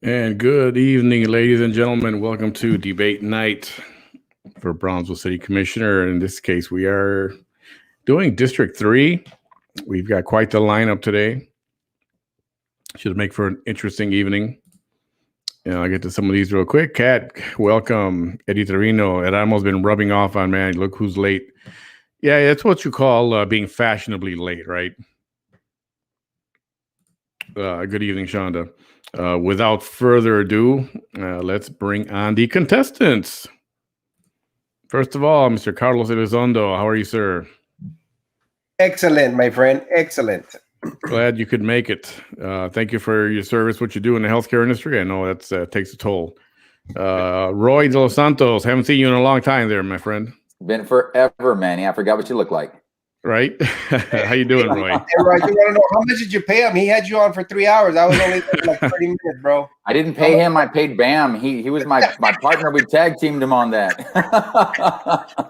And good evening, ladies and gentlemen. Welcome to debate night for Brownsville City Commissioner. In this case, we are doing District 3. We've got quite the lineup today. Should make for an interesting evening. And I'll get to some of these real quick. Kat, welcome. Eddie Torino. Eramo's been rubbing off on, man. Look who's late. Yeah, that's what you call being fashionably late, right? Good evening, Shonda. Without further ado, let's bring on the contestants. First of all, Mr. Carlos Elizondo, how are you, sir? Excellent, my friend. Excellent. Glad you could make it. Thank you for your service, what you do in the healthcare industry. I know that takes a toll. Roy de Los Santos, haven't seen you in a long time there, my friend. Been forever, Manny. I forgot what you look like. Right? How you doing, Roy? Hey, Roy, you want to know how much did you pay him? He had you on for 3 hours. I was only there for like 30 minutes, bro. I didn't pay him. I paid Bam. He was my partner. We tag teamed him on that.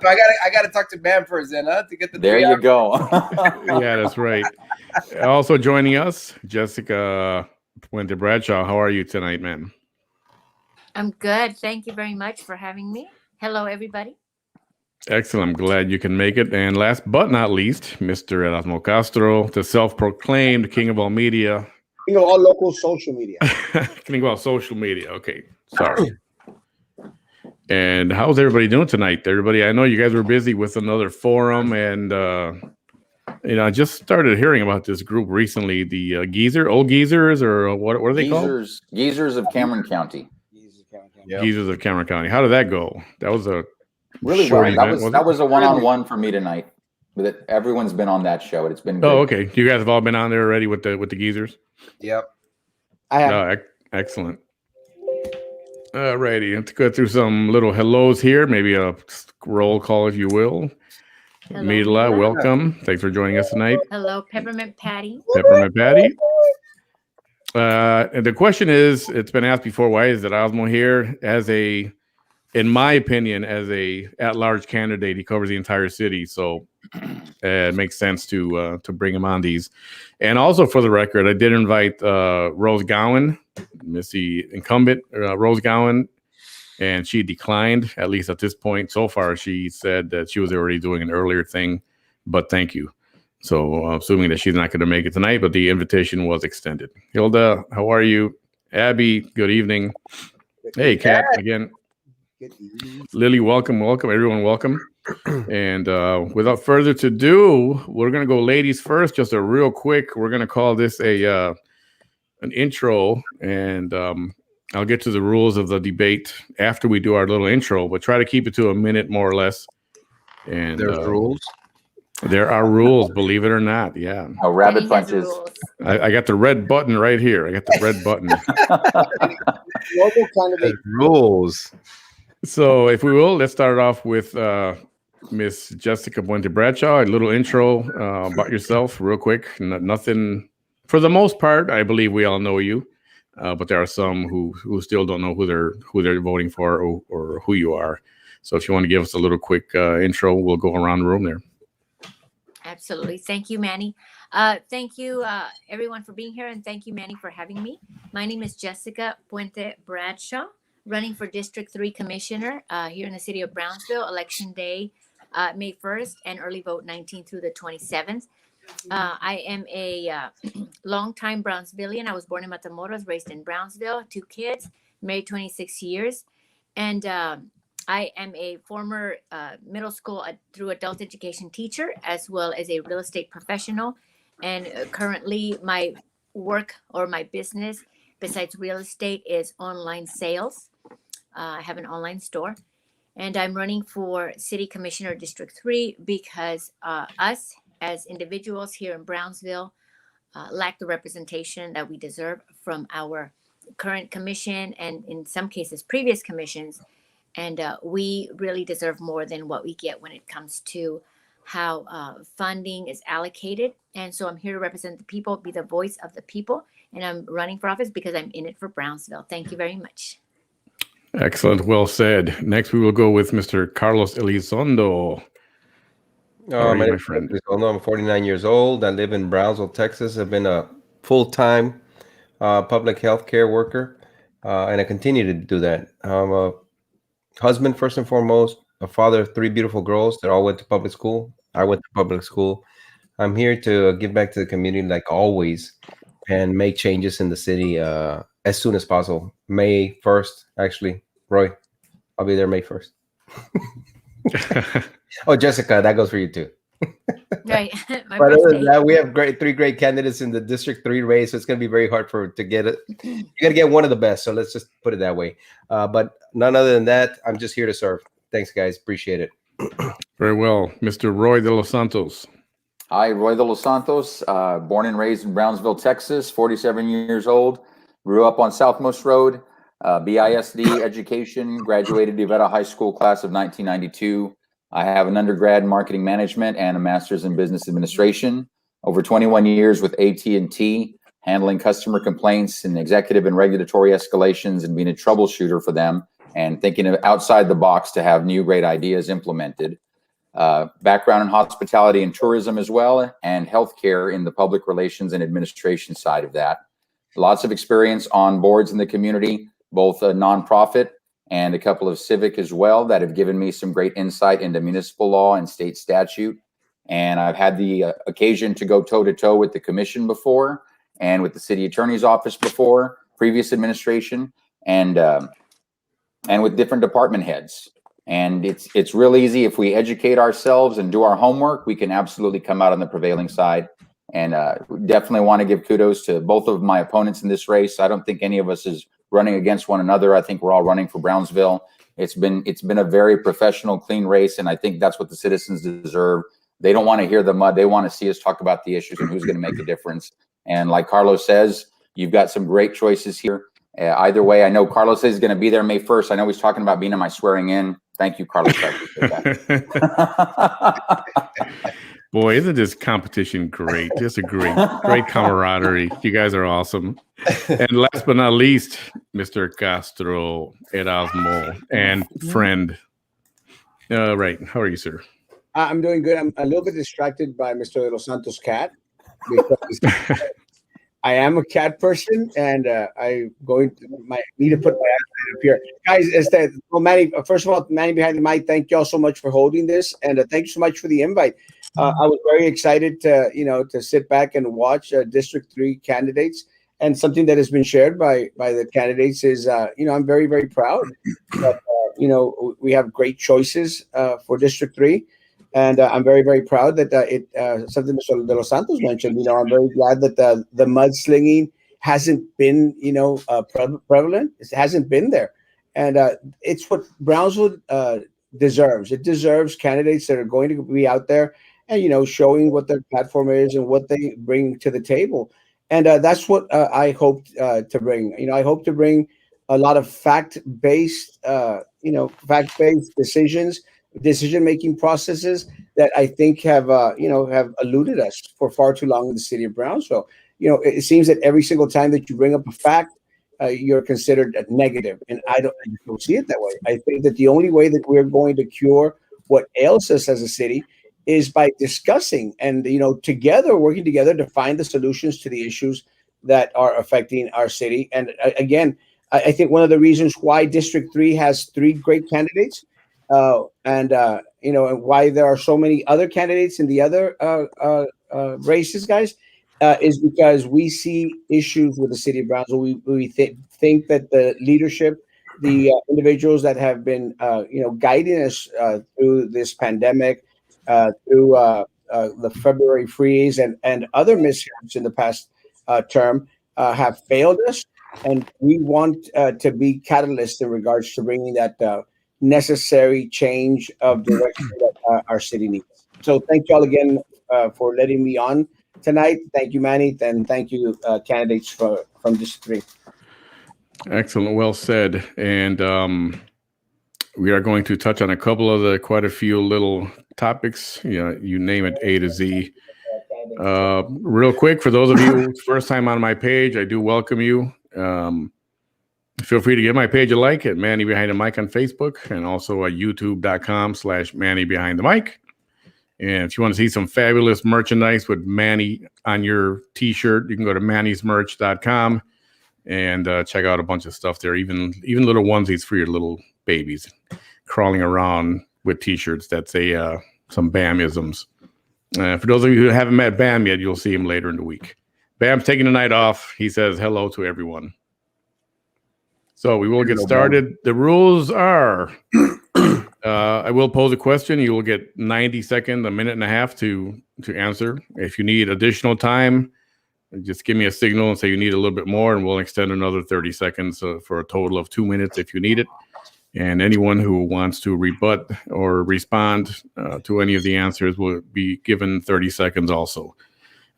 So I gotta talk to Bam first, then, to get the. There you go. Yeah, that's right. Also joining us, Jessica Puente Bradshaw. How are you tonight, man? I'm good. Thank you very much for having me. Hello, everybody. Excellent. I'm glad you can make it. And last but not least, Mr. Erasmo Castro, the self-proclaimed king of all media. King of all local social media. King of all social media. Okay. Sorry. And how's everybody doing tonight? Everybody, I know you guys were busy with another forum, and I just started hearing about this group recently, the old geezers, or what are they called? Geezers of Cameron County. Geezers of Cameron County. How did that go? That was a really well. That was a one-on-one for me tonight. But everyone's been on that show. It's been good. Oh, okay. You guys have all been on there already with the geezers? Yep. I have. Excellent. All righty. Let's go through some little hellos here. Maybe a roll call, if you will. Hello. Mila, welcome. Thanks for joining us tonight. Hello, Peppermint Patty. Peppermint Patty. And the question is, it's been asked before, why is it Osmo here in my opinion, as a at-large candidate? He covers the entire city, so it makes sense to bring him on these. And also, for the record, I did invite Rose Gowan, Missy incumbent Rose Gowan, and she declined, at least at this point. So far, she said that she was already doing an earlier thing, but thank you. So assuming that she's not going to make it tonight, but the invitation was extended. Hilda, how are you? Abby, good evening. Hey, Kat, again. Lily, welcome. Everyone, welcome. And without further ado, we're going to go ladies first. Just a real quick, we're going to call this an intro, and I'll get to the rules of the debate after we do our little intro, but try to keep it to a minute more or less. And There's rules. There are rules, believe it or not. Yeah. Oh, rabbit punches. I got the red button right here. I got the red button. Local candidate Rules. So, if we will, let's start off with Miss Jessica Puente Bradshaw. A little intro about yourself, real quick. Nothing, for the most part. I believe we all know you, but there are some who still don't know who they're voting for or who you are. So, if you want to give us a little quick intro, we'll go around the room there. Absolutely. Thank you, Manny. Thank you, everyone, for being here, and thank you, Manny, for having me. My name is Jessica Puente Bradshaw, running for District 3 Commissioner here in the city of Brownsville. Election day, May 1st, and early vote 19th through the 27th. I am a longtime Brownsvillian. I was born in Matamoros, raised in Brownsville, 2 kids, married 26 years. And I am a former middle school through adult education teacher, as well as a real estate professional. And currently my work or my business, besides real estate, is online sales. I have an online store, and I'm running for City Commissioner District 3 because us as individuals here in Brownsville lack the representation that we deserve from our current commission and in some cases previous commissions. And we really deserve more than what we get when it comes to how funding is allocated. And so I'm here to represent the people, be the voice of the people. And I'm running for office because I'm in it for Brownsville. Thank you very much. Excellent. Well said. Next, we will go with Mr. Carlos Elizondo. My name is Elizondo. I'm 49 years old. I live in Brownsville, Texas. I've been a full-time public health care worker. and I continue to do that. I'm a husband first and foremost, a father of 3 beautiful girls that all went to public school. I went to public school. I'm here to give back to the community like always and make changes in the city as soon as possible. May 1st, actually. Roy, I'll be there May 1st. Oh, Jessica, that goes for you too. Right. My But other birthday. than that, we have 3 great candidates in the District 3 race, so it's going to be very hard to get it. You got to get one of the best, so let's just put it that way. But none other than that, I'm just here to serve. Thanks, guys. Appreciate it. Very well. Mr. Roy de Los Santos. Hi, Roy de Los Santos, born and raised in Brownsville, Texas, 47 years old. Grew up on Southmost Road, BISD education, graduated Iveta High School class of 1992. I have an undergrad in marketing management and a master's in business administration. Over 21 years with AT&T, handling customer complaints and executive and regulatory escalations and being a troubleshooter for them and thinking of outside the box to have new great ideas implemented. Background in hospitality and tourism as well, and healthcare in the public relations and administration side of that. Lots of experience on boards in the community, both a nonprofit and a couple of civic as well, that have given me some great insight into municipal law and state statute. And I've had the occasion to go toe-to-toe with the commission before and with the city attorney's office before, previous administration, and with different department heads. And it's real easy. If we educate ourselves and do our homework, we can absolutely come out on the prevailing side. And we definitely want to give kudos to both of my opponents in this race. I don't think any of us is running against one another. I think we're all running for Brownsville. It's been a very professional, clean race, and I think that's what the citizens deserve. They don't want to hear the mud. They want to see us talk about the issues and who's going to make a difference. And like Carlos says, you've got some great choices here. Either way, I know Carlos is going to be there May 1st. I know he's talking about being in my swearing in. Thank you, Carlos. I appreciate that. Boy, isn't this competition great? Just a great camaraderie. You guys are awesome. And last but not least, Mr. Castro, Erasmo, and friend. Right. How are you, sir? I'm doing good. I'm a little bit distracted by Mr. De Los Santos' cat because I am a cat person, and I need to put my ass up here, guys. Manny. First of all, Manny behind the mic. Thank you all so much for holding this, and thank you so much for the invite. I was very excited to sit back and watch District 3 candidates, and something that has been shared by the candidates is I'm very, very proud that we have great choices for District 3. And I'm very, very proud that something Mr. De Los Santos mentioned. I'm very glad that the mudslinging hasn't been, prevalent. It hasn't been there. And it's what Brownsville deserves. It deserves candidates that are going to be out there and, showing what their platform is and what they bring to the table. And that's what I hope to bring. I hope to bring a lot of fact-based decision-making processes that I think have eluded us for far too long in the city of Brownsville. It seems that every single time that you bring up a fact, you're considered a negative, and I don't see it that way. I think that the only way that we're going to cure what ails us as a city is by discussing and working together to find the solutions to the issues that are affecting our city. And again, I think one of the reasons why District 3 has 3 great candidates. And why there are so many other candidates in the other races, guys, is because we see issues with the city of Brownsville. We think that the leadership, the individuals that have been, guiding us through this pandemic, through the February freeze and other mishaps in the past term, have failed us, and we want to be catalysts in regards to bringing that necessary change of direction that our city needs. So thank you all again for letting me on tonight. Thank you, Manny, and thank you, candidates from District 3. Excellent. Well said. And we are going to touch on a couple of quite a few little topics. You name it, A to Z. Real quick, for those of you first time on my page, I do welcome you. Feel free to give my page a like at Manny Behind the Mic on Facebook, and also at youtube.com/Manny Behind the Mic. And if you want to see some fabulous merchandise with Manny on your t-shirt, you can go to mannysmerch.com. and check out a bunch of stuff there. Even little onesies for your little babies crawling around with T-shirts that say some BAM-isms. For those of you who haven't met Bam yet, you'll see him later in the week. Bam's taking the night off. He says hello to everyone. So we will get started. The rules are, I will pose a question. You will get 90 seconds, a minute and a half to answer. If you need additional time, just give me a signal and say you need a little bit more, and we'll extend another 30 seconds for a total of 2 minutes if you need it. And anyone who wants to rebut or respond to any of the answers will be given 30 seconds also.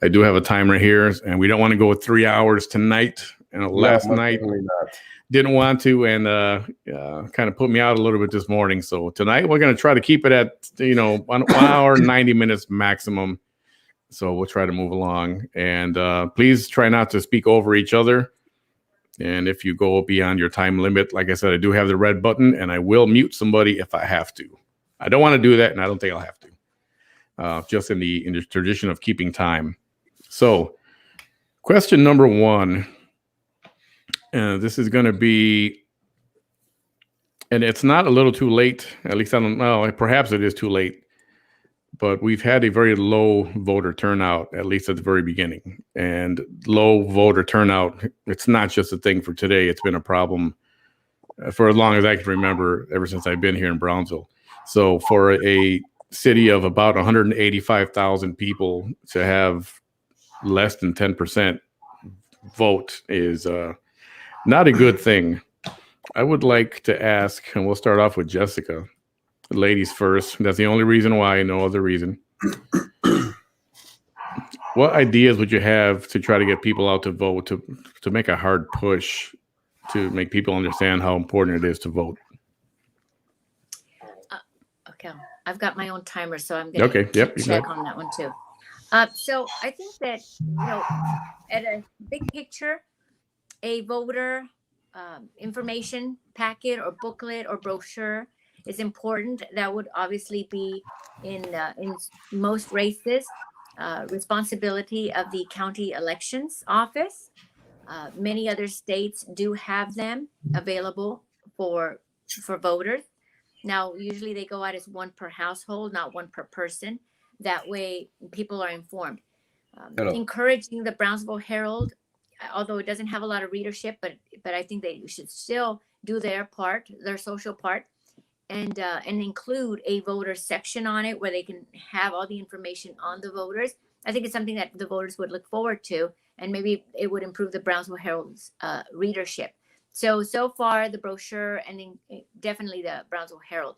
I do have a timer here, and we don't want to go with 3 hours tonight. And last night didn't want to, and kind of put me out a little bit this morning. So tonight we're going to try to keep it at 1 hour 90 minutes maximum. So we'll try to move along, and please try not to speak over each other. And if you go beyond your time limit, like I said, I do have the red button, and I will mute somebody if I have to. I don't want to do that, and I don't think I'll have to. Just in the tradition of keeping time. So, question number 1. This is going to be, and it's not a little too late. At least I don't know. Perhaps it is too late. But we've had a very low voter turnout, at least at the very beginning. And low voter turnout, it's not just a thing for today. It's been a problem for as long as I can remember, ever since I've been here in Brownsville. So for a city of about 185,000 people to have less than 10% vote is not a good thing. I would like to ask, and we'll start off with Jessica. Ladies first. That's the only reason why, no other reason. What ideas would you have to try to get people out to vote, to make a hard push to make people understand how important it is to vote? Okay, I've got my own timer, so I'm going to check on that one too. So I think that, at a big picture, a voter information packet or booklet or brochure is important. That would obviously be in most races, responsibility of the county elections office. Many other states do have them available for voters. Now, usually they go out as one per household, not one per person. That way people are informed. Encouraging the Brownsville Herald, although it doesn't have a lot of readership, but I think they should still do their part, their social part. And include a voter section on it where they can have all the information on the voters. I think it's something that the voters would look forward to, and maybe it would improve the Brownsville Herald's readership. So far, the brochure, and then definitely the Brownsville Herald.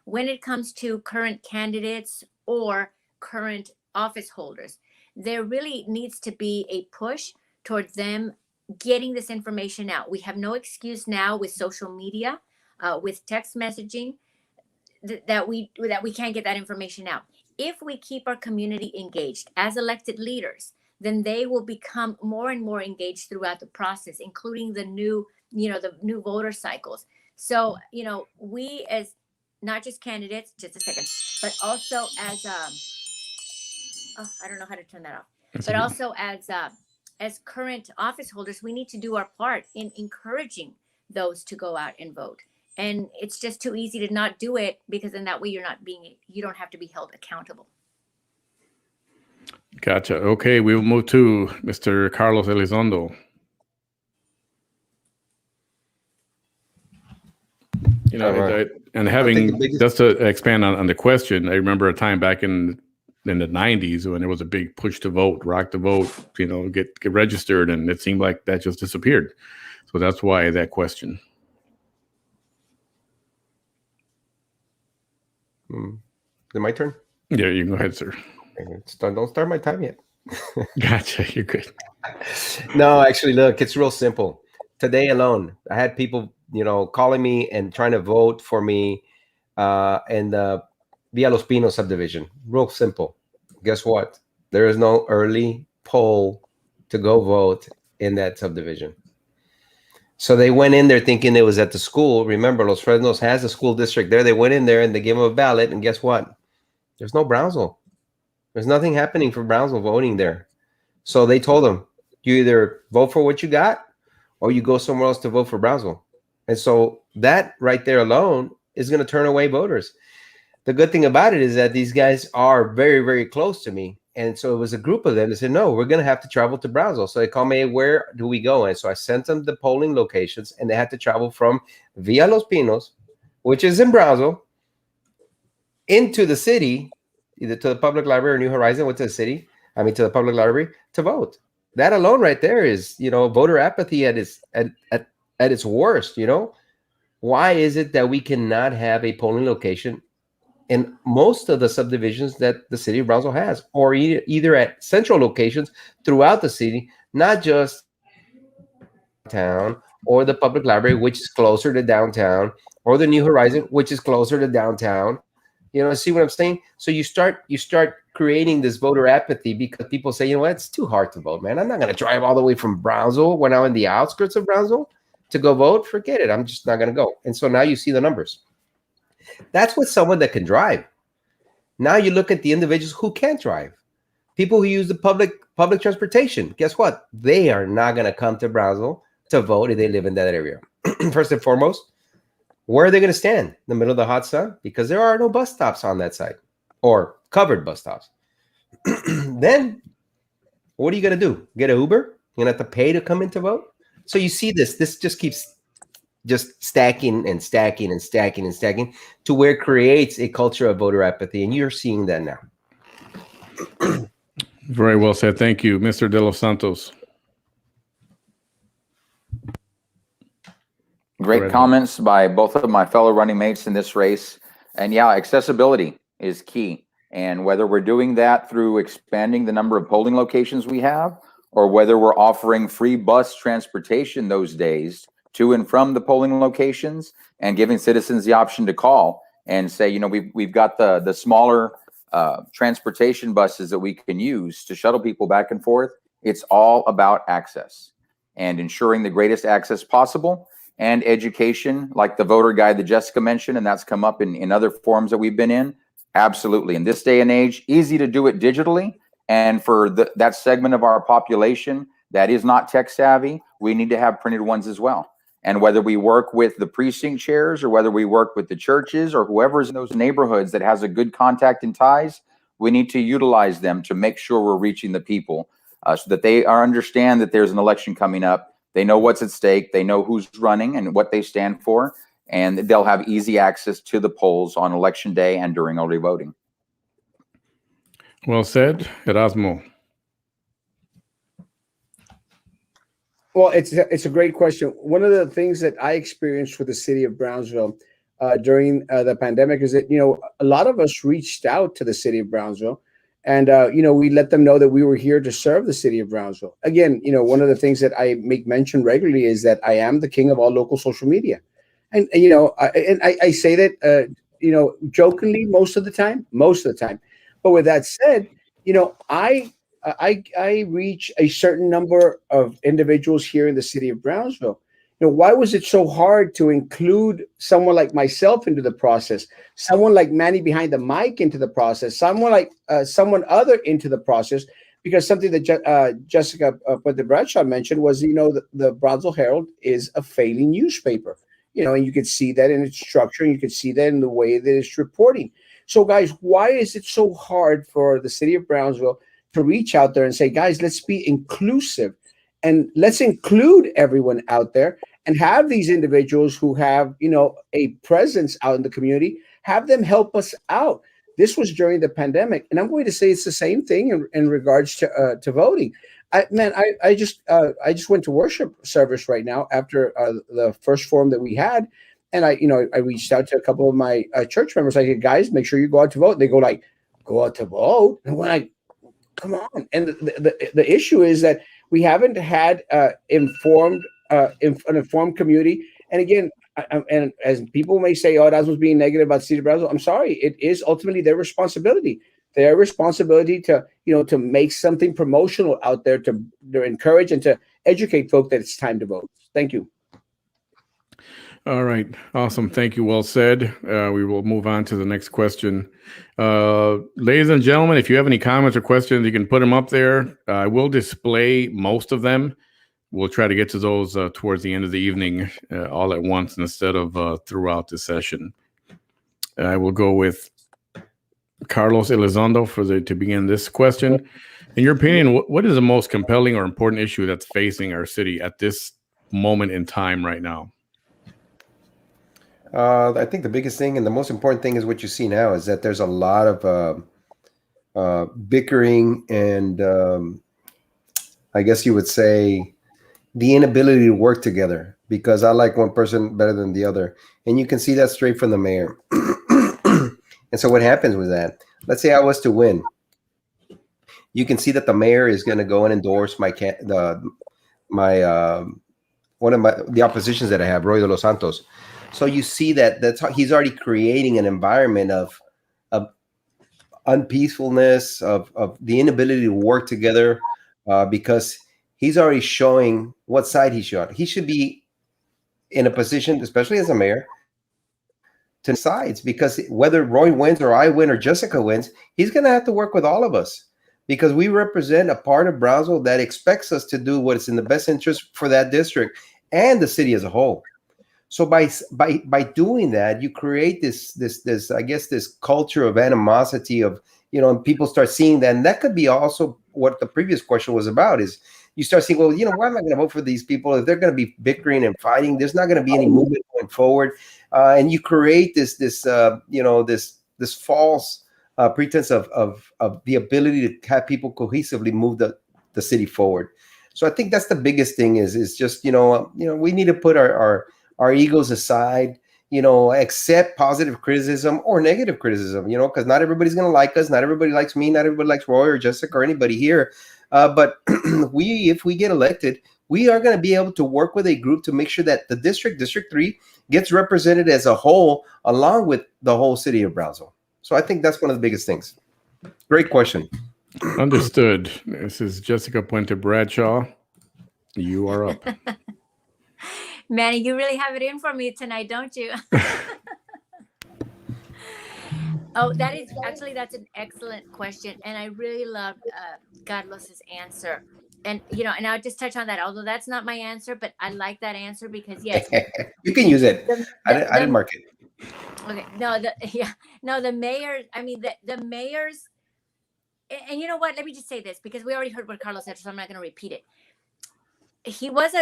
When it comes to current candidates or current office holders, there really needs to be a push towards them getting this information out. We have no excuse now with social media, with text messaging, that we can't get that information out. If we keep our community engaged as elected leaders, then they will become more and more engaged throughout the process, including the new voter cycles. So, we as not just candidates, just a second, but also as I don't know how to turn that off. But also as current office holders, we need to do our part in encouraging those to go out and vote. And it's just too easy to not do it, because in that way you don't have to be held accountable. Gotcha. Okay, we will move to Mr. Carlos Elizondo. Just to expand on the question, I remember a time back in the 90s when there was a big push to vote, rock the vote, get registered, and it seemed like that just disappeared. So that's why that question. Is it my turn? Yeah, you can go ahead, sir. Don't start my time yet. Gotcha. You're good. No, actually, look, it's real simple. Today alone, I had people, calling me and trying to vote for me in the Villa Los Pinos subdivision. Real simple. Guess what? There is no early poll to go vote in that subdivision. So they went in there thinking it was at the school. Remember, Los Fresnos has a school district there. They went in there and they gave them a ballot. And guess what? There's no Brownsville. There's nothing happening for Brownsville voting there. So they told them, You either vote for what you got, or you go somewhere else to vote for Brownsville. And so that right there alone is going to turn away voters. The good thing about it is that these guys are very, very close to me. And so it was a group of them that said, no, we're going to have to travel to Brownsville. So they called me, hey, where do we go? And so I sent them the polling locations, and they had to travel from Villa Los Pinos, which is in Brownsville, into the city, either to the public library or New Horizon, went to the city, to the public library to vote. That alone right there is, voter apathy at its worst, Why is it that we cannot have a polling location in most of the subdivisions that the city of Brownsville has, or either at central locations throughout the city, not just town or the public library, which is closer to downtown, or the New Horizon, which is closer to downtown? See what I'm saying? So you start creating this voter apathy because people say, it's too hard to vote, man. I'm not going to drive all the way from Brownsville when I'm in the outskirts of Brownsville to go vote. Forget it. I'm just not going to go. And so now you see the numbers. That's with someone that can drive. Now you look at the individuals who can't drive. People who use the public transportation. Guess what? They are not going to come to Brownsville to vote if they live in that area. First and foremost, where are they going to stand? In the middle of the hot sun? Because there are no bus stops on that side, or covered bus stops. Then what are you going to do? Get an Uber? You're going to have to pay to come in to vote? So you see this just keeps just stacking and stacking and stacking and stacking to where it creates a culture of voter apathy. And you're seeing that now. Very well said. Thank you, Mr. De Los Santos. Great comments by both of my fellow running mates in this race. And yeah, accessibility is key. And whether we're doing that through expanding the number of polling locations we have, or whether we're offering free bus transportation those days to and from the polling locations, and giving citizens the option to call and say, we've got the smaller transportation buses that we can use to shuttle people back and forth. It's all about access and ensuring the greatest access possible, and education, like the voter guide that Jessica mentioned, and that's come up in other forums that we've been in. Absolutely. In this day and age, easy to do it digitally. And for that segment of our population that is not tech savvy, we need to have printed ones as well. And whether we work with the precinct chairs, or whether we work with the churches, or whoever's in those neighborhoods that has a good contact and ties, we need to utilize them to make sure we're reaching the people so that they understand that there's an election coming up. They know what's at stake. They know who's running and what they stand for, and they'll have easy access to the polls on election day and during early voting. Well said, Erasmo. Well, it's a great question. One of the things that I experienced with the city of Brownsville during the pandemic is that, a lot of us reached out to the city of Brownsville, and, we let them know that we were here to serve the city of Brownsville. Again, one of the things that I make mention regularly is that I am the king of all local social media. And I say that, jokingly most of the time. But with that said, I reach a certain number of individuals here in the city of Brownsville. Why was it so hard to include someone like myself into the process, someone like Manny behind the mic into the process, someone like someone other into the process? Because something that Jessica Puente Bradshaw mentioned was, the Brownsville Herald is a failing newspaper, and you can see that in its structure, and you can see that in the way that it's reporting. So, guys, why is it so hard for the city of Brownsville to reach out there and say, guys, let's be inclusive and let's include everyone out there and have these individuals who have, a presence out in the community, have them help us out. This was during the pandemic. And I'm going to say it's the same thing in regards to voting. I just went to worship service right now after the first forum that we had. And I reached out to a couple of my church members. I said, guys, make sure you go out to vote. And they go like, go out to vote? And we're like, come on. And the issue is that we haven't had an informed community. And again, and as people may say, oh, that was being negative about the city of Brownsville. I'm sorry. It is ultimately their responsibility. Their responsibility to make something promotional out there to encourage and to educate folk that it's time to vote. Thank you. All right. Awesome. Thank you. Well said. We will move on to the next question. Ladies and gentlemen, if you have any comments or questions, you can put them up there. I will display most of them. We'll try to get to those towards the end of the evening all at once instead of throughout the session. I will go with Carlos Elizondo to begin this question. In your opinion, what is the most compelling or important issue that's facing our city at this moment in time right now? I think the biggest thing and the most important thing is what you see now is that there's a lot of bickering and I guess you would say the inability to work together because I like one person better than the other. And you can see that straight from the mayor. And so what happens with that? Let's say I was to win. You can see that the mayor is going to go and endorse the oppositions that I have, Roy de Los Santos. So you see that's how he's already creating an environment of unpeacefulness, of the inability to work together, because he's already showing what side he's on. He should be in a position, especially as a mayor, to sides, because whether Roy wins or I win or Jessica wins, he's going to have to work with all of us because we represent a part of Brownsville that expects us to do what is in the best interest for that district and the city as a whole. So by doing that, you create this I guess this culture of animosity of, and people start seeing that. And that could be also what the previous question was about is you start seeing, well, why am I going to vote for these people? If they're going to be bickering and fighting, there's not going to be any movement going forward. And you create this false pretense of the ability to have people cohesively move the city forward. So I think that's the biggest thing is just, we need to put our egos aside, accept positive criticism or negative criticism, because not everybody's going to like us. Not everybody likes me. Not everybody likes Roy or Jessica or anybody here. But if we get elected, we are going to be able to work with a group to make sure that the District 3 gets represented as a whole, along with the whole city of Brownsville. So I think that's one of the biggest things. Great question. Understood. This is Jessica Puente Bradshaw. You are up. Manny, you really have it in for me tonight, don't you? Oh, that's an excellent question. And I really loved Carlos's answer. And, and I'll just touch on that, although that's not my answer, but I like that answer because, yes. You can use it. I didn't mark it. Okay. The mayor, the mayors, and you know what? Let me just say this because we already heard what Carlos said, so I'm not going to repeat it. He was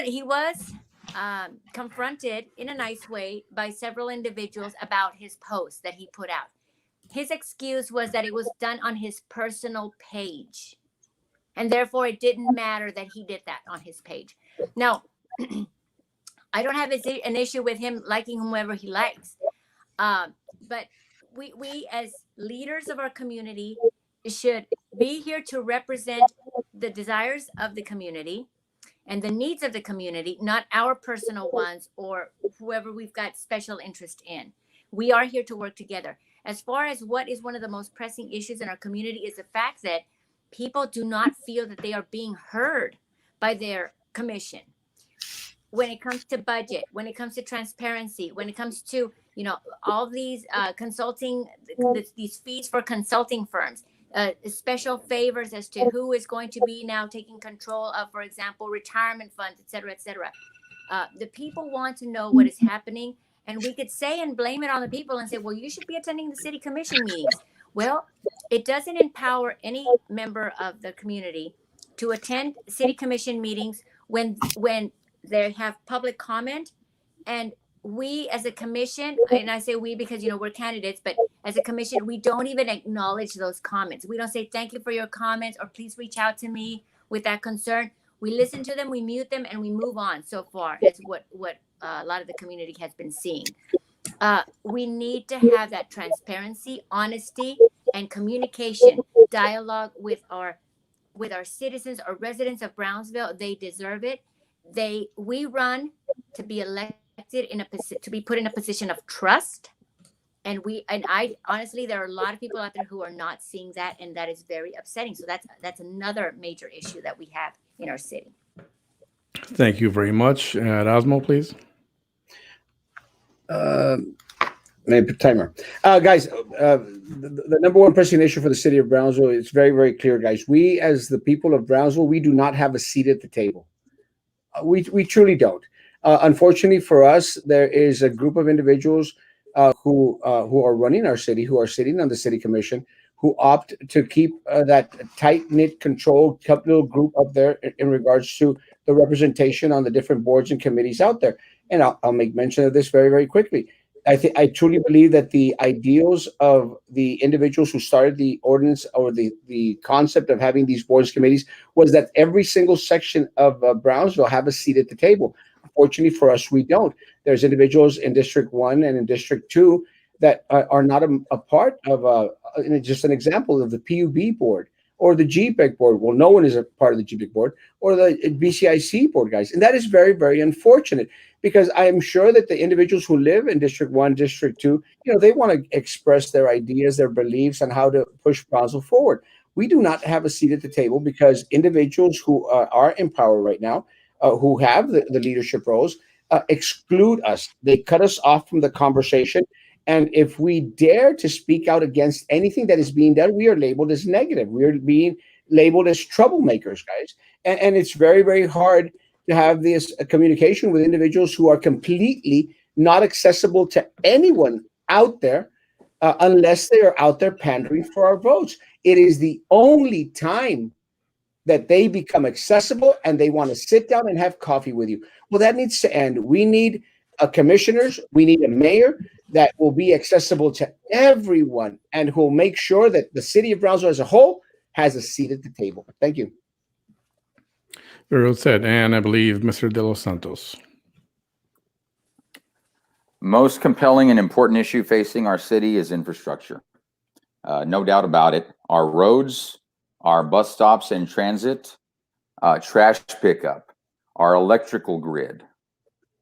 confronted in a nice way by several individuals about his post that he put out. His excuse was that it was done on his personal page, and therefore it didn't matter that he did that on his page. Now, I don't have an issue with him liking whomever he likes, but we as leaders of our community should be here to represent the desires of the community and the needs of the community, not our personal ones or whoever we've got special interest in. We are here to work together. As far as what is one of the most pressing issues in our community is the fact that people do not feel that they are being heard by their commission. When it comes to budget, when it comes to transparency, when it comes to, all these consulting, these fees for consulting firms, special favors as to who is going to be now taking control of, for example, retirement funds, et cetera, et cetera. The people want to know what is happening, and we could say and blame it on the people and say, well, you should be attending the city commission meetings. Well, it doesn't empower any member of the community to attend city commission meetings when they have public comment. And we as a commission, and I say we because, we're candidates, but as a commission, we don't even acknowledge those comments. We don't say, thank you for your comments, or please reach out to me with that concern. We listen to them, we mute them, and we move on. So far, it's what a lot of the community has been seeing. We need to have that transparency, honesty, and communication, dialogue with our citizens, our residents of Brownsville. They deserve it. We run to be elected to be put in a position of trust. And I honestly, there are a lot of people out there who are not seeing that, and that is very upsetting. So that's another major issue that we have in our city. Thank you very much. Erasmo, please. Maybe timer. Guys, the number one pressing issue for the city of Brownsville, it's very, very clear, guys. We, as the people of Brownsville, we do not have a seat at the table. We truly don't. Unfortunately for us, there is a group of individuals who are running our city, who are sitting on the city commission, who opt to keep that tight-knit, controlled little group up there in regards to the representation on the different boards and committees out there. And I'll make mention of this very, very quickly. I truly believe that the ideals of the individuals who started the ordinance or the concept of having these boards committees was that every single section of Brownsville have a seat at the table. Unfortunately for us, we don't. There's individuals in District 1 and in District 2 that are not a part of, just an example of the PUB board or the GPEC board. Well, no one is a part of the GPEC board or the BCIC board, guys. And that is very, very unfortunate, because I am sure that the individuals who live in District 1, District 2, they want to express their ideas, their beliefs on how to push Brownsville forward. We do not have a seat at the table because individuals who are in power right now, who have the leadership roles, exclude us. They cut us off from the conversation. And if we dare to speak out against anything that is being done, we are labeled as negative. We are being labeled as troublemakers, guys. And it's very, very hard to have this communication with individuals who are completely not accessible to anyone out there unless they are out there pandering for our votes. It is the only time that they become accessible and they want to sit down and have coffee with you. Well, that needs to end. We need commissioners. We need a mayor that will be accessible to everyone and who will make sure that the city of Brownsville as a whole has a seat at the table. Thank you. Very well said. And I believe Mr. De Los Santos. Most compelling and important issue facing our city is infrastructure. No doubt about it. Our roads, our bus stops and transit, trash pickup, our electrical grid,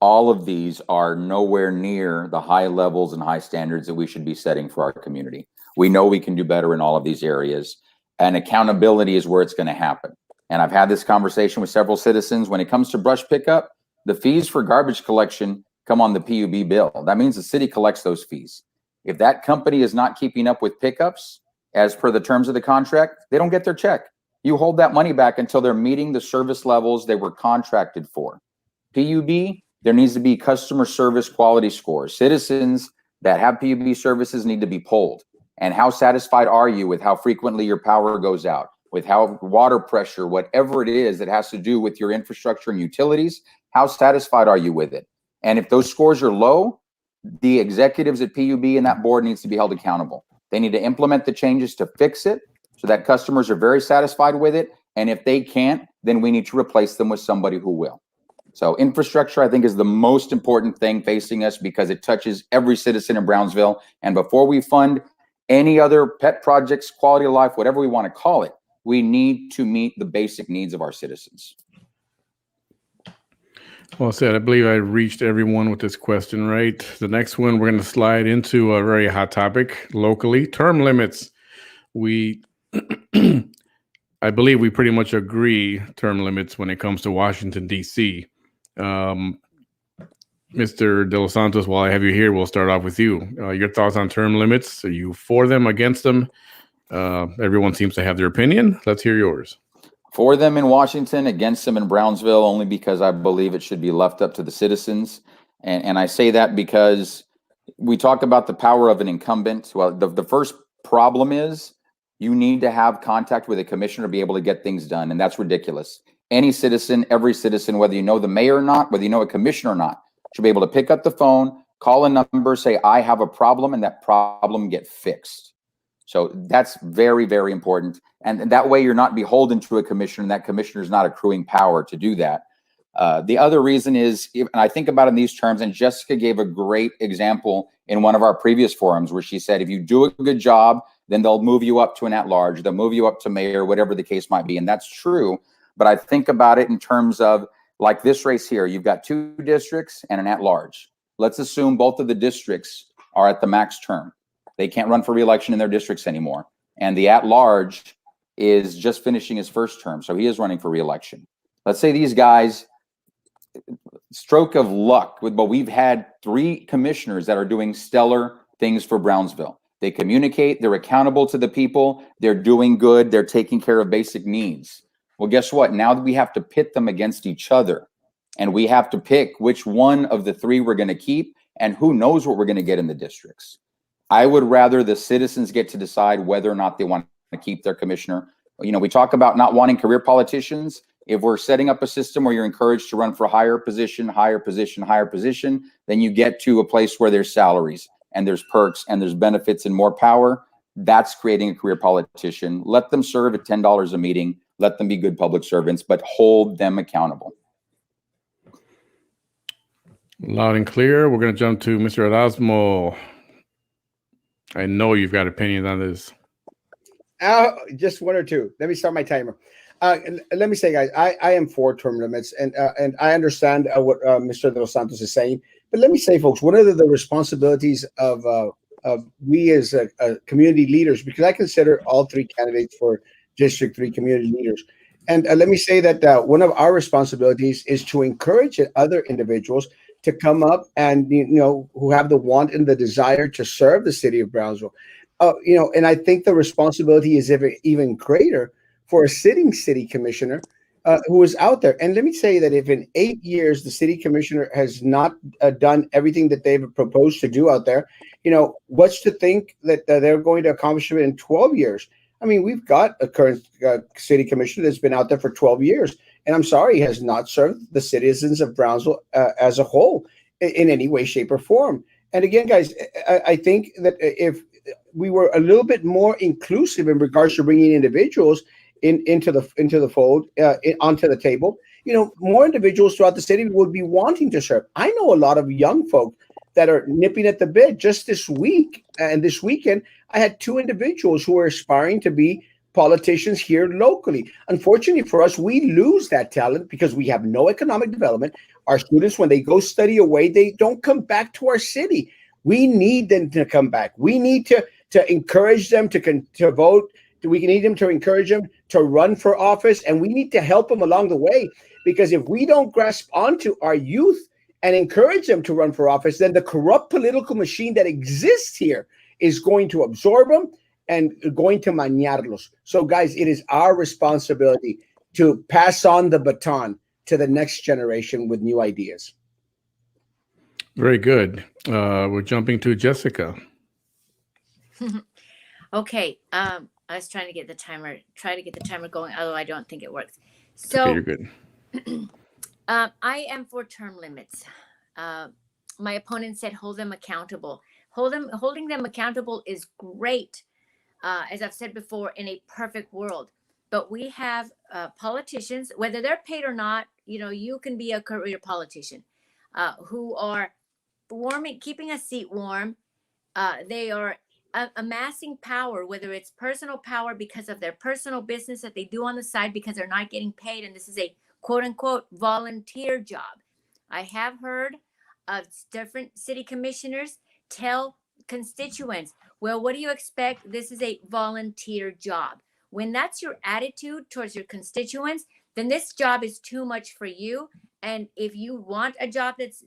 all of these are nowhere near the high levels and high standards that we should be setting for our community. We know we can do better in all of these areas, and accountability is where it's going to happen. And I've had this conversation with several citizens. When it comes to brush pickup, the fees for garbage collection come on the PUB bill. That means the city collects those fees. If that company is not keeping up with pickups as per the terms of the contract, they don't get their check. You hold that money back until they're meeting the service levels they were contracted for. PUB, there needs to be customer service quality scores. Citizens that have PUB services need to be polled. And how satisfied are you with how frequently your power goes out, with how water pressure, whatever it is that has to do with your infrastructure and utilities, how satisfied are you with it? And if those scores are low, the executives at PUB and that board needs to be held accountable. They need to implement the changes to fix it so that customers are very satisfied with it. And if they can't, then we need to replace them with somebody who will. So infrastructure, I think, is the most important thing facing us because it touches every citizen in Brownsville. And before we fund any other pet projects, quality of life, whatever we want to call it, we need to meet the basic needs of our citizens. Well said. I believe I reached everyone with this question, right? The next one, we're going to slide into a very hot topic locally, term limits. I believe we pretty much agree term limits when it comes to Washington, D.C. Mr. De Los Santos, while I have you here, we'll start off with you. Your thoughts on term limits? Are you for them, against them? Everyone seems to have their opinion. Let's hear yours. For them in Washington, against them in Brownsville, only because I believe it should be left up to the citizens. And I say that because we talk about the power of an incumbent. Well, the first problem is you need to have contact with a commissioner to be able to get things done. And that's ridiculous. Any citizen, every citizen, whether you know the mayor or not, whether you know a commissioner or not, should be able to pick up the phone, call a number, say, I have a problem, and that problem get fixed. So that's very, very important. And that way you're not beholden to a commissioner, and that commissioner is not accruing power to do that. The other reason is, and I think about it in these terms, and Jessica gave a great example in one of our previous forums where she said, if you do a good job, then they'll move you up to an at-large, they'll move you up to mayor, whatever the case might be. And that's true. But I think about it in terms of like this race here, you've got 2 districts and an at-large. Let's assume both of the districts are at the max term. They can't run for re-election in their districts anymore. And the at-large is just finishing his first term, so he is running for re-election. Let's say these guys, stroke of luck, but we've had 3 commissioners that are doing stellar things for Brownsville. They communicate, they're accountable to the people, they're doing good, they're taking care of basic needs. Well, guess what? Now we have to pit them against each other, and we have to pick which one of the 3 we're going to keep, and who knows what we're going to get in the districts. I would rather the citizens get to decide whether or not they want to keep their commissioner. You know, we talk about not wanting career politicians. If we're setting up a system where you're encouraged to run for higher position, then you get to a place where there's salaries and there's perks and there's benefits and more power. That's creating a career politician. Let them serve at $10 a meeting. Let them be good public servants, but hold them accountable. Loud and clear. We're going to jump to Mr. Erasmo. I know you've got opinions on this. Just one or two. Let me start my timer. Let me say, guys, I am for term limits, and I understand what Mr. Los Santos is saying. But let me say, folks, one of the responsibilities of we as community leaders, because I consider all 3 candidates for District 3 community leaders. And let me say that one of our responsibilities is to encourage other individuals to come up and, who have the want and the desire to serve the city of Brownsville. And I think the responsibility is even greater for a sitting city commissioner who is out there. And let me say that if in 8 years the city commissioner has not done everything that they've proposed to do out there, what's to think that they're going to accomplish it in 12 years? I mean, we've got a current city commissioner that's been out there for 12 years. And I'm sorry, he has not served the citizens of Brownsville as a whole in any way, shape, or form. And again, guys, I think that if we were a little bit more inclusive in regards to bringing individuals into the fold, onto the table, more individuals throughout the city would be wanting to serve. I know a lot of young folk that are nipping at the bit. Just this week and this weekend, I had 2 individuals who are aspiring to be politicians here locally. Unfortunately for us, we lose that talent because we have no economic development. Our students, when they go study away, they don't come back to our city. We need them to come back. We need to encourage them to vote. We need them to encourage them to run for office, and we need to help them along the way. Because if we don't grasp onto our youth and encourage them to run for office, then the corrupt political machine that exists here is going to absorb them and going to mañarlos. So, guys, it is our responsibility to pass on the baton to the next generation with new ideas. Very good. We're jumping to Jessica. Okay. I was trying to get the timer going, although I don't think it works. So okay, you're good. I am for term limits. My opponent said hold them accountable. Holding them accountable is great, as I've said before, in a perfect world. But we have politicians, whether they're paid or not, you can be a career politician, who are keeping a seat warm. They are amassing power, whether it's personal power because of their personal business that they do on the side because they're not getting paid. And this is a quote unquote volunteer job. I have heard of different city commissioners tell constituents, well, what do you expect? This is a volunteer job. When that's your attitude towards your constituents, then this job is too much for you. And if you want a job that's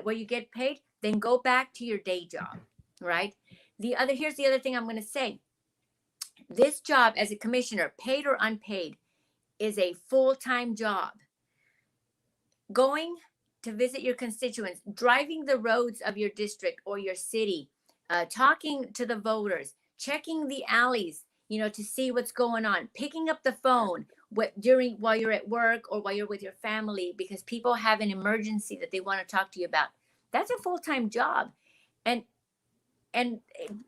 where you get paid, then go back to your day job, right? Here's the other thing I'm going to say. This job as a commissioner, paid or unpaid, is a full-time job. Going to visit your constituents, driving the roads of your district or your city, talking to the voters, checking the alleys, to see what's going on, picking up the phone while you're at work or while you're with your family because people have an emergency that they want to talk to you about. That's a full-time job. And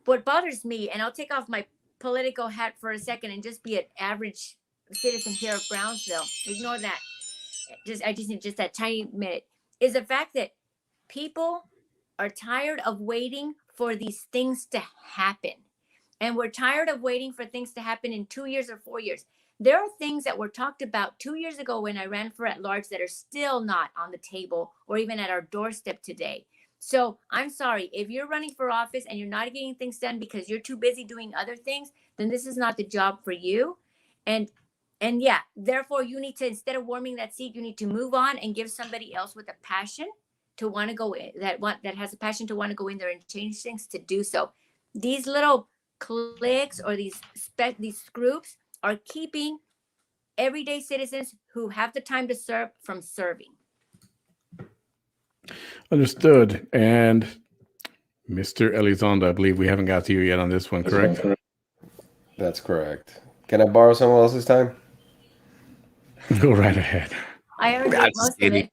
what bothers me, and I'll take off my political hat for a second and just be an average citizen here of Brownsville, ignore that. I just need just that tiny minute, is the fact that people are tired of waiting for these things to happen. And we're tired of waiting for things to happen in 2 years or 4 years. There are things that were talked about 2 years ago when I ran for at-large that are still not on the table or even at our doorstep today. So I'm sorry, if you're running for office and you're not getting things done because you're too busy doing other things, then this is not the job for you. And And yeah, therefore you need to, instead of warming that seat, you need to move on and give somebody else with a passion to want to go in, that has a passion to want to go in there and change things, to do so. These little cliques or these groups are keeping everyday citizens who have the time to serve from serving. Understood. And Mr. Elizondo, I believe we haven't got to you yet on this one, correct? That's correct. Can I borrow someone else's time? Go right ahead. I already I'm did just most of kidding. it.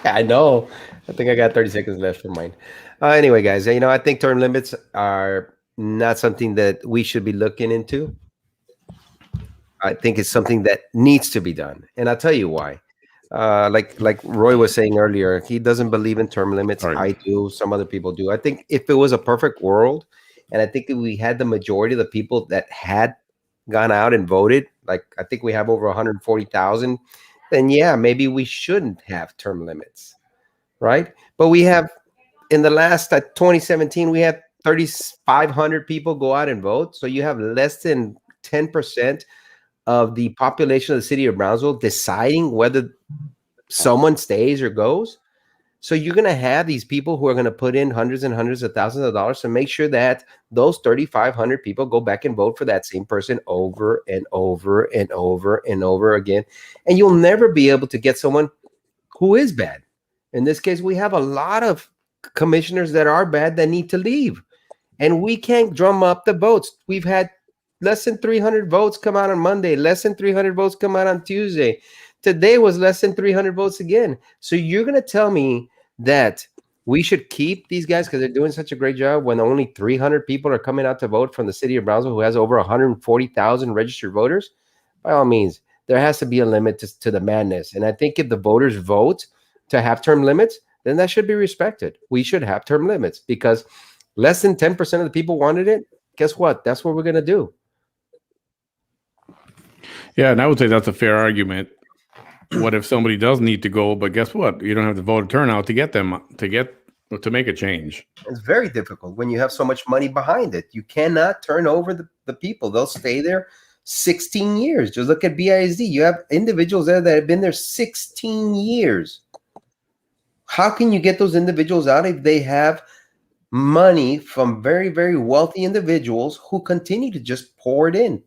I know. I think I got 30 seconds left for mine. Anyway, guys, I think term limits are not something that we should be looking into. I think it's something that needs to be done. And I'll tell you why. Like Roy was saying earlier, he doesn't believe in term limits. Right. I do. Some other people do. I think if it was a perfect world, and I think if we had the majority of the people that had gone out and voted, like I think we have over 140,000, then yeah, maybe we shouldn't have term limits, right? But we have, in the last 2017, we had 3,500 people go out and vote. So you have less than 10% of the population of the city of Brownsville deciding whether someone stays or goes. So you're going to have these people who are going to put in hundreds and hundreds of thousands of dollars to make sure that those 3,500 people go back and vote for that same person over and over and over and over again. And you'll never be able to get someone who is bad. In this case, we have a lot of commissioners that are bad that need to leave. And we can't drum up the votes. We've had less than 300 votes come out on Monday, less than 300 votes come out on Tuesday. Today was less than 300 votes again. So you're going to tell me that we should keep these guys because they're doing such a great job when only 300 people are coming out to vote from the city of Brownsville, who has over 140,000 registered voters? By all means, there has to be a limit to the madness. And I think if the voters vote to have term limits, then that should be respected. We should have term limits because less than 10% of the people wanted it. Guess what? That's what we're going to do. Yeah, and I would say that's a fair argument. What if somebody does need to go, but guess what? You don't have the voter turnout to get them to make a change. It's very difficult when you have so much money behind it. You cannot turn over the people. They'll stay there 16 years. Just look at BISD. You have individuals there that have been there 16 years. How can you get those individuals out if they have money from very, very wealthy individuals who continue to just pour it in?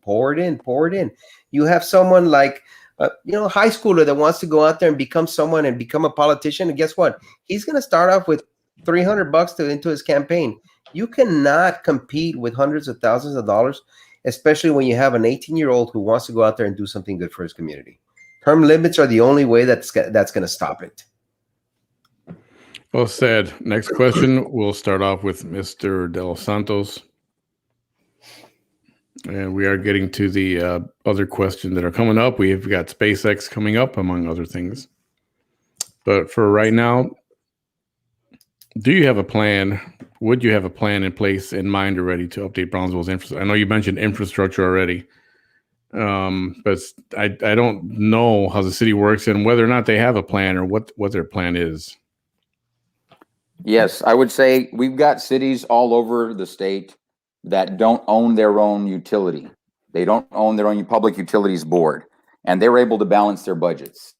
You have someone like high schooler that wants to go out there and become someone and become a politician. And guess what? He's going to start off with $300 into his campaign. You cannot compete with hundreds of thousands of dollars, especially when you have an 18-year-old who wants to go out there and do something good for his community. Term limits are the only way that's going to stop it. Well said. Next question. We'll start off with Mr. De Los Santos. And we are getting to the other questions that are coming up. We've got SpaceX coming up, among other things. But for right now, do you have a plan? Would you have a plan in place in mind already to update Brownsville's infrastructure? I know you mentioned infrastructure already, but I don't know how the city works and whether or not they have a plan or what their plan is. Yes, I would say we've got cities all over the state that don't own their own utility. They don't own their own public utilities board, and they're able to balance their budgets.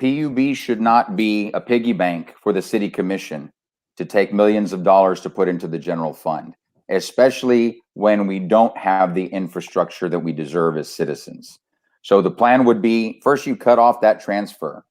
PUB should not be a piggy bank for the city commission to take millions of dollars to put into the general fund, especially when we don't have the infrastructure that we deserve as citizens. So the plan would be, first you cut off that transfer,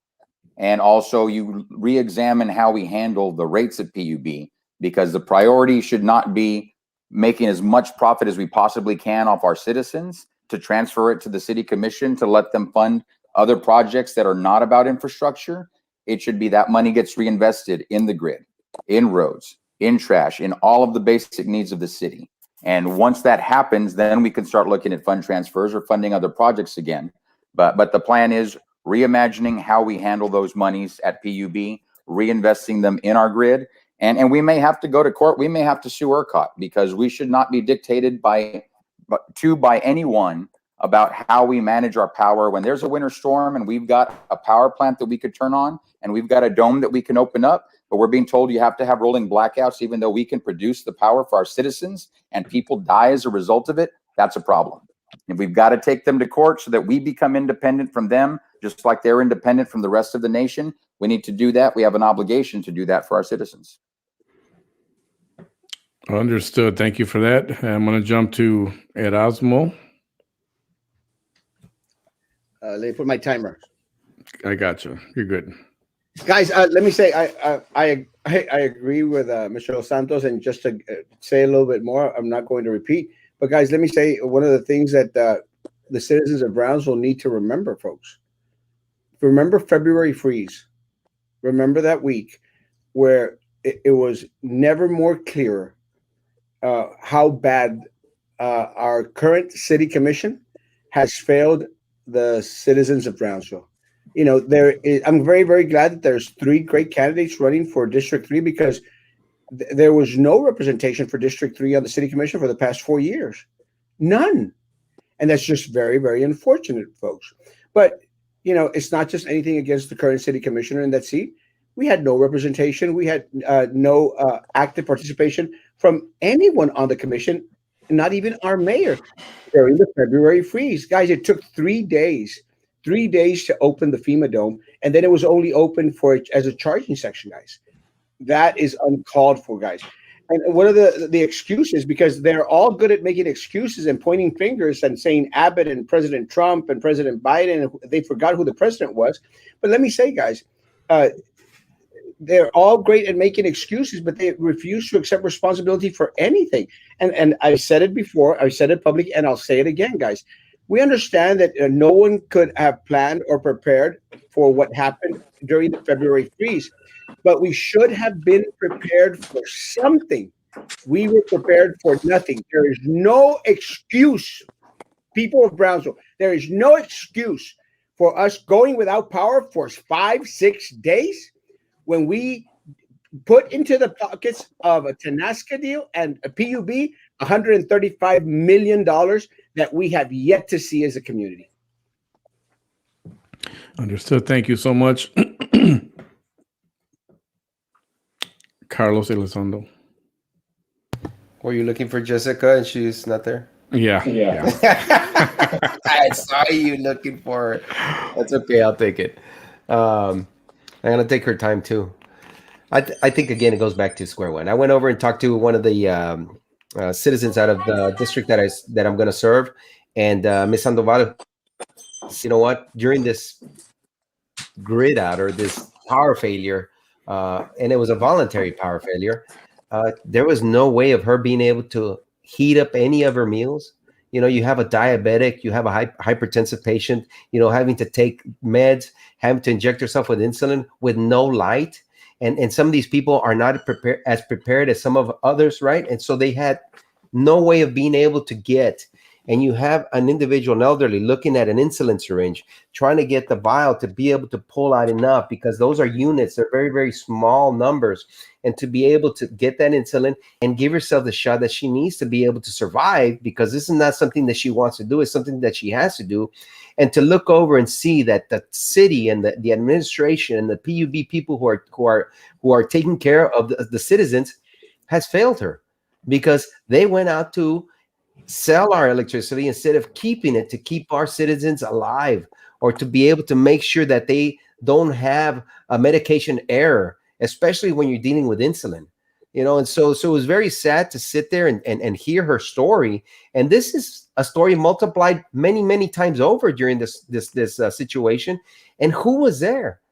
and also you re-examine how we handle the rates at PUB, because the priority should not be making as much profit as we possibly can off our citizens to transfer it to the city commission to let them fund other projects that are not about infrastructure. It should be that money gets reinvested in the grid, in roads, in trash, in all of the basic needs of the city. And once that happens, then we can start looking at fund transfers or funding other projects again. But the plan is reimagining how we handle those monies at PUB, reinvesting them in our grid. And we may have to go to court. We may have to sue ERCOT, because we should not be dictated by anyone about how we manage our power. When there's a winter storm and we've got a power plant that we could turn on and we've got a dome that we can open up, but we're being told you have to have rolling blackouts, even though we can produce the power for our citizens and people die as a result of it, that's a problem. And we've got to take them to court so that we become independent from them, just like they're independent from the rest of the nation. We need to do that. We have an obligation to do that for our citizens. Understood. Thank you for that. I'm going to jump to Erasmo. Let me put my timer. I got you. You're good. Guys, let me say I agree with Mr. Los Santos, and just to say a little bit more, I'm not going to repeat. But guys, let me say one of the things that the citizens of Brownsville need to remember, folks. Remember February freeze. Remember that week where it was never more clear how bad our current city commission has failed the citizens of Brownsville. You know, I'm very, very glad that there's 3 great candidates running for District 3, because there was no representation for District 3 on the city commission for the past 4 years. None. And that's just very, very unfortunate, folks. But, you know, it's not just anything against the current city commissioner in that seat. We had no representation. We had no active participation from anyone on the commission, not even our mayor, during the February freeze. Guys, it took 3 days. 3 days to open the FEMA dome, and then it was only open for as a charging section, guys. That is uncalled for, guys. And one of the excuses, because they're all good at making excuses and pointing fingers and saying Abbott and President Trump and President Biden, and they forgot who the president was. But let me say, guys, they're all great at making excuses, but they refuse to accept responsibility for anything. And I said it before, I said it publicly, and I'll say it again, guys. We understand that no one could have planned or prepared for what happened during the February freeze, but we should have been prepared for something. We were prepared for nothing. There is no excuse, people of Brownsville, there is no excuse for us going without power for 5-6 days when we put into the pockets of a Tenasca deal and a PUB $135 million that we have yet to see as a community. Understood. Thank you so much. Carlos Elizondo. Were you looking for Jessica and she's not there? Yeah. I saw you looking for her. That's okay. I'll take it. I'm going to take her time too. I think, again, it goes back to square one. I went over and talked to one of the citizens out of the district that I'm going to serve. And Ms. Sandoval, you know what? During this grid out or this power failure, and it was a voluntary power failure, there was no way of her being able to heat up any of her meals. You know, you have a diabetic, you have a hypertensive patient, you know, having to take meds, having to inject herself with insulin with no light. And some of these people are not prepared as some of others, right? And so they had no way of being able to get. And you have an individual, an elderly, looking at an insulin syringe, trying to get the vial to be able to pull out enough, because those are units. They're very, very small numbers. And to be able to get that insulin and give herself the shot that she needs to be able to survive, because this is not something that she wants to do. It's something that she has to do. And to look over and see that the city and the administration and the PUB people who are taking care of the citizens has failed her, because they went out to sell our electricity instead of keeping it to keep our citizens alive, or to be able to make sure that they don't have a medication error, especially when you're dealing with insulin. You know, and so it was very sad to sit there and hear her story. And this is a story multiplied many, many times over during this situation. And who was there?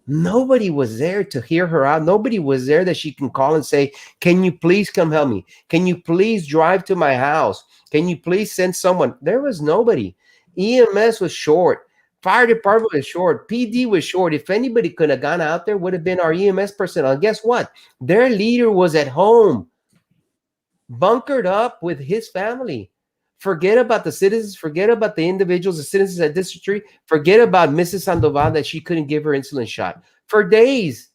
Nobody was there to hear her out. Nobody was there that she can call and say, can you please come help me? Can you please drive to my house? Can you please send someone? There was nobody. EMS was short. Fire department was short. PD was short. If anybody could have gone out there, would have been our EMS personnel. And guess what? Their leader was at home, bunkered up with his family. Forget about the citizens. Forget about the individuals, the citizens at District 3. Forget about Mrs. Sandoval that she couldn't give her insulin shot for days,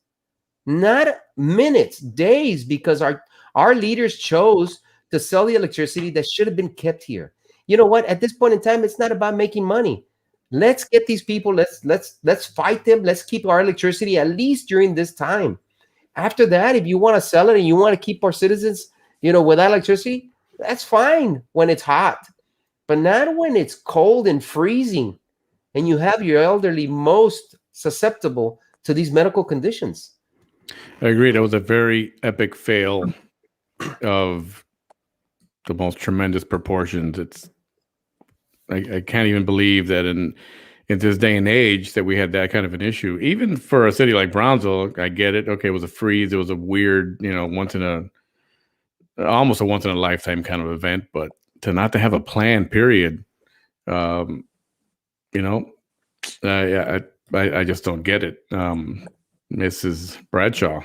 not minutes, days, because our leaders chose to sell the electricity that should have been kept here. You know what? At this point in time, it's not about making money. Let's get these people. Let's fight them. Let's keep our electricity at least during this time. After that, if you want to sell it and you want to keep our citizens, you know, without electricity, that's fine when it's hot. but not when it's cold and freezing and you have your elderly most susceptible to these medical conditions. I agree. That was a very epic fail of the most tremendous proportions. I can't even believe that in this day and age that we had that kind of an issue. Even for a city like Brownsville, I get it. Okay, it was a freeze. It was a weird, almost a once in a lifetime kind of event. But not to have a plan, period. I just don't get it. Mrs. Bradshaw.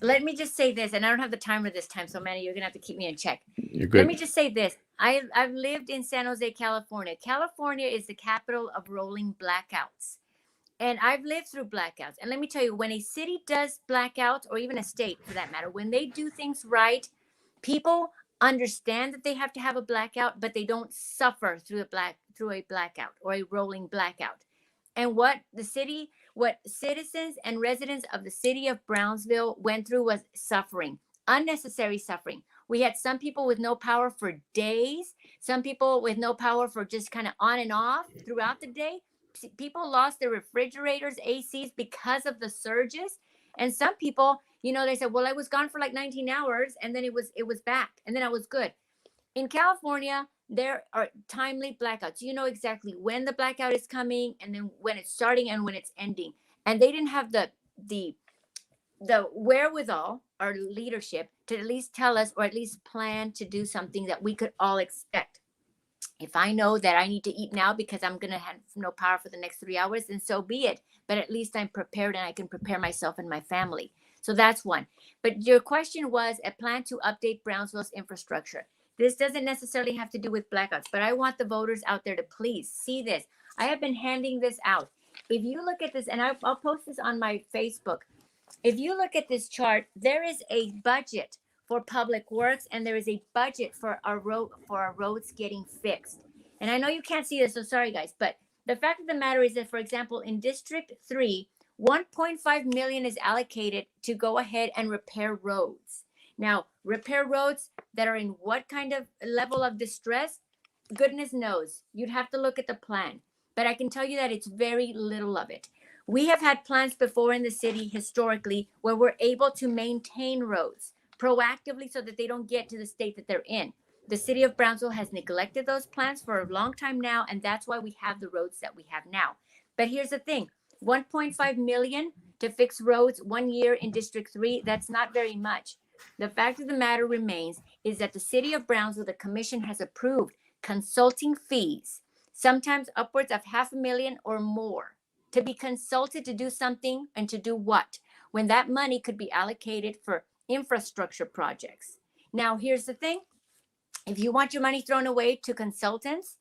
Let me just say this, and I don't have the timer this time, so Manny, you're gonna have to keep me in check. You're good. Let me just say this. I've lived in San Jose, California. California is the capital of rolling blackouts. And I've lived through blackouts. And let me tell you, when a city does blackouts, or even a state for that matter, when they do things right, people understand that they have to have a blackout, but they don't suffer through a blackout or a rolling blackout. And what citizens and residents of the city of Brownsville went through was suffering, unnecessary suffering. We had some people with no power for days, some people with no power for just kind of on and off throughout the day. People lost their refrigerators, ACs because of the surges. And some people, they said, well, I was gone for like 19 hours and then it was back and then I was good. In California, there are timely blackouts. You know exactly when the blackout is coming and then when it's starting and when it's ending. And they didn't have the wherewithal or leadership to at least tell us or at least plan to do something that we could all expect. If I know that I need to eat now because I'm going to have no power for the next 3 hours, then so be it. But at least I'm prepared and I can prepare myself and my family. So that's one. But your question was a plan to update Brownsville's infrastructure. This doesn't necessarily have to do with blackouts, but I want the voters out there to please see this. I have been handing this out. If you look at this, and I'll post this on my Facebook. If you look at this chart, there is a budget for public works, and there is a budget for our roads getting fixed. And I know you can't see this, so sorry guys, but the fact of the matter is that, for example, in District 3, 1.5 million is allocated to go ahead and repair roads. Now, repair roads that are in what kind of level of distress? Goodness knows. You'd have to look at the plan. But I can tell you that it's very little of it. We have had plans before in the city historically where we're able to maintain roads proactively so that they don't get to the state that they're in. The city of Brownsville has neglected those plans for a long time now, and that's why we have the roads that we have now. But here's the thing, 1.5 million to fix roads 1 year in District 3, that's not very much. The fact of the matter remains is that the city of Brownsville, the commission has approved consulting fees, sometimes upwards of $500,000 or more, to be consulted to do something, and to do what? When that money could be allocated for infrastructure projects. Now, here's the thing. If you want your money thrown away to consultants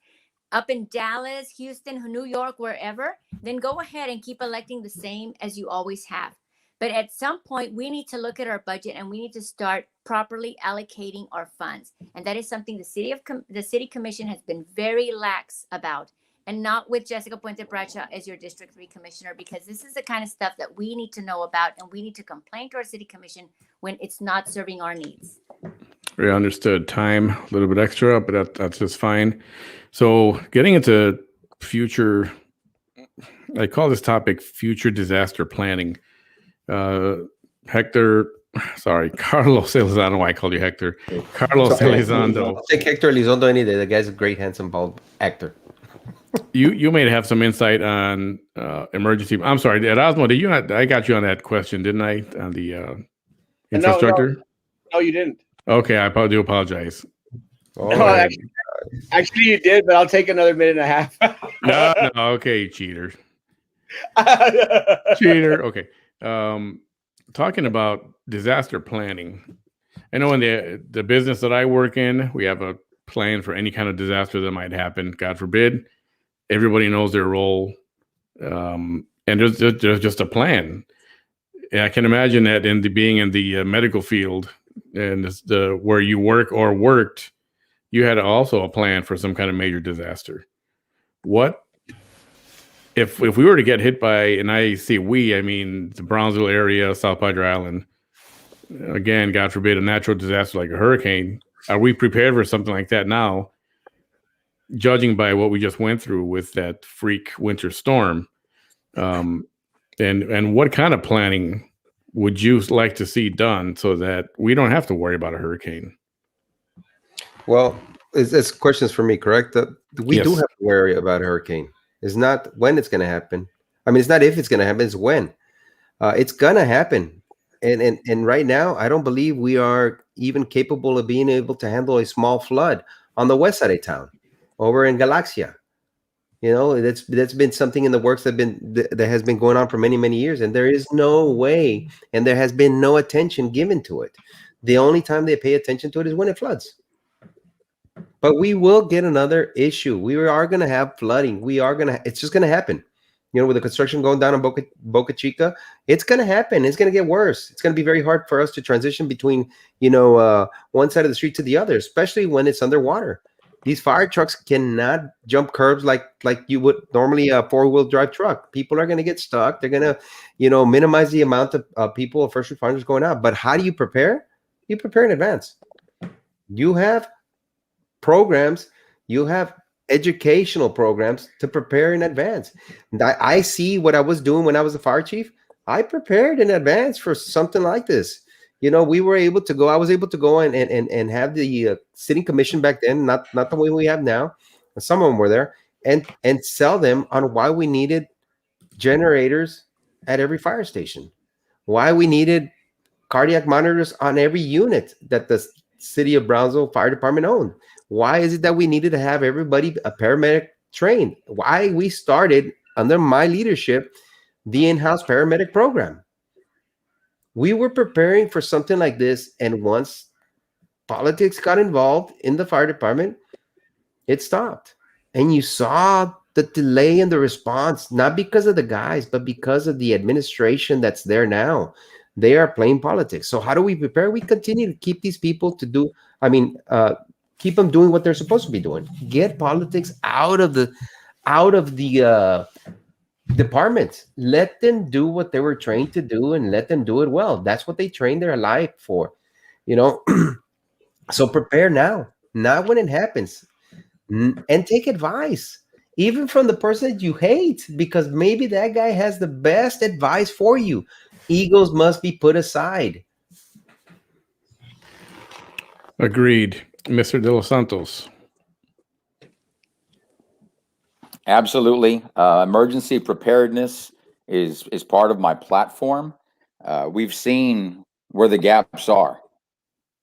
up in Dallas, Houston, New York, wherever, then go ahead and keep electing the same as you always have. But at some point, we need to look at our budget and we need to start properly allocating our funds. And that is something the city commission has been very lax about, and not with Jessica Puente Bradshaw as your District 3 commissioner, because this is the kind of stuff that we need to know about, and we need to complain to our city commission when it's not serving our needs. Very understood. Time, a little bit extra, but that's just fine. So getting into future, I call this topic future disaster planning. Carlos Elizondo. I don't know why I called you Hector. Carlos Elizondo. I'll take Hector Elizondo any day. The guy's a great, handsome, bald actor. You may have some insight on emergency. I'm sorry, Erasmo, I got you on that question, didn't I? On the infrastructure? No, you didn't. Okay, I do apologize. Oh, No, actually, you did, but I'll take another minute and a half. No, okay, cheater. Cheater. Okay. Talking about disaster planning. I know in the business that I work in, we have a plan for any kind of disaster that might happen. God forbid. Everybody knows their role. And there's just a plan. And I can imagine that being in the medical field and where you work or worked, you had also a plan for some kind of major disaster. What if we were to get hit by, and I mean the Brownsville area, South Padre Island, again, God forbid, a natural disaster like a hurricane, are we prepared for something like that now? Judging by what we just went through with that freak winter storm, and what kind of planning would you like to see done so that we don't have to worry about a hurricane? Well, it's questions for me, correct? We do Yes. have to worry about a hurricane. It's not when it's going to happen. I mean, it's not if it's going to happen, it's when. It's going to happen. And right now, I don't believe we are even capable of being able to handle a small flood on the west side of town, over in Galaxia. You know, that's been something in the works that has been going on for many, many years, and there is no way, and there has been no attention given to it. The only time they pay attention to it is when it floods. But we will get another issue. We are going to have flooding. It's just going to happen. You know, with the construction going down in Boca Chica, it's going to happen. It's going to get worse. It's going to be very hard for us to transition between, one side of the street to the other, especially when it's underwater. These fire trucks cannot jump curbs like you would normally a four-wheel drive truck. People are going to get stuck. They're going to, minimize the amount of people, first responders going out. But how do you prepare? You prepare in advance. You have programs, you have educational programs to prepare in advance. And I see what I was doing when I was a fire chief. I prepared in advance for something like this. I was able to go and have the city commission back then, not the way we have now. Some of them were there, and sell them on why we needed generators at every fire station, why we needed cardiac monitors on every unit that the city of Brownsville Fire Department owned. Why is it that we needed to have everybody a paramedic trained? Why we started under my leadership the in-house paramedic program. We were preparing for something like this, and once politics got involved in the fire department, it stopped. And you saw the delay in the response, not because of the guys, but because of the administration that's there now. They are playing politics. So how do we prepare? We continue to keep these people keep them doing what they're supposed to be doing. Get politics out of the departments. Let them do what they were trained to do, and let them do it well. That's what they trained their life for, So prepare now, not when it happens, and take advice, even from the person that you hate, because maybe that guy has the best advice for you. Egos must be put aside. Agreed. Mr. De Los Santos. Absolutely. Emergency preparedness is part of my platform. We've seen where the gaps are,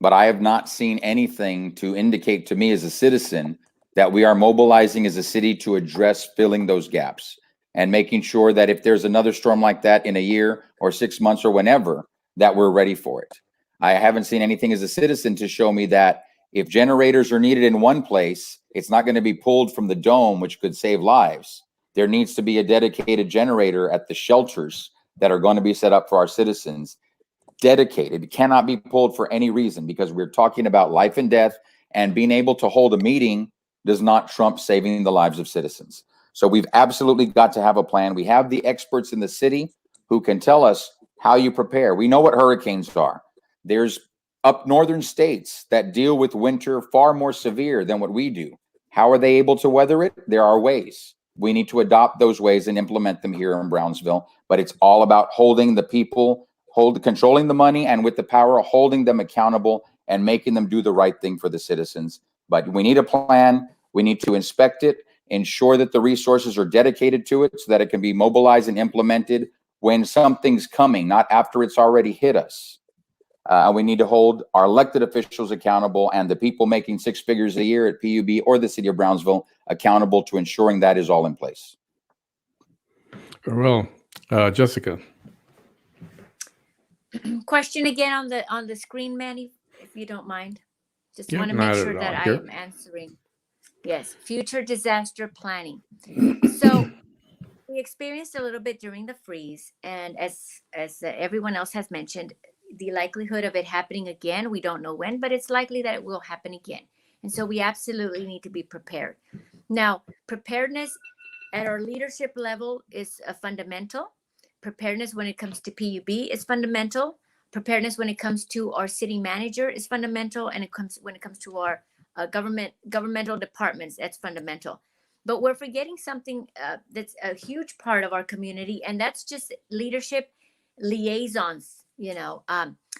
but I have not seen anything to indicate to me as a citizen that we are mobilizing as a city to address filling those gaps and making sure that if there's another storm like that in a year or 6 months or whenever, that we're ready for it. I haven't seen anything as a citizen to show me that if generators are needed in one place, it's not going to be pulled from the dome, which could save lives. There needs to be a dedicated generator at the shelters that are going to be set up for our citizens. Dedicated. It cannot be pulled for any reason, because we're talking about life and death, and being able to hold a meeting does not trump saving the lives of citizens. So we've absolutely got to have a plan. We have the experts in the city who can tell us how you prepare. We know what hurricanes are. There's up northern states that deal with winter far more severe than what we do. How are they able to weather it? There are ways. We need to adopt those ways and implement them here in Brownsville. But it's all about holding the people, controlling the money, and with the power, holding them accountable and making them do the right thing for the citizens. But we need a plan. We need to inspect it, ensure that the resources are dedicated to it so that it can be mobilized and implemented when something's coming, not after it's already hit us. We need to hold our elected officials accountable, and the people making 6 figures a year at PUB or the city of Brownsville accountable to ensuring that is all in place. Well, Jessica. Question again on the screen, Manny, if you don't mind. Just Yeah, want to not make at sure all. that I Here. am answering. Yes, future disaster planning. So we experienced a little bit during the freeze, and as everyone else has mentioned, the likelihood of it happening again, we don't know when, but it's likely that it will happen again. And so we absolutely need to be prepared. Now, preparedness at our leadership level is a fundamental. Preparedness when it comes to PUB is fundamental. Preparedness when it comes to our city manager is fundamental, and when it comes to our governmental departments, that's fundamental. But we're forgetting something that's a huge part of our community, and that's just leadership liaisons.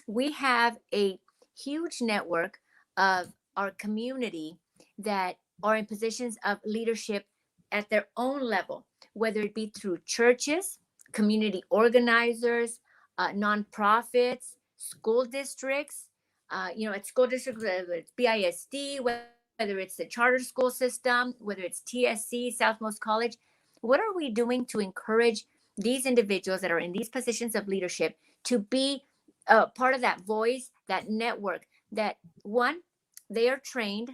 We have a huge network of our community that are in positions of leadership at their own level, whether it be through churches, community organizers, nonprofits, school districts, at school districts, whether it's BISD, whether it's the charter school system, whether it's TSC, Southmost College. What are we doing to encourage these individuals that are in these positions of leadership to be part of that voice, that network, that one, they are trained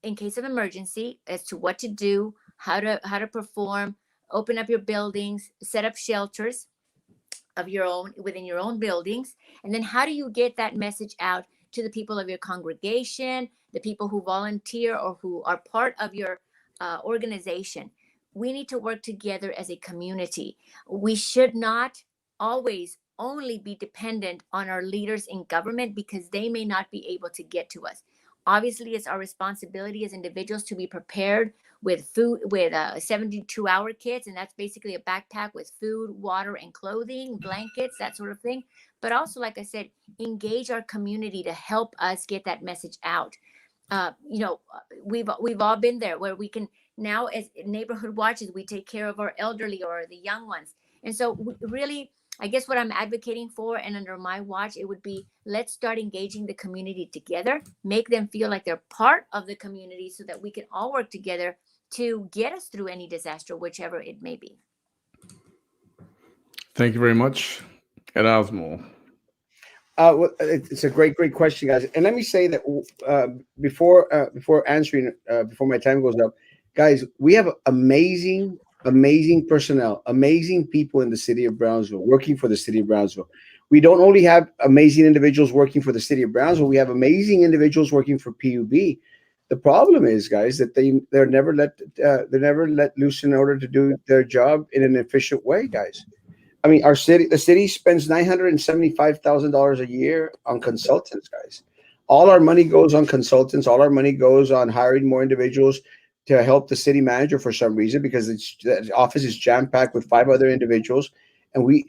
in case of emergency as to what to do, how to perform, open up your buildings, set up shelters of your own within your own buildings. And then how do you get that message out to the people of your congregation, the people who volunteer or who are part of your organization? We need to work together as a community. We should not always only be dependent on our leaders in government because they may not be able to get to us. Obviously, it's our responsibility as individuals to be prepared with food, with 72-hour kits, and that's basically a backpack with food, water, and clothing, blankets, that sort of thing. But also, like I said, engage our community to help us get that message out. We've all been there where we can now, as neighborhood watches, we take care of our elderly or the young ones. And so really, I guess what I'm advocating for, and under my watch, it would be, let's start engaging the community together, make them feel like they're part of the community so that we can all work together to get us through any disaster, whichever it may be. Thank you very much. Erasmo. Well, it's a great question, guys. And let me say that before answering, before my time goes up, guys, we have amazing personnel, amazing people in the city of Brownsville, working for the city of Brownsville. We don't only have amazing individuals working for the city of Brownsville, we have amazing individuals working for PUB. The problem is, guys, that they're never let loose in order to do their job in an efficient way, guys. I mean, the city spends $975,000 a year on consultants, guys. All our money goes on consultants. All our money goes on hiring more individuals to help the city manager for some reason, because the office is jam-packed with 5 other individuals, and we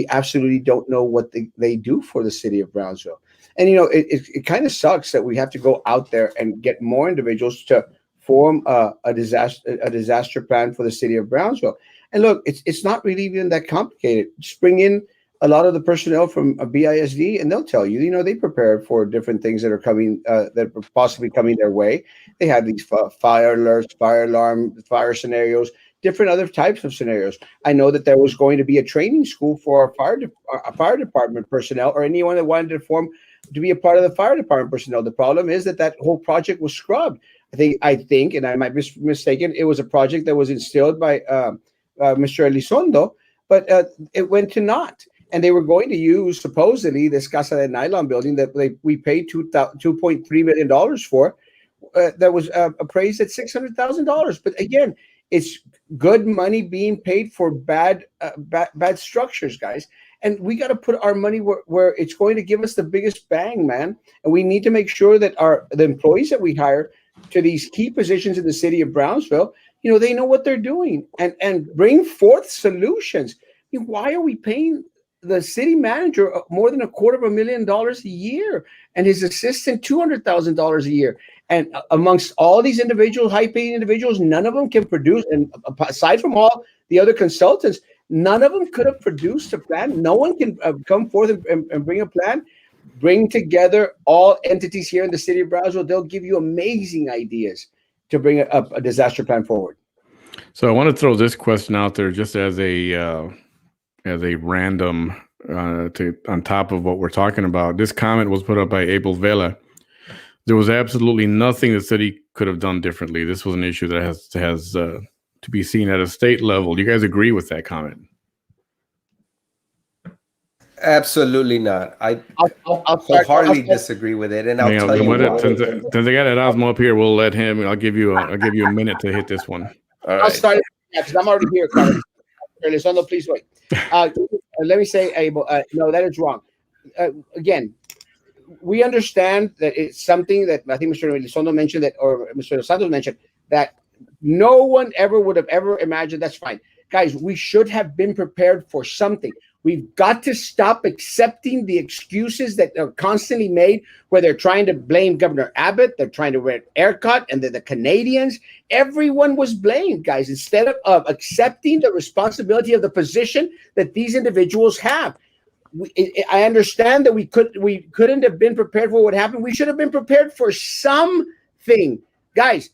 absolutely don't know what they do for the city of Brownsville. And it kind of sucks that we have to go out there and get more individuals to form a disaster plan for the city of Brownsville. And look, it's not really even that complicated. Just bring in a lot of the personnel from a BISD, and they'll tell you, they prepare for different things that are coming, that are possibly coming their way. They have these fire alerts, fire alarm, fire scenarios, different other types of scenarios. I know that there was going to be a training school for our fire department personnel, or anyone that wanted to be a part of the fire department personnel. The problem is that whole project was scrubbed. I think, and I might be mistaken, it was a project that was instilled by Mr. Elizondo, but it went to naught. And they were going to use, supposedly, this Casa de Nylon building that we paid $2.3 million for, that was appraised at $600,000. But again, it's good money being paid for bad structures, guys. And we got to put our money where it's going to give us the biggest bang, man. And we need to make sure that the employees that we hire to these key positions in the city of Brownsville, they know what they're doing, and bring forth solutions. Why are we paying the city manager more than $250,000 a year, and his assistant $200,000 a year? And amongst all these individuals, high-paid individuals, none of them can produce. And aside from all the other consultants, none of them could have produced a plan. No one can come forth and bring a plan. Bring together all entities here in the city of Brownsville. They'll give you amazing ideas to bring a disaster plan forward. So I want to throw this question out there just as a random on top of what we're talking about. This comment was put up by Abel Vela. There was absolutely nothing the city could have done differently. This was an issue that has to be seen at a state level. Do you guys agree with that comment? Absolutely not. I wholeheartedly disagree with it, and I'll tell you why. Since I got Erasmo up here, we'll let him. I'll give you a minute to hit this one. I'll start because I'm already here, Carlos. Elizondo, please wait. Let me say, Abel, no, that is wrong. again, we understand that it's something that I think Mr. Elizondo mentioned that, or Mr. Santos mentioned, that no one ever would have ever imagined. That's fine. Guys, we should have been prepared for something. We've got to stop accepting the excuses that are constantly made, where they're trying to blame Governor Abbott, they're trying to wear ERCOT, and the Canadians. Everyone was blamed, guys, instead of accepting the responsibility of the position that these individuals have. I understand that we couldn't have been prepared for what happened. We should have been prepared for something, guys.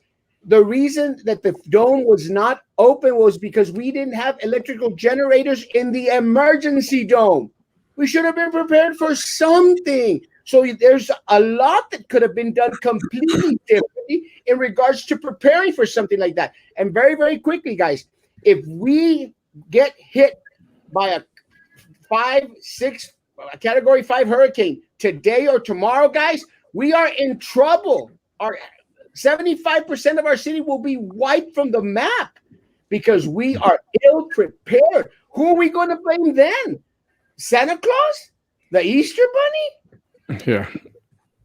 The reason that the dome was not open was because we didn't have electrical generators in the emergency dome. We should have been prepared for something. So there's a lot that could have been done completely differently in regards to preparing for something like that. And very, very quickly, guys, if we get hit by a 5-6 category 5 hurricane today or tomorrow, guys, we are in trouble. Our 75% of our city will be wiped from the map because we are ill prepared. Who are we going to blame then? Santa Claus? The Easter Bunny? Yeah.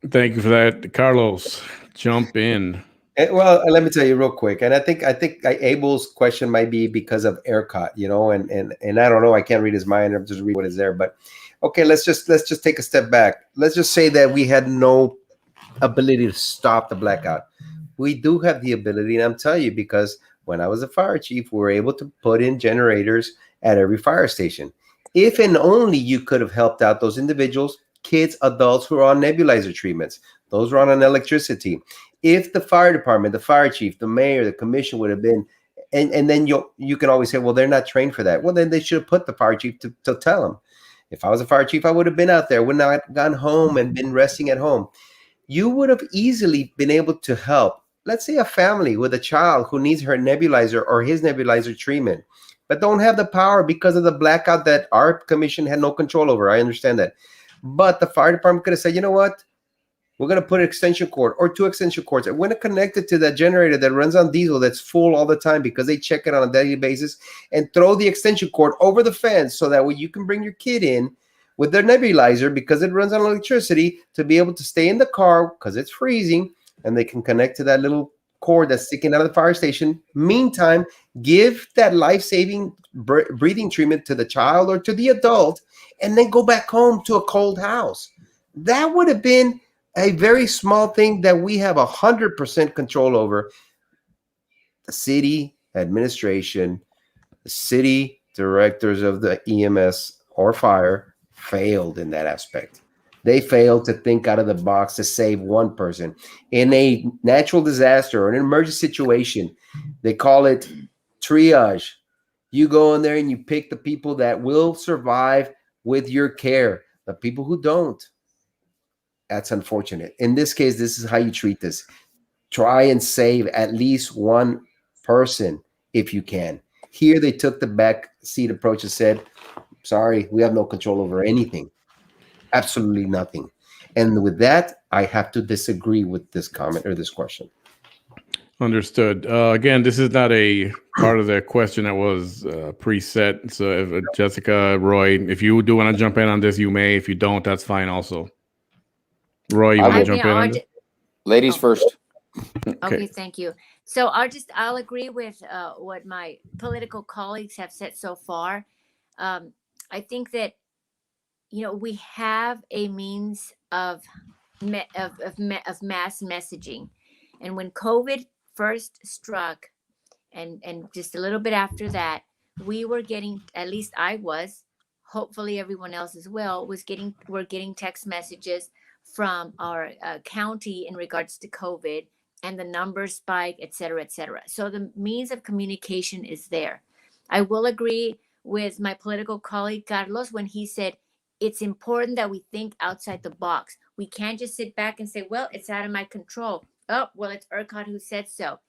Thank you for that. Carlos, jump in. Well, let me tell you real quick, and I think Abel's question might be because of ERCOT, you know, and I don't know, I can't read his mind. I'm just reading what is there, but okay, let's just take a step back. Let's just say that we had no ability to stop the blackout. We do have the ability, and I'm telling you, because when I was a fire chief, we were able to put in generators at every fire station. If and only you could have helped out those individuals, kids, adults who are on nebulizer treatments, those who are on electricity. If the fire department, the fire chief, the mayor, the commission would have been, and then you can always say, well, they're not trained for that. Well, then they should have put the fire chief to tell them. If I was a fire chief, I would have been out there, would not have gone home and been resting at home. You would have easily been able to help, let's say, a family with a child who needs her nebulizer or his nebulizer treatment, but don't have the power because of the blackout that our commission had no control over. I understand that. But the fire department could have said, you know what? We're going to put an extension cord or 2 extension cords. And we're going to connect it to that generator that runs on diesel that's full all the time because they check it on a daily basis, and throw the extension cord over the fence so that way you can bring your kid in with their nebulizer because it runs on electricity to be able to stay in the car because it's freezing, and they can connect to that little cord that's sticking out of the fire station. Meantime, give that life-saving breathing treatment to the child or to the adult, and then go back home to a cold house. That would have been a very small thing that we have 100% control over. The city administration, the city directors of the EMS or fire failed in that aspect. They failed to think out of the box to save one person. In a natural disaster or an emergency situation, they call it triage. You go in there and you pick the people that will survive with your care. The people who don't, that's unfortunate. In this case, this is how you treat this. Try and save at least one person if you can. Here, they took the back seat approach and said, sorry, we have no control over anything. Absolutely nothing. And with that, I have to disagree with this comment or this question. Understood. Again, this is not a part of the question that was preset. So if Jessica, Roy, if you do want to jump in on this, you may. If you don't, that's fine also. Roy, you want to jump in on this? Ladies first. Okay, thank you. So I'll agree with what my political colleagues have said so far. I think that, we have a means of mass messaging, and when COVID first struck, and just a little bit after that, we were getting, at least I was, hopefully everyone else as well, we're getting text messages from our county in regards to COVID and the numbers spike, et cetera, et cetera. So the means of communication is there. I will agree with my political colleague, Carlos, when he said, it's important that we think outside the box. We can't just sit back and say, well, it's out of my control. Oh, well, it's ERCOT who said so.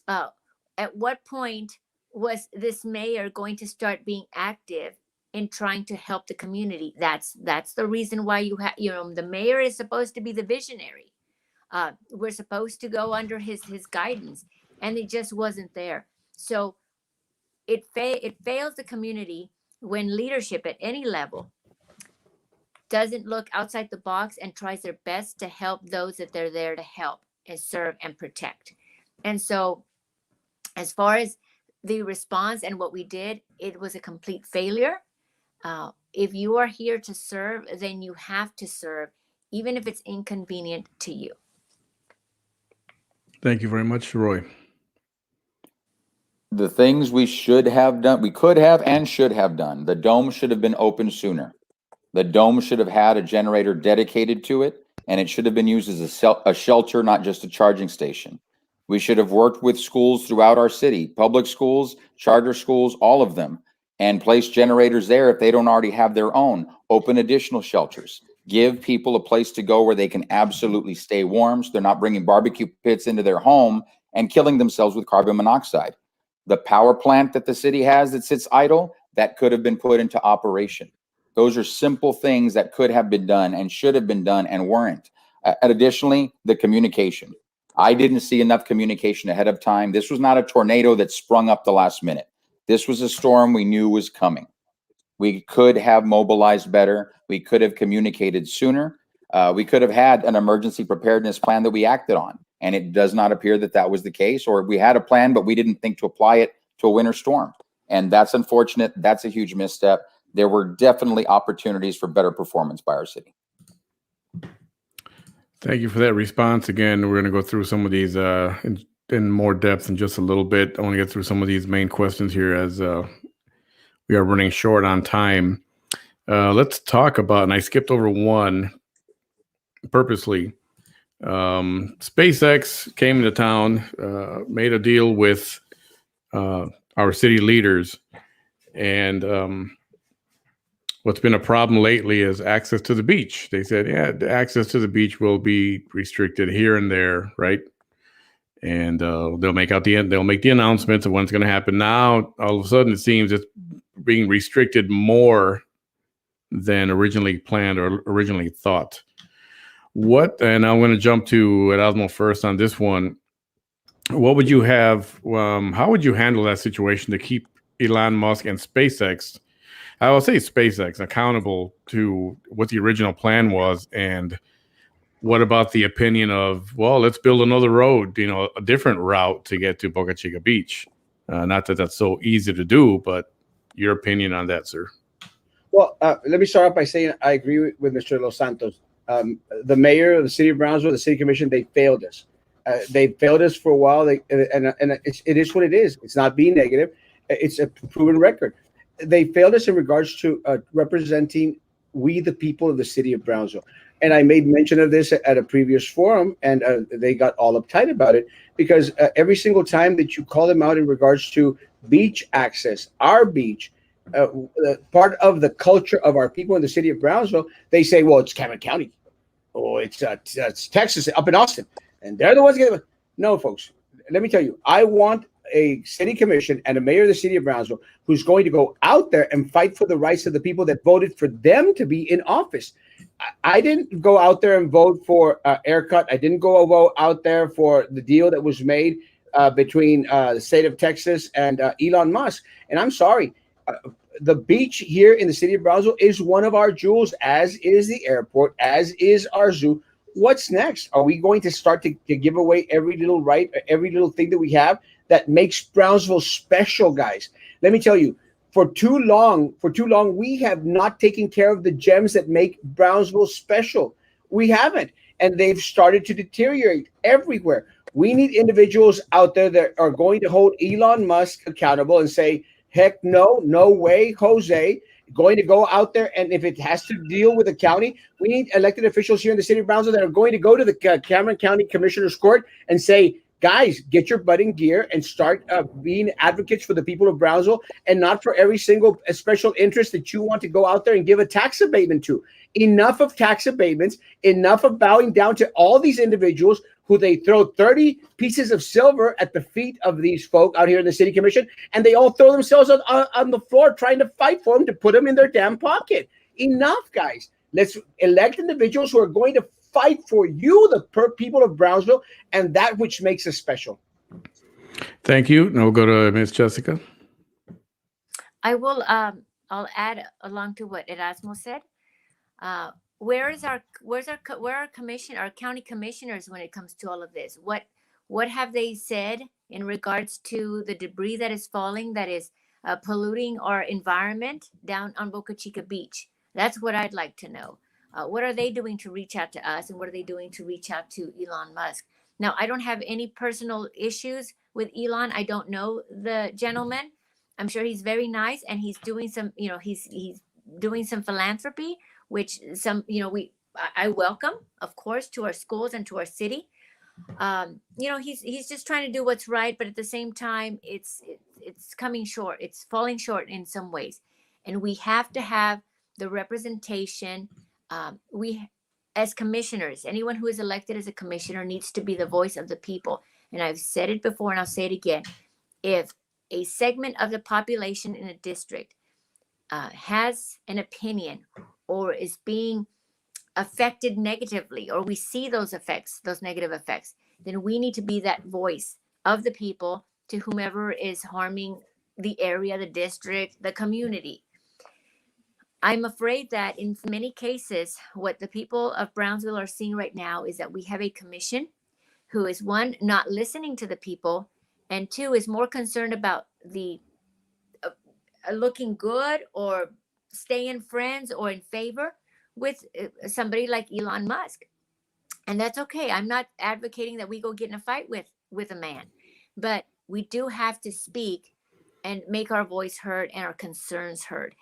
At what point was this mayor going to start being active in trying to help the community? That's the reason why the mayor is supposed to be the visionary. We're supposed to go under his guidance, and it just wasn't there. So it fails the community when leadership at any level doesn't look outside the box and tries their best to help those that they're there to help and serve and protect. And so as far as the response and what we did, it was a complete failure. If you are here to serve, then you have to serve, even if it's inconvenient to you. Thank you very much, Roy. The things we should have done, we could have and should have done. The dome should have been open sooner. The dome should have had a generator dedicated to it, and it should have been used as a shelter, not just a charging station. We should have worked with schools throughout our city, public schools, charter schools, all of them, and placed generators there if they don't already have their own. Open additional shelters. Give people a place to go where they can absolutely stay warm, so they're not bringing barbecue pits into their home and killing themselves with carbon monoxide. The power plant that the city has that sits idle, that could have been put into operation. Those are simple things that could have been done and should have been done and weren't. Additionally, the communication. I didn't see enough communication ahead of time. This was not a tornado that sprung up the last minute. This was a storm we knew was coming. We could have mobilized better. We could have communicated sooner. We could have had an emergency preparedness plan that we acted on. And it does not appear that that was the case, or we had a plan, but we didn't think to apply it to a winter storm. And that's unfortunate. That's a huge misstep. There were definitely opportunities for better performance by our city. Thank you for that response. Again, we're going to go through some of these in more depth in just a little bit. I want to get through some of these main questions here as we are running short on time. Let's talk about, and I skipped over one purposely. SpaceX came into town, made a deal with our city leaders, and what's been a problem lately is access to the beach. They said, yeah, the access to the beach will be restricted here and there, right? And they'll make the announcements of when it's going to happen. Now, all of a sudden, it seems it's being restricted more than originally planned or originally thought. And I'm going to jump to Erasmo first on this one. What would you have? How would you handle that situation to keep Elon Musk and SpaceX, I will say SpaceX, accountable to what the original plan was? And what about the opinion of, well, let's build another road, a different route to get to Boca Chica Beach? Not that that's so easy to do, but your opinion on that, sir. Well, let me start off by saying I agree with Mr. Los Santos. The mayor of the city of Brownsville, the city commission, they failed us. They failed us for a while, and it is what it is. It's not being negative. It's a proven record. They failed us in regards to representing we, the people of the city of Brownsville. And I made mention of this at a previous forum, and they got all uptight about it because every single time that you call them out in regards to beach access, our beach, part of the culture of our people in the city of Brownsville, they say, well, it's Cameron County. Oh, it's Texas, up in Austin. And they're the ones getting. No, folks, let me tell you, I want a city commission and a mayor of the city of Brownsville who's going to go out there and fight for the rights of the people that voted for them to be in office. I didn't go out there and vote for ERCOT. I didn't go out there for the deal that was made between the state of Texas and Elon Musk. And I'm sorry, the beach here in the city of Brownsville is one of our jewels, as is the airport, as is our zoo. What's next? Are we going to start to give away every little right, every little thing that we have that makes Brownsville special, guys? Let me tell you, for too long, we have not taken care of the gems that make Brownsville special. We haven't, and they've started to deteriorate everywhere. We need individuals out there that are going to hold Elon Musk accountable and say, heck no, no way, Jose. Going to go out there, and if it has to deal with the county, we need elected officials here in the city of Brownsville that are going to go to the Cameron County Commissioner's Court and say, guys, get your butt in gear and start being advocates for the people of Brownsville, and not for every single special interest that you want to go out there and give a tax abatement to. Enough of tax abatements, enough of bowing down to all these individuals who they throw 30 pieces of silver at the feet of these folk out here in the city commission, and they all throw themselves on the floor trying to fight for them to put them in their damn pocket. Enough, guys. Let's elect individuals who are going to fight for you, the people of Brownsville, and that which makes us special. Thank you. Now we'll go to Ms. Jessica. I will. I'll add along to what Erasmo said. Where are our county commissioners when it comes to all of this? What have they said in regards to the debris that is falling, that is polluting our environment down on Boca Chica Beach? That's what I'd like to know. What are they doing to reach out to us, and what are they doing to reach out to Elon Musk? Now, I don't have any personal issues with Elon. I don't know the gentleman. I'm sure he's very nice, and he's doing some, he's doing some philanthropy, which I welcome, of course, to our schools and to our city. He's just trying to do what's right, but at the same time, it's coming short. It's falling short in some ways, and we have to have the representation. We, as commissioners, anyone who is elected as a commissioner needs to be the voice of the people. And I've said it before, and I'll say it again. If a segment of the population in a district has an opinion or is being affected negatively, or we see those effects, those negative effects, then we need to be that voice of the people to whomever is harming the area, the district, the community. I'm afraid that in many cases, what the people of Brownsville are seeing right now is that we have a commission who is, one, not listening to the people, and two, is more concerned about the looking good or staying friends or in favor with somebody like Elon Musk. And that's okay. I'm not advocating that we go get in a fight with a man, but we do have to speak and make our voice heard and our concerns heard.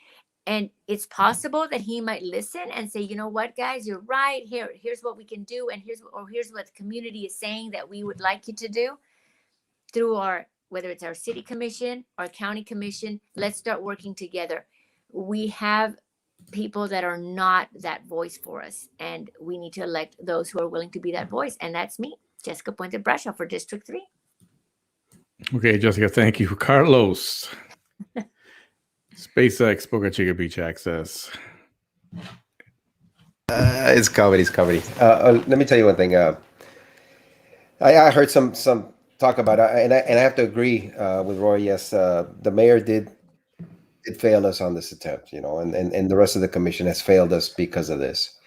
And it's possible that he might listen and say, you know what, guys, you're right. Here's what we can do. And here's what the community is saying that we would like you to do through whether it's our city commission, our county commission. Let's start working together. We have people that are not that voice for us, and we need to elect those who are willing to be that voice. And that's me, Jessica Puente Bradshaw for District 3. Okay, Jessica, thank you. Carlos. SpaceX Boca Chica Beach access. It's comedy. Let me tell you one thing. I heard some talk about it, and I have to agree with Roy. Yes, the mayor did fail us on this attempt, and the rest of the commission has failed us because of this.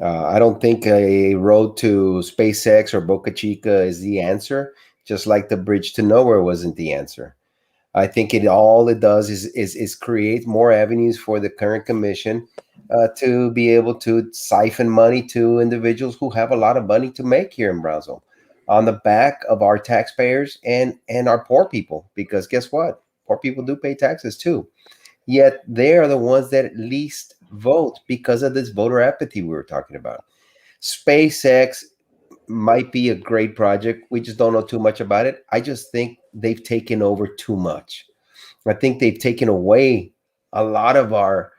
I don't think a road to SpaceX or Boca Chica is the answer, just like the bridge to nowhere wasn't the answer. I think all it does is create more avenues for the current commission to be able to siphon money to individuals who have a lot of money to make here in Brownsville on the back of our taxpayers and our poor people. Because guess what? Poor people do pay taxes too. Yet they are the ones that at least vote because of this voter apathy we were talking about. SpaceX might be a great project. We just don't know too much about it. I just think they've taken over too much. I think they've taken away a lot of our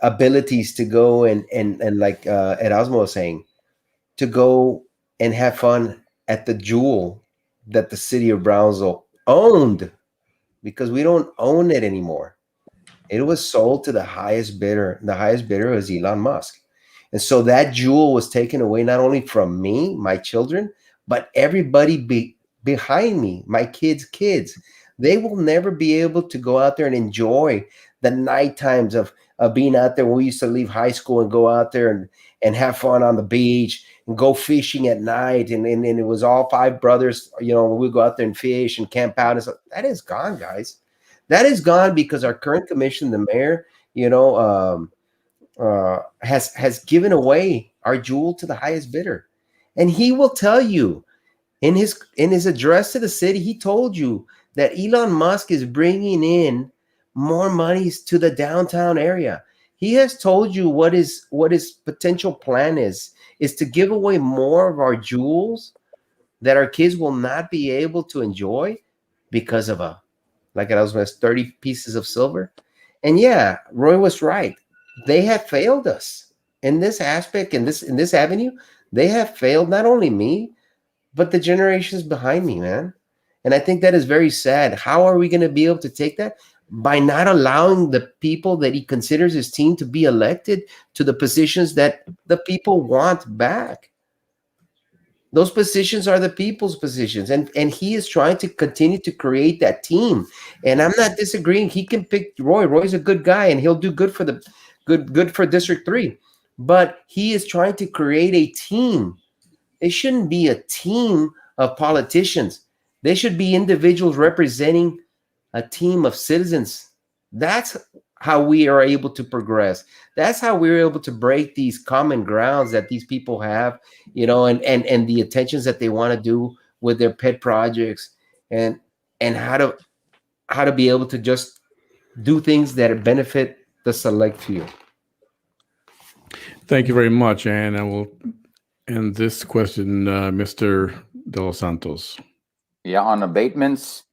abilities to go and like Erasmo was saying, to go and have fun at the jewel that the city of Brownsville owned, because we don't own it anymore. It was sold to the highest bidder. The highest bidder was Elon Musk. And so that jewel was taken away not only from me, my children, but everybody behind me, my kids' kids. They will never be able to go out there and enjoy the night times of being out there. We used to leave high school and go out there and have fun on the beach and go fishing at night. And it was all five brothers, we go out there and fish and camp out. And stuff. That is gone, guys. That is gone because our current commission, the mayor, has given away our jewel to the highest bidder. And he will tell you in his address to the city, he told you that Elon Musk is bringing in more monies to the downtown area. He has told you what his potential plan is to give away more of our jewels that our kids will not be able to enjoy because of like I was saying, 30 pieces of silver. And yeah, Roy was right. They have failed us in this aspect, in this avenue. They have failed not only me, but the generations behind me, man. And I think that is very sad. How are we going to be able to take that? By not allowing the people that he considers his team to be elected to the positions that the people want back. Those positions are the people's positions. And he is trying to continue to create that team. And I'm not disagreeing. He can pick Roy. Roy's a good guy, and he'll do good for Good for District 3. But he is trying to create a team. It shouldn't be a team of politicians. They should be individuals representing a team of citizens. That's how we are able to progress. That's how we're able to break these common grounds that these people have, and the attentions that they want to do with their pet projects, and how to be able to just do things that benefit the select few. Thank you very much, and I will end this question, Mr. De Los Santos. Yeah, on abatements,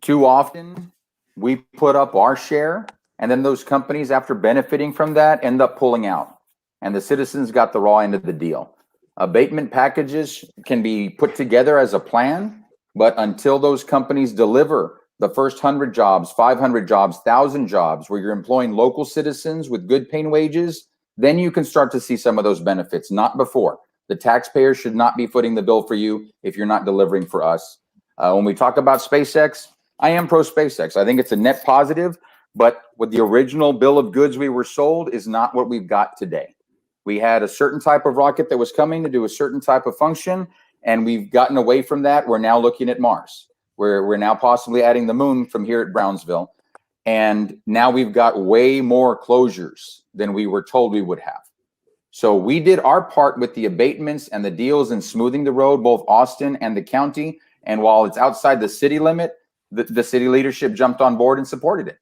too often we put up our share, and then those companies, after benefiting from that, end up pulling out, and the citizens got the raw end of the deal. Abatement packages can be put together as a plan, but until those companies deliver the first 100 jobs, 500 jobs, 1,000 jobs, where you're employing local citizens with good paying wages, then you can start to see some of those benefits, not before. The taxpayer should not be footing the bill for you if you're not delivering for us. When we talk about SpaceX, I am pro SpaceX. I think it's a net positive, but with the original bill of goods we were sold is not what we've got today. We had a certain type of rocket that was coming to do a certain type of function, and we've gotten away from that. We're now looking at Mars. We're now possibly adding the moon from here at Brownsville. And now we've got way more closures than we were told we would have. So we did our part with the abatements and the deals and smoothing the road, both Austin and the county. And while it's outside the city limit, the city leadership jumped on board and supported it.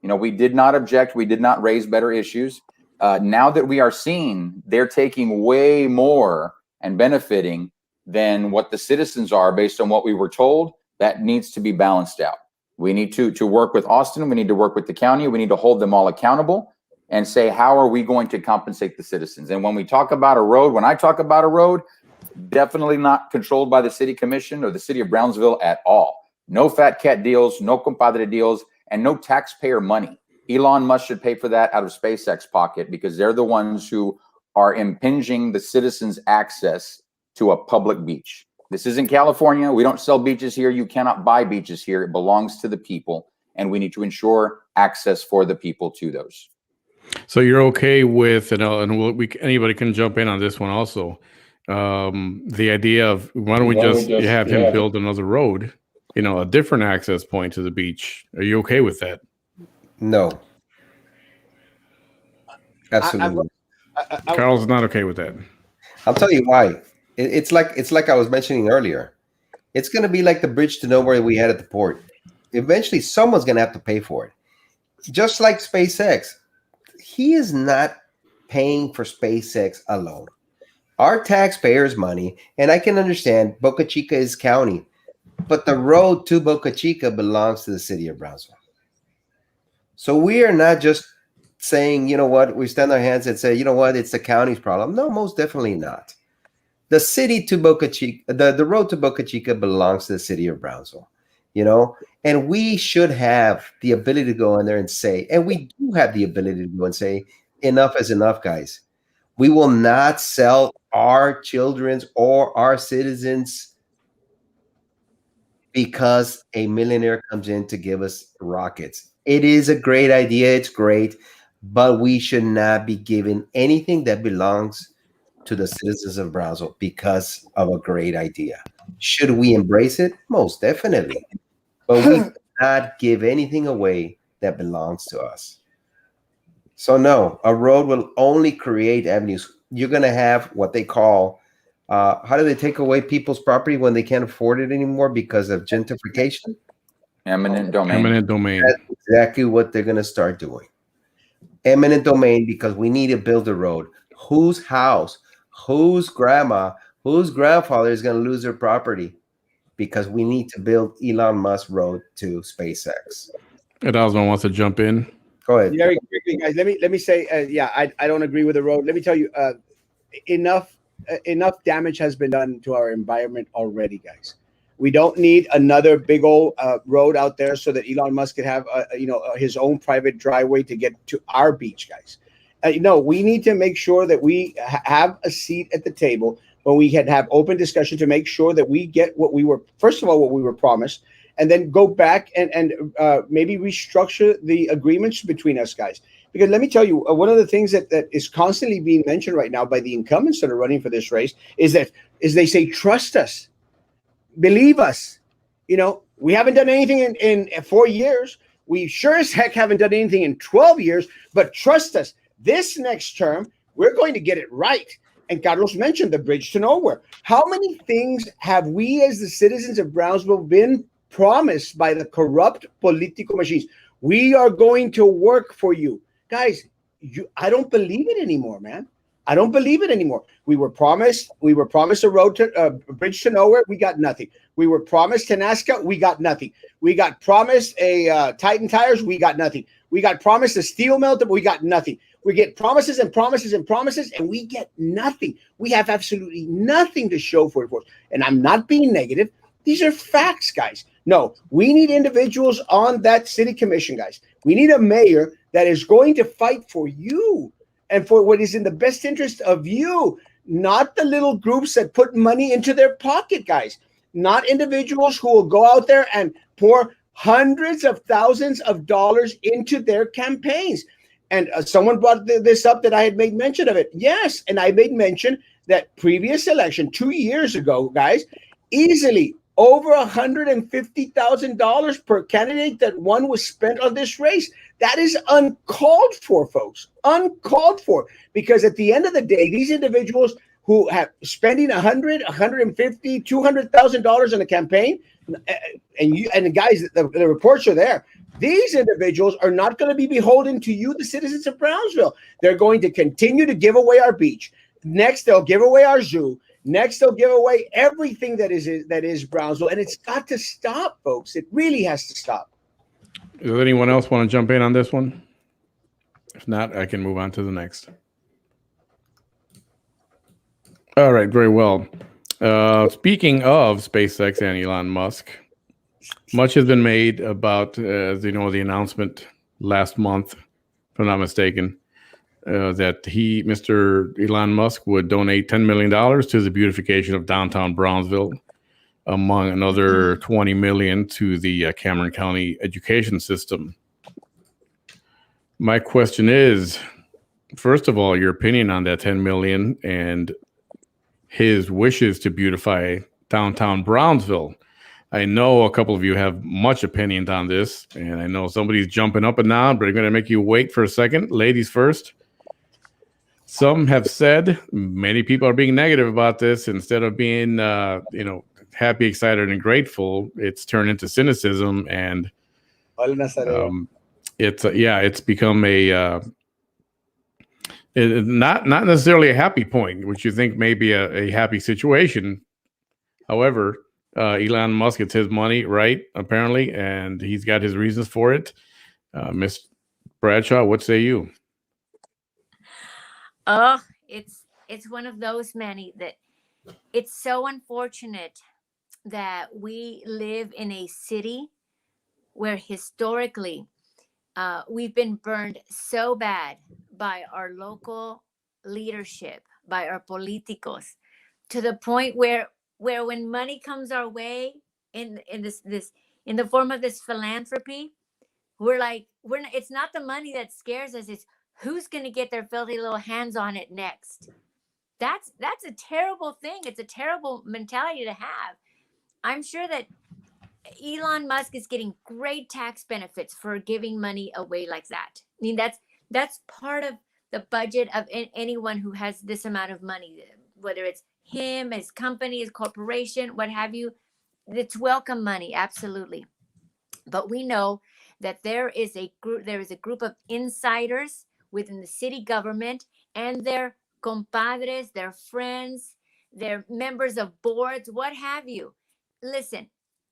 We did not object. We did not raise better issues. Now that we are seeing they're taking way more and benefiting than what the citizens are based on what we were told, that needs to be balanced out. We need to work with Austin. We need to work with the county. We need to hold them all accountable and say, how are we going to compensate the citizens? And when we talk about a road, when I talk about a road, definitely not controlled by the city commission or the city of Brownsville at all. No fat cat deals, no compadre deals, and no taxpayer money. Elon Musk should pay for that out of SpaceX pocket, because they're the ones who are impinging the citizens' access to a public beach. This isn't California. We don't sell beaches here. You cannot buy beaches here. It belongs to the people, and we need to ensure access for the people to those. So you're okay with, and anybody can jump in on this one also, the idea of why don't we just have him build another road, a different access point to the beach? Are you okay with that? No. Absolutely. Carlos is not okay with that. I'll tell you why. It's like I was mentioning earlier. It's going to be like the bridge to nowhere we had at the port. Eventually, someone's going to have to pay for it. Just like SpaceX. He is not paying for SpaceX alone. Our taxpayers' money, and I can understand Boca Chica is county, but the road to Boca Chica belongs to the city of Brownsville. So we are not just saying, we stand our hands and say, it's the county's problem. No, most definitely not. The city to Boca Chica, the road to Boca Chica belongs to the city of Brownsville, and we should have the ability to go in there and say, and we do have the ability to go and say, enough is enough, guys. We will not sell our children's or our citizens because a millionaire comes in to give us rockets. It is a great idea. It's great, but we should not be giving anything that belongs to the citizens of Brownsville because of a great idea. Should we embrace it? Most definitely. But we cannot give anything away that belongs to us. So no, a road will only create avenues. You're going to have what they call, how do they take away people's property when they can't afford it anymore because of gentrification? Eminent domain. Eminent domain. That's exactly what they're going to start doing. Eminent domain, because we need to build a road. Whose house, whose grandma, whose grandfather is going to lose their property because we need to build Elon Musk road to SpaceX. Erasmo wants to jump in. Go ahead. Very quickly, guys. Let me say, I don't agree with the road. Let me tell you, enough damage has been done to our environment already, guys. We don't need another big old road out there so that Elon Musk could have, his own private driveway to get to our beach, guys. No, we need to make sure that we have a seat at the table when we can have open discussion to make sure that we get what we were, first of all, what we were promised, and then go back and maybe restructure the agreements between us, guys. Because let me tell you, one of the things that is constantly being mentioned right now by the incumbents that are running for this race is they say, trust us, believe us. We haven't done anything in 4 years. We sure as heck haven't done anything in 12 years, but trust us, this next term, we're going to get it right. And Carlos mentioned the bridge to nowhere. How many things have we as the citizens of Brownsville been promised by the corrupt political machines? We are going to work for you. Guys, I don't believe it anymore, man. I don't believe it anymore. We were promised a bridge to nowhere. We got nothing. We were promised Tenasca. We got nothing. We got promised a Titan Tires. We got nothing. We got promised a steel mill. We got nothing. We get promises and promises and promises, and we get nothing. We have absolutely nothing to show for it. And I'm not being negative. These are facts, guys. No, we need individuals on that city commission, guys. We need a mayor that is going to fight for you and for what is in the best interest of you, not the little groups that put money into their pocket, guys. Not individuals who will go out there and pour hundreds of thousands of dollars into their campaigns. And someone brought this up that I had made mention of it. Yes, and I made mention that previous election 2 years ago, guys, easily over $150,000 per candidate that won was spent on this race. That is uncalled for, folks. Uncalled for. Because at the end of the day, these individuals who have spending $100,000, $150,000, $200,000 on a campaign, and guys, the reports are there. These individuals are not going to be beholden to you, the citizens of Brownsville. They're going to continue to give away our beach. Next, they'll give away our zoo. Next, they'll give away everything that is Brownsville, and it's got to stop, folks. It really has to stop. Does anyone else want to jump in on this one? If not, I can move on to the next. All right, very well. Speaking of SpaceX and Elon Musk, much has been made about, as you know, the announcement last month, if I'm not mistaken, that Mr. Elon Musk would donate $10 million to the beautification of downtown Brownsville, among another $20 million to the Cameron County education system. My question is, first of all, your opinion on that $10 million and his wishes to beautify downtown Brownsville. I know a couple of you have much opinion on this, and I know somebody's jumping up and down, but I'm going to make you wait for a second. Ladies first. Some have said, many people are being negative about this. Instead of being, happy, excited, and grateful, it's turned into cynicism, and it's become a not necessarily a happy point, which you think may be a happy situation. However, Elon Musk, it's his money, right? Apparently, and he's got his reasons for it. Miss Bradshaw, what say you? Oh, it's one of those, Manny, that it's so unfortunate that we live in a city where historically we've been burned so bad by our local leadership, by our politicos, to the point where when money comes our way in this in the form of this philanthropy, it's not the money that scares us, it's who's going to get their filthy little hands on it next. That's a terrible thing. It's a terrible mentality to have. I'm sure that Elon Musk is getting great tax benefits for giving money away like that. I mean, that's part of the budget of anyone who has this amount of money, whether it's him, his company, his corporation, what have you. It's welcome money, absolutely. But we know that there is a group of insiders within the city government, and their compadres, their friends, their members of boards, what have you. Listen,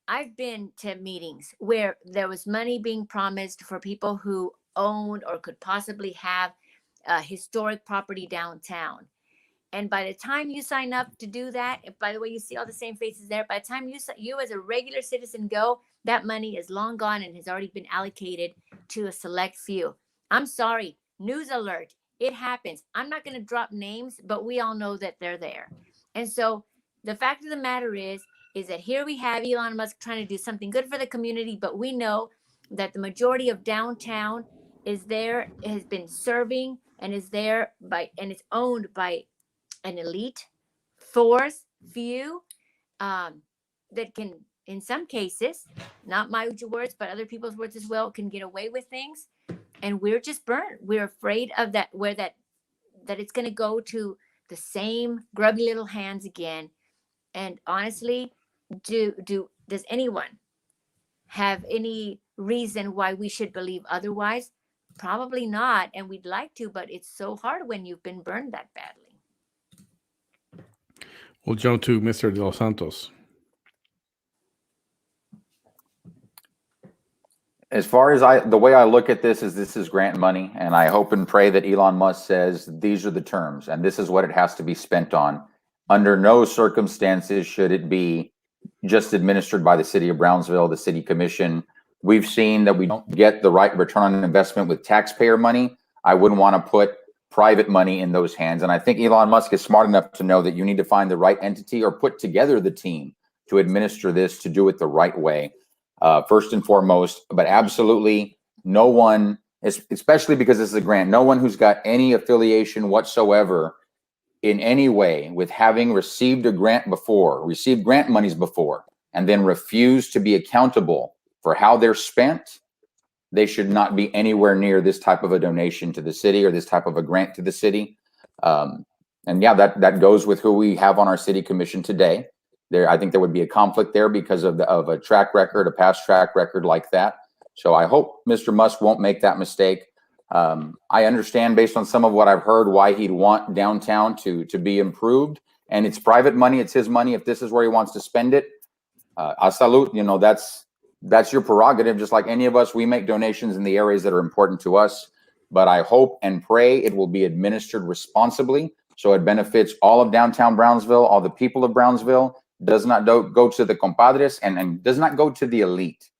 I've been to meetings where there was money being promised for people who owned or could possibly have historic property downtown. And by the time you sign up to do that, by the way, you see all the same faces there. By the time you as a regular citizen go, that money is long gone and has already been allocated to a select few. I'm sorry, news alert, it happens. I'm not going to drop names, but we all know that they're there. And so the fact of the matter is that here we have Elon Musk trying to do something good for the community, but we know that the majority of downtown is there, has been serving, and is there by, and is owned by an elite force few, that can, in some cases, not my words, but other people's words as well, can get away with things. And we're just burnt. We're afraid of that, where that it's going to go to the same grubby little hands again. And honestly, does anyone have any reason why we should believe otherwise? Probably not. And we'd like to, but it's so hard when you've been burned that badly. We'll jump to Mr. Los Santos. As far as the way I look at this is grant money, and I hope and pray that Elon Musk says these are the terms and this is what it has to be spent on. Under no circumstances should it be just administered by the city of Brownsville, the city commission. We've seen that we don't get the right return on investment with taxpayer money. I wouldn't want to put private money in those hands. And I think Elon Musk is smart enough to know that you need to find the right entity or put together the team to administer this, to do it the right way. First and foremost, but absolutely no one, especially because this is a grant, no one who's got any affiliation whatsoever in any way with having received a grant before, received grant monies before, and then refused to be accountable for how they're spent, they should not be anywhere near this type of a donation to the city or this type of a grant to the city. And yeah, that goes with who we have on our city commission today. I think there would be a conflict there because of a track record, a past track record like that. So I hope Mr. Musk won't make that mistake. I understand, based on some of what I've heard, why he'd want downtown to be improved. And it's private money; it's his money. If this is where he wants to spend it, a salute. You know, that's your prerogative. Just like any of us, we make donations in the areas that are important to us. But I hope and pray it will be administered responsibly, so it benefits all of downtown Brownsville, all the people of Brownsville. Does not go to the compadres and does not go to the elite.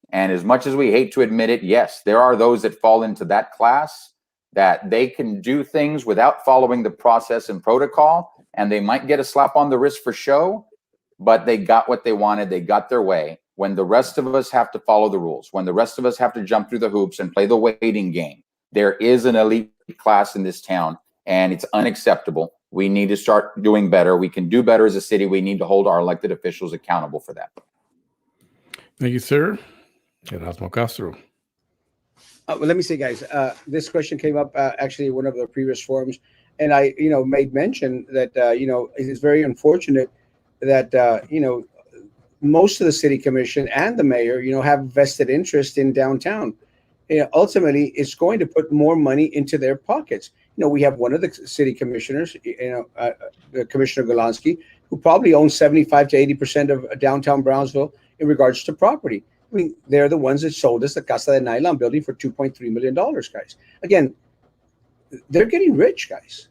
And as much as we hate to admit it, yes, there are those that fall into that class, that they can do things without following the process and protocol, and they might get a slap on the wrist for show, but they got what they wanted, they got their way. When the rest of us have to follow the rules, when the rest of us have to jump through the hoops and play the waiting game, there is an elite class in this town, and it's unacceptable. We need to start doing better. We can do better as a city. We need to hold our elected officials accountable for that. Thank you, sir. Erasmo Castro. Well, let me say, guys, this question came up actually in one of the previous forums, and I, made mention that, it is very unfortunate that, most of the city commission and the mayor, have vested interest in downtown. Ultimately, it's going to put more money into their pockets. We have one of the city commissioners, Commissioner Golansky, who probably owns 75 to 80% of downtown Brownsville in regards to property. I mean, they're the ones that sold us the Casa de Nylon building for $2.3 million, guys. Again, they're getting rich, guys.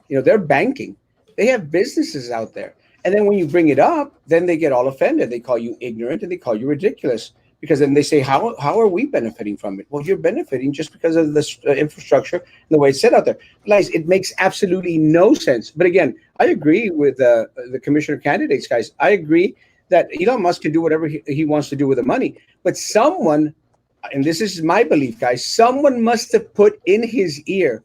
They're banking. They have businesses out there. And then when you bring it up, then they get all offended. They call you ignorant and they call you ridiculous. Because then they say, how are we benefiting from it? Well, you're benefiting just because of this infrastructure and the way it's set out there. Guys, it makes absolutely no sense. But again, I agree with the commissioner candidates, guys. I agree that Elon Musk can do whatever he wants to do with the money. But someone, and this is my belief, guys, someone must have put in his ear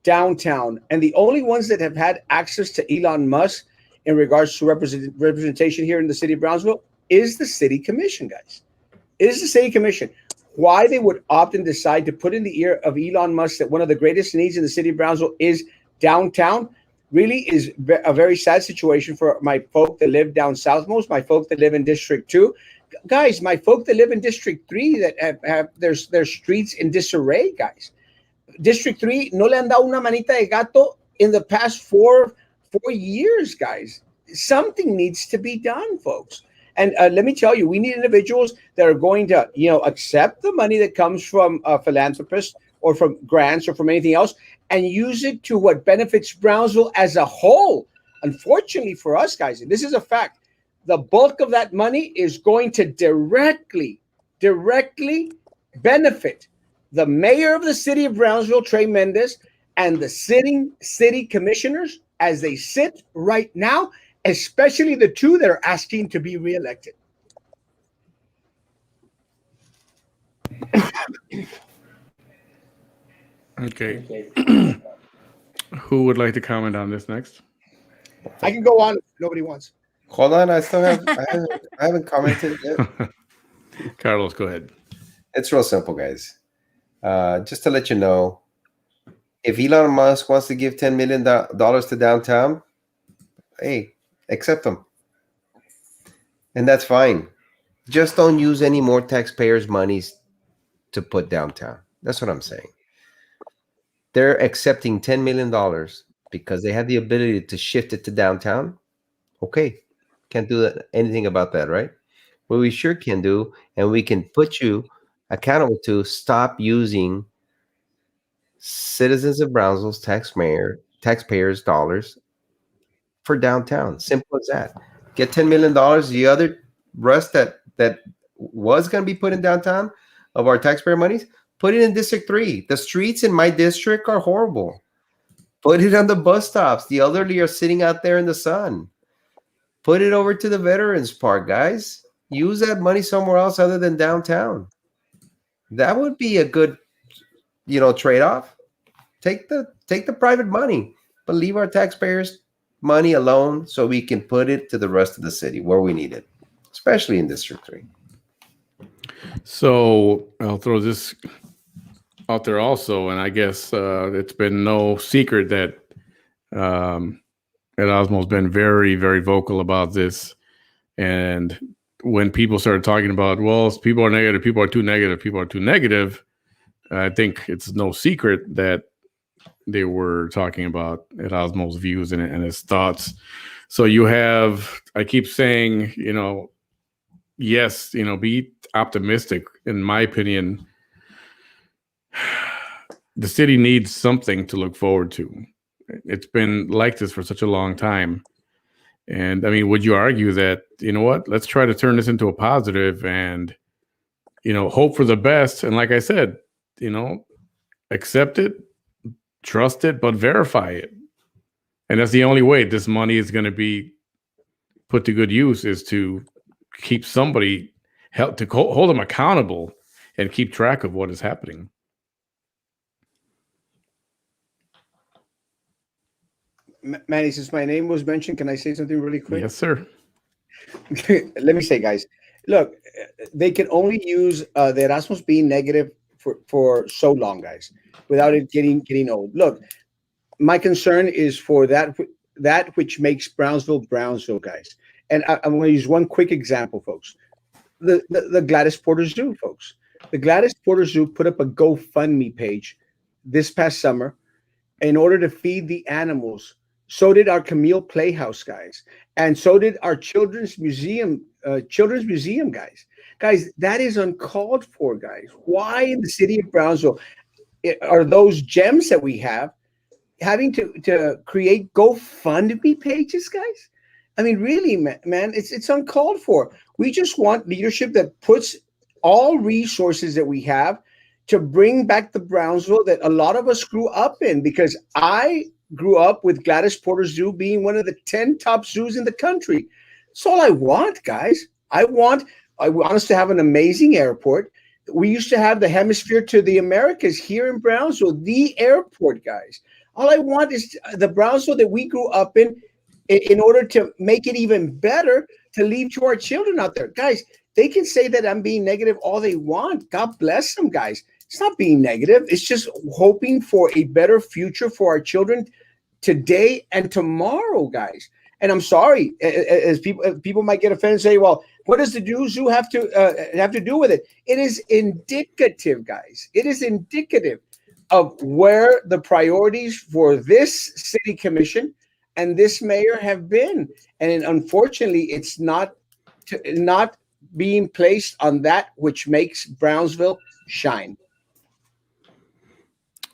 downtown. And the only ones that have had access to Elon Musk in regards to representation here in the city of Brownsville is the city commission, guys. It is the city commission. Why they would opt and decide to put in the ear of Elon Musk that one of the greatest needs in the city of Brownsville is downtown really is a very sad situation for my folk that live down southmost, my folk that live in District 2. Guys, my folk that live in District 3 that have their streets in disarray, guys. District 3 no le han dado una manita de gato in the past four years, guys. Something needs to be done, folks. And let me tell you, we need individuals that are going to, accept the money that comes from philanthropists or from grants or from anything else and use it to what benefits Brownsville as a whole. Unfortunately for us, guys, and this is a fact, the bulk of that money is going to directly benefit the mayor of the city of Brownsville, Trey Mendez, and the sitting city commissioners as they sit right now, especially the two that are asking to be reelected. Okay. Who would like to comment on this next? I can go on if nobody wants. Hold on, I haven't commented yet. Carlos, go ahead. It's real simple, guys. Just to let you know, if Elon Musk wants to give $10 million to downtown, hey, accept them. And that's fine. Just don't use any more taxpayers' monies to put downtown. That's what I'm saying. They're accepting $10 million because they have the ability to shift it to downtown. Okay. Can't do anything about that, right? What we sure can do, and we can put you accountable to, stop using citizens of Brownsville's taxpayers' dollars for downtown. Simple as that. Get $10 million. The other rest that was going to be put in downtown of our taxpayer monies, put it in District 3. The streets in my district are horrible. Put it on the bus stops. The elderly are sitting out there in the sun. Put it over to the Veterans Park, guys. Use that money somewhere else other than downtown. That would be a good, trade-off. Take the private money, but leave our taxpayers' money alone so we can put it to the rest of the city where we need it, especially in District 3. So I'll throw this out there also, and I guess it's been no secret that Erasmo's been very, very vocal about this. And when people started talking about, well, people are negative, people are too negative, I think it's no secret that they were talking about Erasmo's views and his thoughts. So you have, I keep saying, yes, be optimistic. In my opinion, the city needs something to look forward to. It's been like this for such a long time. And I mean, would you argue that, let's try to turn this into a positive and, hope for the best. And like I said, accept it, trust it, but verify it. And that's the only way this money is going to be put to good use, is to keep somebody, to hold them accountable and keep track of what is happening. Manny, since my name was mentioned, can I say something really quick? Yes, sir. Let me say, guys, look, they can only use the Erasmus being negative for so long, guys, without it getting old. Look, my concern is for that which makes Brownsville, guys. And I'm going to use one quick example, folks. The Gladys Porter Zoo, folks. The Gladys Porter Zoo put up a GoFundMe page this past summer in order to feed the animals. So did our Camille Playhouse, guys. And so did our children's museum, guys. Guys, that is uncalled for, guys. Why in the city of Brownsville are those gems that we have having to create GoFundMe pages, guys? I mean, really, man, it's uncalled for. We just want leadership that puts all resources that we have to bring back the Brownsville that a lot of us grew up in, because I grew up with Gladys Porter Zoo being one of the 10 top zoos in the country. That's all I want, guys. I want us to have an amazing airport. We used to have the hemisphere to the Americas here in Brownsville, the airport, guys. All I want is the Brownsville that we grew up in order to make it even better to leave to our children out there. Guys, they can say that I'm being negative all they want. God bless them, guys. It's not being negative. It's just hoping for a better future for our children today and tomorrow, guys. And I'm sorry, as people might get offended and say, well, what does the zoo have to do with it? It is indicative, guys. It is indicative of where the priorities for this city commission and this mayor have been. And unfortunately, it's not being placed on that which makes Brownsville shine.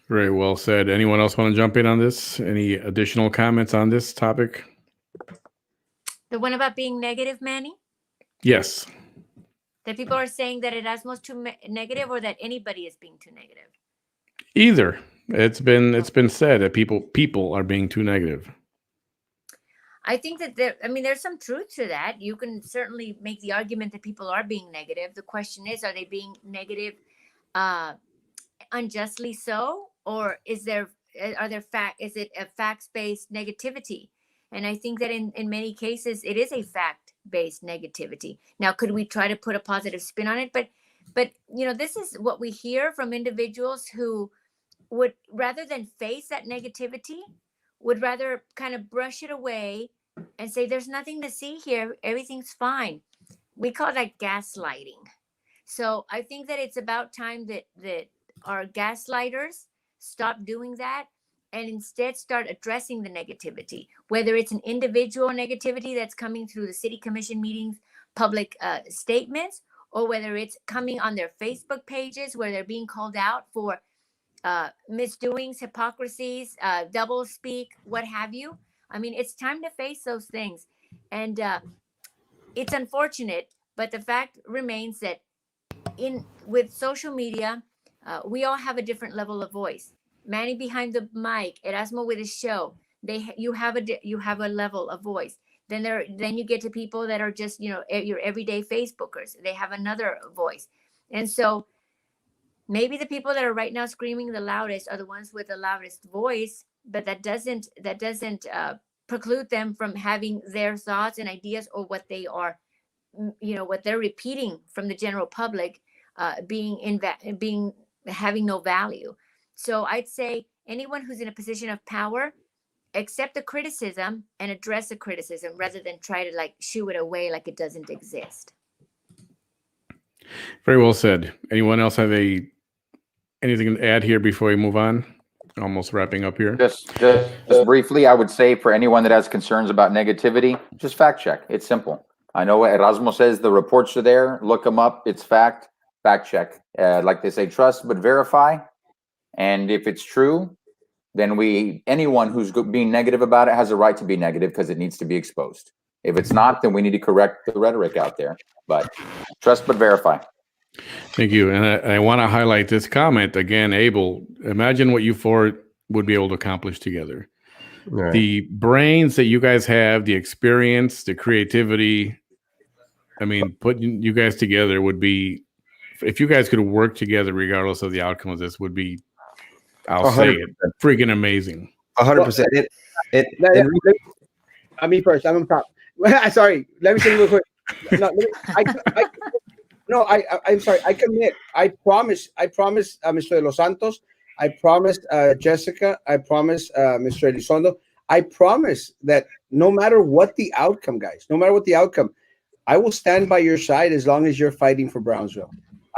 Very well said. Anyone else want to jump in on this? Any additional comments on this topic? The one about being negative, Manny? Yes. That people are saying that Erasmo's too negative, or that anybody is being too negative? Either. It's been said that people are being too negative. I think that there's some truth to that. You can certainly make the argument that people are being negative. The question is, are they being negative unjustly so, or is it a facts-based negativity? And I think that in many cases it is a fact-based negativity. Now, could we try to put a positive spin on it? But this is what we hear from individuals who would, rather than face that negativity, would rather kind of brush it away and say, there's nothing to see here, everything's fine. We call that gaslighting. So I think that it's about time that our gaslighters stop doing that and instead start addressing the negativity, whether it's an individual negativity that's coming through the city commission meetings, public statements, or whether it's coming on their Facebook pages where they're being called out for misdoings, hypocrisies, double speak, what have you. I mean, it's time to face those things. And it's unfortunate, but the fact remains that with social media, we all have a different level of voice. Manny behind the mic, Erasmo with his show, you have a level of voice. Then you get to people that are just, your everyday Facebookers. They have another voice. And so maybe the people that are right now screaming the loudest are the ones with the loudest voice, but that doesn't preclude them from having their thoughts and ideas, or what they are, what they're repeating from the general public, having no value. So I'd say anyone who's in a position of power, accept the criticism and address the criticism rather than try to shoo it away like it doesn't exist. Very well said. Anyone else have anything to add here before we move on? Almost wrapping up here. Just briefly, I would say for anyone that has concerns about negativity, just fact check. It's simple. I know what Erasmo says, the reports are there. Look them up. It's fact check. Like they say, trust but verify. And if it's true, then anyone who's being negative about it has a right to be negative because it needs to be exposed. If it's not, then we need to correct the rhetoric out there. But trust but verify. Thank you. And I want to highlight this comment again, Abel. Imagine what you four would be able to accomplish together. Right. The brains that you guys have, the experience, the creativity. I mean, putting you guys together would be, if you guys could work together regardless of the outcome of this, would be, I'll say it, freaking amazing. 100%. Me first. I'm on top. Sorry. Let me say real quick. I'm sorry. I commit. I promise, Mr. Los Santos. I promise, Jessica. I promise, Mr. Elizondo. I promise that no matter what the outcome, guys, no matter what the outcome, I will stand by your side as long as you're fighting for Brownsville.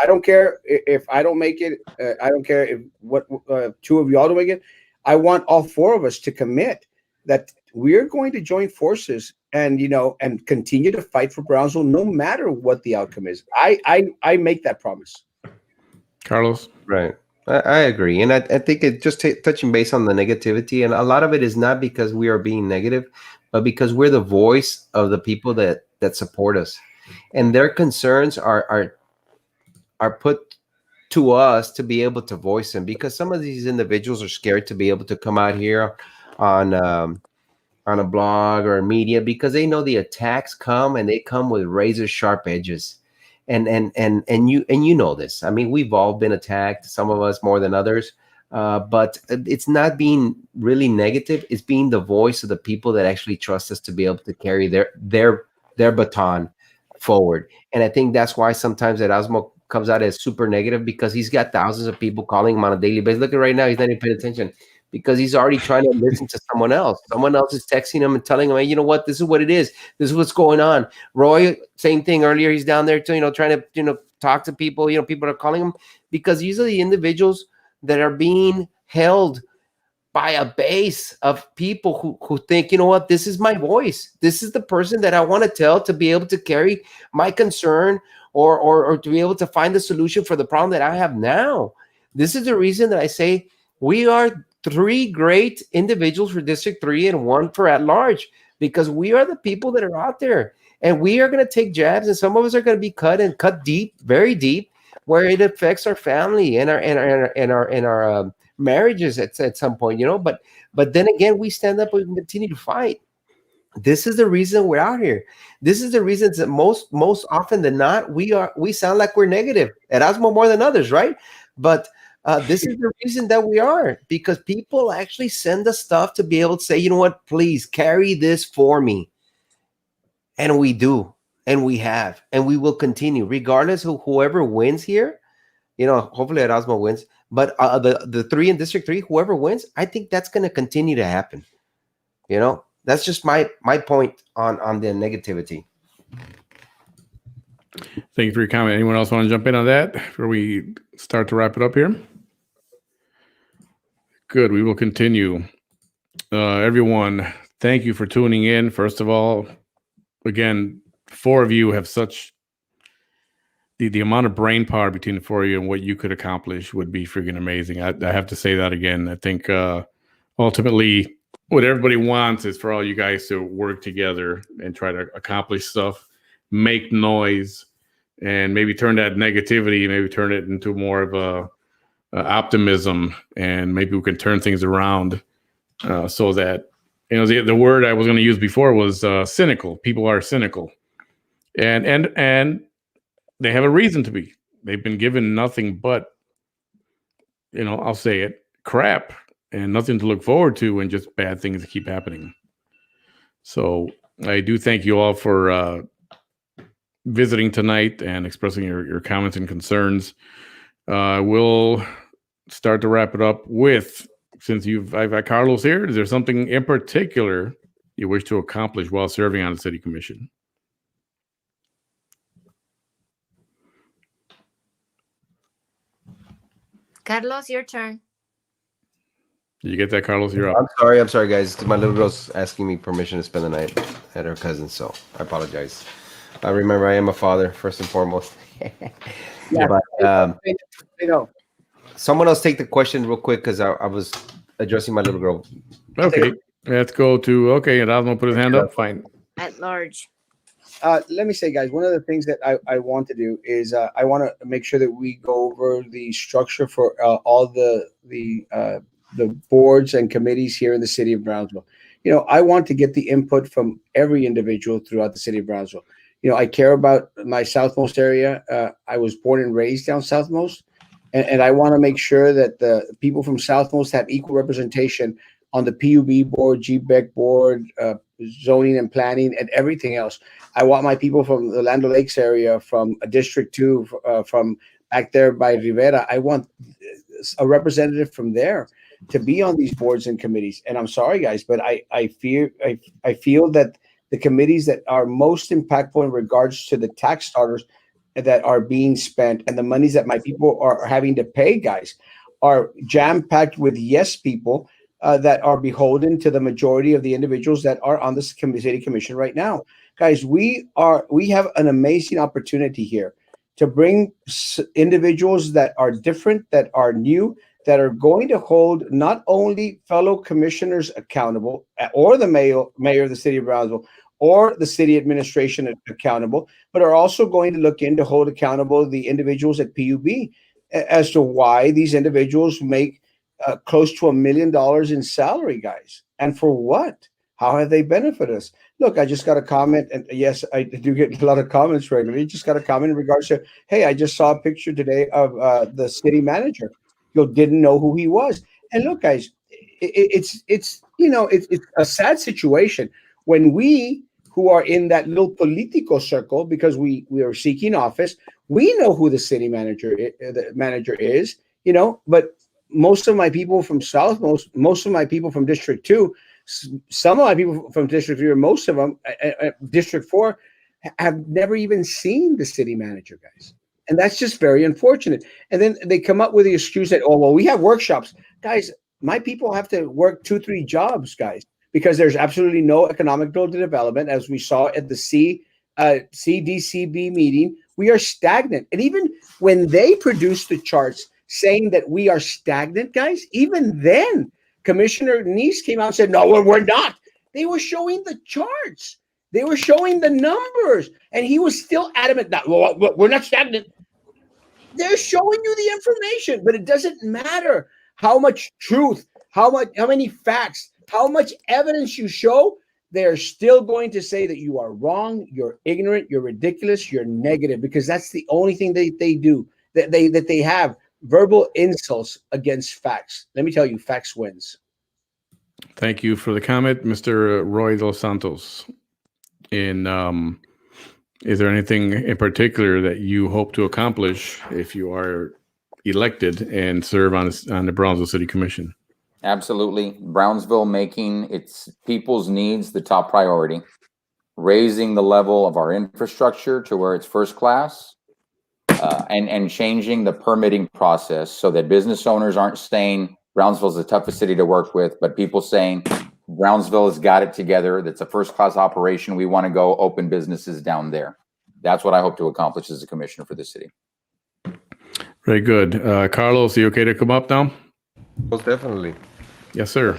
I don't care if I don't make it. I don't care if two of y'all don't make it. I want all four of us to commit that we're going to join forces and continue to fight for Brownsville no matter what the outcome is. I make that promise. Carlos? Right. I agree. And I think it just touching base on the negativity, and a lot of it is not because we are being negative, but because we're the voice of the people that support us. And their concerns are put to us to be able to voice them, because some of these individuals are scared to be able to come out here on a blog or media, because they know the attacks come, and they come with razor sharp edges. And you know this. I mean, we've all been attacked, some of us more than others, but it's not being really negative. It's being the voice of the people that actually trust us to be able to carry their baton forward. And I think that's why sometimes Erasmo comes out as super negative, because he's got thousands of people calling him on a daily basis. Look at right now, he's not even paying attention, because he's already trying to listen to someone else. Someone else is texting him and telling him, hey, you know what, this is what it is. This is what's going on. Roy, same thing earlier. He's down there too, trying to, talk to people. People are calling him, because these are the individuals that are being held by a base of people who think, you know what, this is my voice. This is the person that I want to tell to be able to carry my concern or to be able to find the solution for the problem that I have now. This is the reason that I say we are 3 great individuals for District 3 and 1 for at large, because we are the people that are out there, and we are going to take jabs, and some of us are going to be cut deep, very deep, where it affects our family and our marriages at some point, but then again, we stand up and continue to fight. This is the reason we're out here. This is the reason that most often than not, we sound like we're negative. Erasmo more than others, right? But This is the reason that we are, because people actually send us stuff to be able to say, you know what, please carry this for me. And we do, and we have, and we will continue, regardless of whoever wins here. Hopefully Erasmo wins, but the three in District 3, whoever wins, I think that's going to continue to happen. That's just my point on the negativity. Thank you for your comment. Anyone else want to jump in on that before we start to wrap it up here? Good. We will continue. Everyone, thank you for tuning in. First of all, again, 4 of you have such the amount of brain power between the 4 of you and what you could accomplish would be freaking amazing. I have to say that again. I think ultimately what everybody wants is for all you guys to work together and try to accomplish stuff, make noise, and maybe turn that negativity, maybe turn it into more of a optimism, and maybe we can turn things around so that, the word I was going to use before was cynical. People are cynical, and they have a reason to be. They've been given nothing but, I'll say it, crap, and nothing to look forward to, and just bad things that keep happening. So I do thank you all for visiting tonight and expressing your comments and concerns. We'll start to wrap it up with, since I've got Carlos here, is there something in particular you wish to accomplish while serving on the city commission? Carlos, your turn. Did you get that, Carlos? You're up. I'm sorry, guys. My little girl's asking me permission to spend the night at her cousin's, so I apologize. I remember I am a father first and foremost. Yeah. But, someone else take the question real quick, because I was addressing my little girl. Okay, let's go to, Erasmo put his hand up. Fine. At large. Let me say, guys, one of the things that I want to do is I want to make sure that we go over the structure for all the boards and committees here in the city of Brownsville. I want to get the input from every individual throughout the city of Brownsville. I care about my Southmost area. I was born and raised down Southmost, and I want to make sure that the people from Southmost have equal representation on the PUB board, GBEC board, zoning and planning, and everything else. I want my people from the Land O'Lakes area, from District 2, from back there by Rivera. I want a representative from there to be on these boards and committees. And I'm sorry, guys, but I feel that the committees that are most impactful in regards to the tax dollars that are being spent and the monies that my people are having to pay, guys, are jam-packed with yes people that are beholden to the majority of the individuals that are on the city commission right now. Guys, we have an amazing opportunity here to bring individuals that are different, that are new, that are going to hold not only fellow commissioners accountable, or the mayor of the city of Brownsville, or the city administration accountable, but are also going to look in to hold accountable the individuals at PUB as to why these individuals make close to $1 million in salary, guys. And for what? How have they benefited us? Look, I just got a comment, and yes, I do get a lot of comments regularly. Just got a comment in regards to, hey, I just saw a picture today of the city manager. You didn't know who he was. And look, guys, it's a sad situation when we who are in that little political circle, because we are seeking office, we know who the city manager is, but most of my people from South, most of my people from District 2, some of my people from District 3, or most of them, District 4, have never even seen the city manager, guys. And that's just very unfortunate. And then they come up with the excuse that, oh, well, we have workshops. Guys, my people have to work 2-3 jobs, guys, because there's absolutely no economic development, as we saw at the CDCB meeting. We are stagnant. And even when they produced the charts saying that we are stagnant, guys, even then, Commissioner Neese came out and said, no, we're not. They were showing the charts. They were showing the numbers. And he was still adamant that, well, we're not stagnant. They're showing you the information, but it doesn't matter how much truth, how many facts, how much evidence you show. They're still going to say that you are wrong, you're ignorant, you're ridiculous, you're negative, because that's the only thing they do, that they have. verbal insults against facts. Let me tell you, facts wins. Thank you for the comment, Mr. Roy Los Santos. In is there anything in particular that you hope to accomplish if you are elected and serve on the Brownsville City Commission? Absolutely. Brownsville making its people's needs the top priority, raising the level of our infrastructure to where it's first class, and changing the permitting process so that business owners aren't saying Brownsville's the toughest city to work with, but people saying Brownsville has got it together. That's a first class operation. We want to go open businesses down there. That's what I hope to accomplish as a commissioner for the city. Very good. Carlos, you okay to come up now? Most definitely. Yes, sir.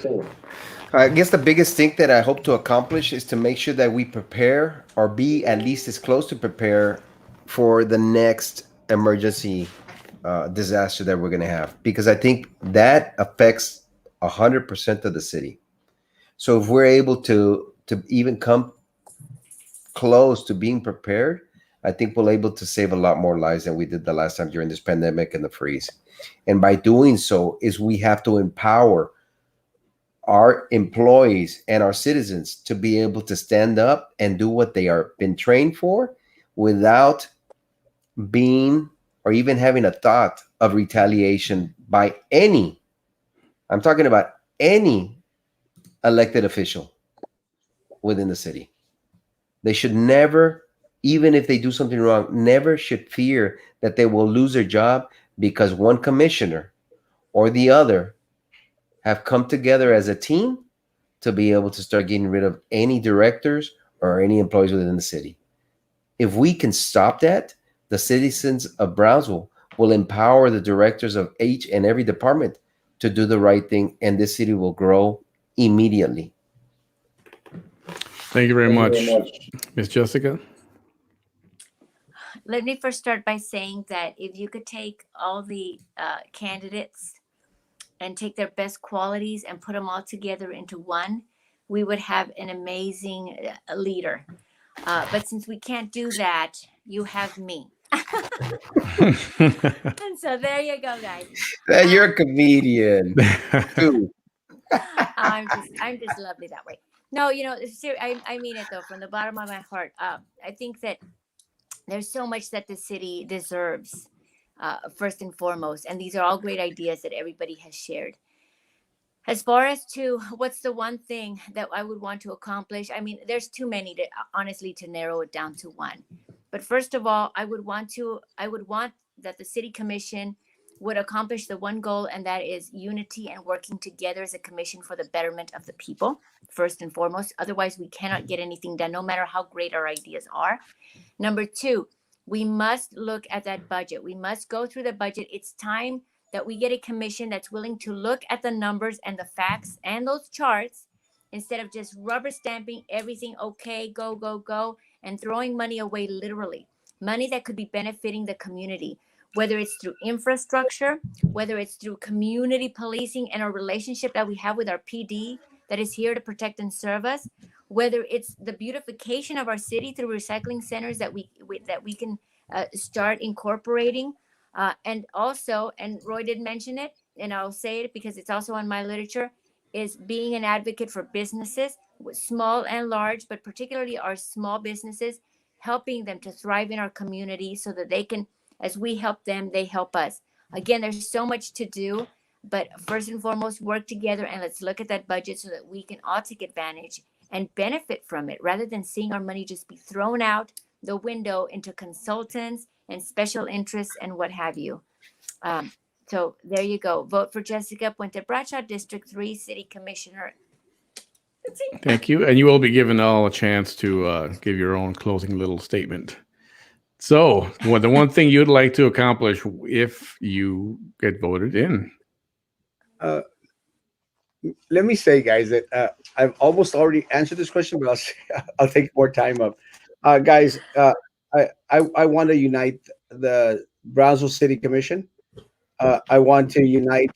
I guess the biggest thing that I hope to accomplish is to make sure that we prepare or be at least as close to prepare for the next emergency disaster that we're going to have, because I think that affects 100% of the city. So if we're able to even come close to being prepared, I think we're able to save a lot more lives than we did the last time during this pandemic and the freeze. And by doing so is we have to empower our employees and our citizens to be able to stand up and do what they are been trained for without being or even having a thought of retaliation by any, I'm talking about any elected official within the city. They should never, even if they do something wrong, never should fear that they will lose their job because one commissioner or the other have come together as a team to be able to start getting rid of any directors or any employees within the city. If we can stop that, the citizens of Brownsville will empower the directors of each and every department to do the right thing, and this city will grow immediately. Thank you very much. Ms. Jessica? Let me first start by saying that if you could take all the candidates and take their best qualities and put them all together into one, we would have an amazing leader. But since we can't do that, you have me. And so there you go, guys. You're a comedian. I'm just lovely that way. No, I mean it though, from the bottom of my heart. I think that there's so much that the city deserves, first and foremost, and these are all great ideas that everybody has shared. As far as to what's the one thing that I would want to accomplish, I mean, there's too many to honestly to narrow it down to one. But first of all, I would want that the city commission would accomplish the one goal, and that is unity and working together as a commission for the betterment of the people, first and foremost. Otherwise, we cannot get anything done, no matter how great our ideas are. Number two, we must look at that budget. We must go through the budget. It's time that we get a commission that's willing to look at the numbers and the facts and those charts instead of just rubber stamping everything, okay, go, go, go, and throwing money away, literally. Money that could be benefiting the community, whether it's through infrastructure, whether it's through community policing and our relationship that we have with our PD that is here to protect and serve us, whether it's the beautification of our city through recycling centers that we can start incorporating. And also, and Roy did mention it, and I'll say it because it's also on my literature, is being an advocate for businesses, small and large, but particularly our small businesses, helping them to thrive in our community so that they can, as we help them, they help us. Again, there's so much to do, but first and foremost, work together and let's look at that budget so that we can all take advantage and benefit from it rather than seeing our money just be thrown out the window into consultants and special interests and what have you. So there you go. Vote for Jessica Puente Bradshaw, District 3 City Commissioner. Thank you. And you will be given all a chance to give your own closing little statement. So, the one thing you'd like to accomplish if you get voted in? Let me say, guys, that I've almost already answered this question, but I'll take more time up. Guys, I want to unite the Brownsville City Commission. I want to unite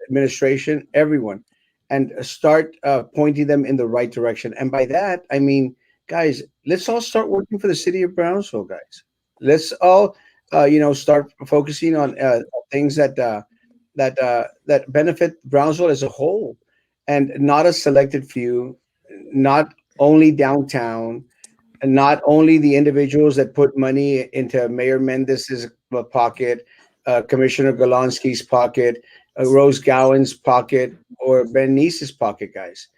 administration, everyone, and start pointing them in the right direction. And by that, I mean, guys, let's all start working for the city of Brownsville, guys. Let's all start focusing on things that benefit Brownsville as a whole, and not a selected few, not only downtown, and not only the individuals that put money into Mayor Mendez's pocket, Commissioner Golonsky's pocket, Rose Gowan's pocket, or Ben Neese's pocket, guys.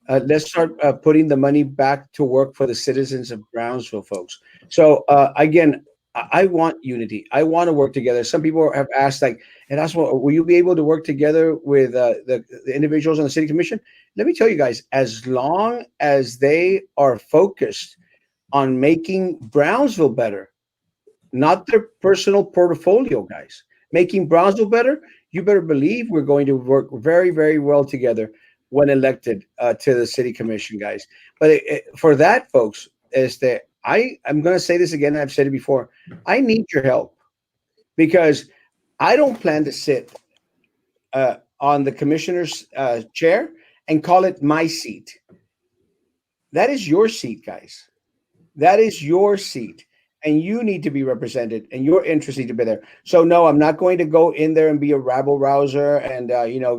Let's start putting the money back to work for the citizens of Brownsville, folks. So again, I want unity. I want to work together. Some people have asked, like, and asked, well, will you be able to work together with the individuals on the city commission? Let me tell you guys, as long as they are focused on making Brownsville better, not their personal portfolio, guys, making Brownsville better, you better believe we're going to work very, very well together when elected to the city commission, guys. But for that, folks, is that I'm going to say this again. I've said it before. I need your help, because I don't plan to sit on the commissioner's chair and call it my seat. That is your seat, guys. That is your seat. And you need to be represented, and your interests need to be there. So no, I'm not going to go in there and be a rabble rouser and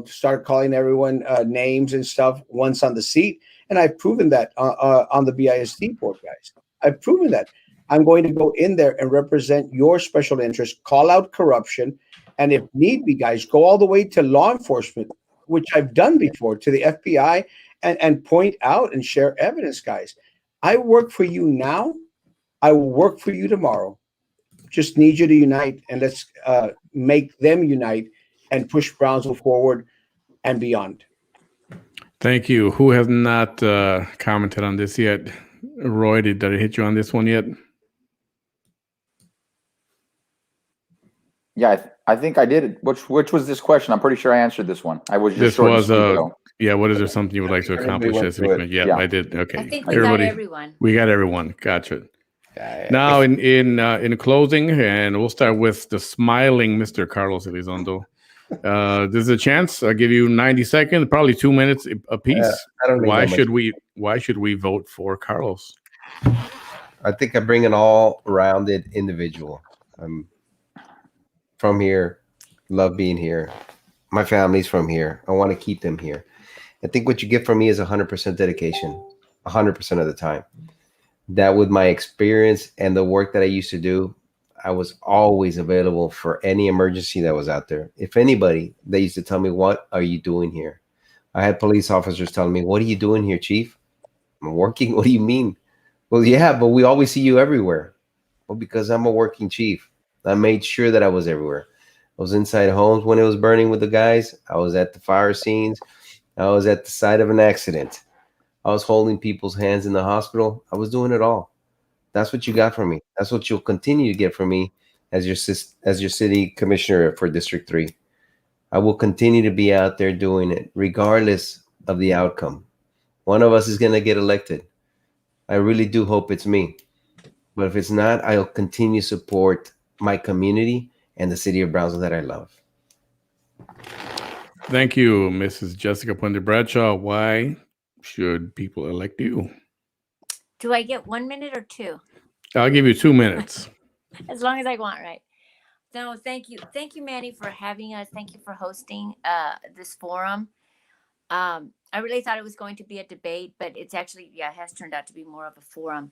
start calling everyone names and stuff once on the seat. And I've proven that on the BISD board, guys. I've proven that. I'm going to go in there and represent your special interest, call out corruption, and if need be, guys, go all the way to law enforcement, which I've done before, to the FBI, and point out and share evidence, guys. I work for you now. I will work for you tomorrow. Just need you to unite, and let's make them unite and push Brownsville forward and beyond. Thank you. Who has not commented on this yet? Roy, did I hit you on this one yet? Yeah, I think I did. Which was this question? I'm pretty sure I answered this one. I was just This short and was sweet, though. yeah. What is there something you would like to accomplish? went As through it. yeah, Yeah. I did. Okay, I think we got everyone. We got everyone. Gotcha. Now, in closing, and we'll start with the smiling Mr. Carlos Elizondo. There's a chance. I'll give you 90 seconds, probably 2 minutes a piece. I don't need Why that should much. Why should we vote for Carlos? I think I bring an all-rounded individual. I'm from here, love being here. My family's from here. I want to keep them here. I think what you get from me is 100% dedication, 100% of the time. That with my experience and the work that I used to do, I was always available for any emergency that was out there. If anybody, they used to tell me, "What are you doing here?" I had police officers telling me, "What are you doing here, Chief?" "I'm working." "What do you mean?" "Well, yeah, but we always see you everywhere." "Well, because I'm a working chief. I made sure that I was everywhere. I was inside homes when it was burning with the guys. I was at the fire scenes. I was at the site of an accident. I was holding people's hands in the hospital. I was doing it all. That's what you got from me. That's what you'll continue to get from me as your city commissioner for District 3. I will continue to be out there doing it regardless of the outcome. One of us is going to get elected. I really do hope it's me. But if it's not, I'll continue to support my community and the city of Brownsville that I love. Thank you, Mrs. Jessica Puente Bradshaw. Why should people elect you? Do I get 1 minute or 2? I'll give you 2 minutes. As long as I want, right? No, thank you. Thank you, Manny, for having us. Thank you for hosting this forum. I really thought it was going to be a debate, but it's actually, it has turned out to be more of a forum.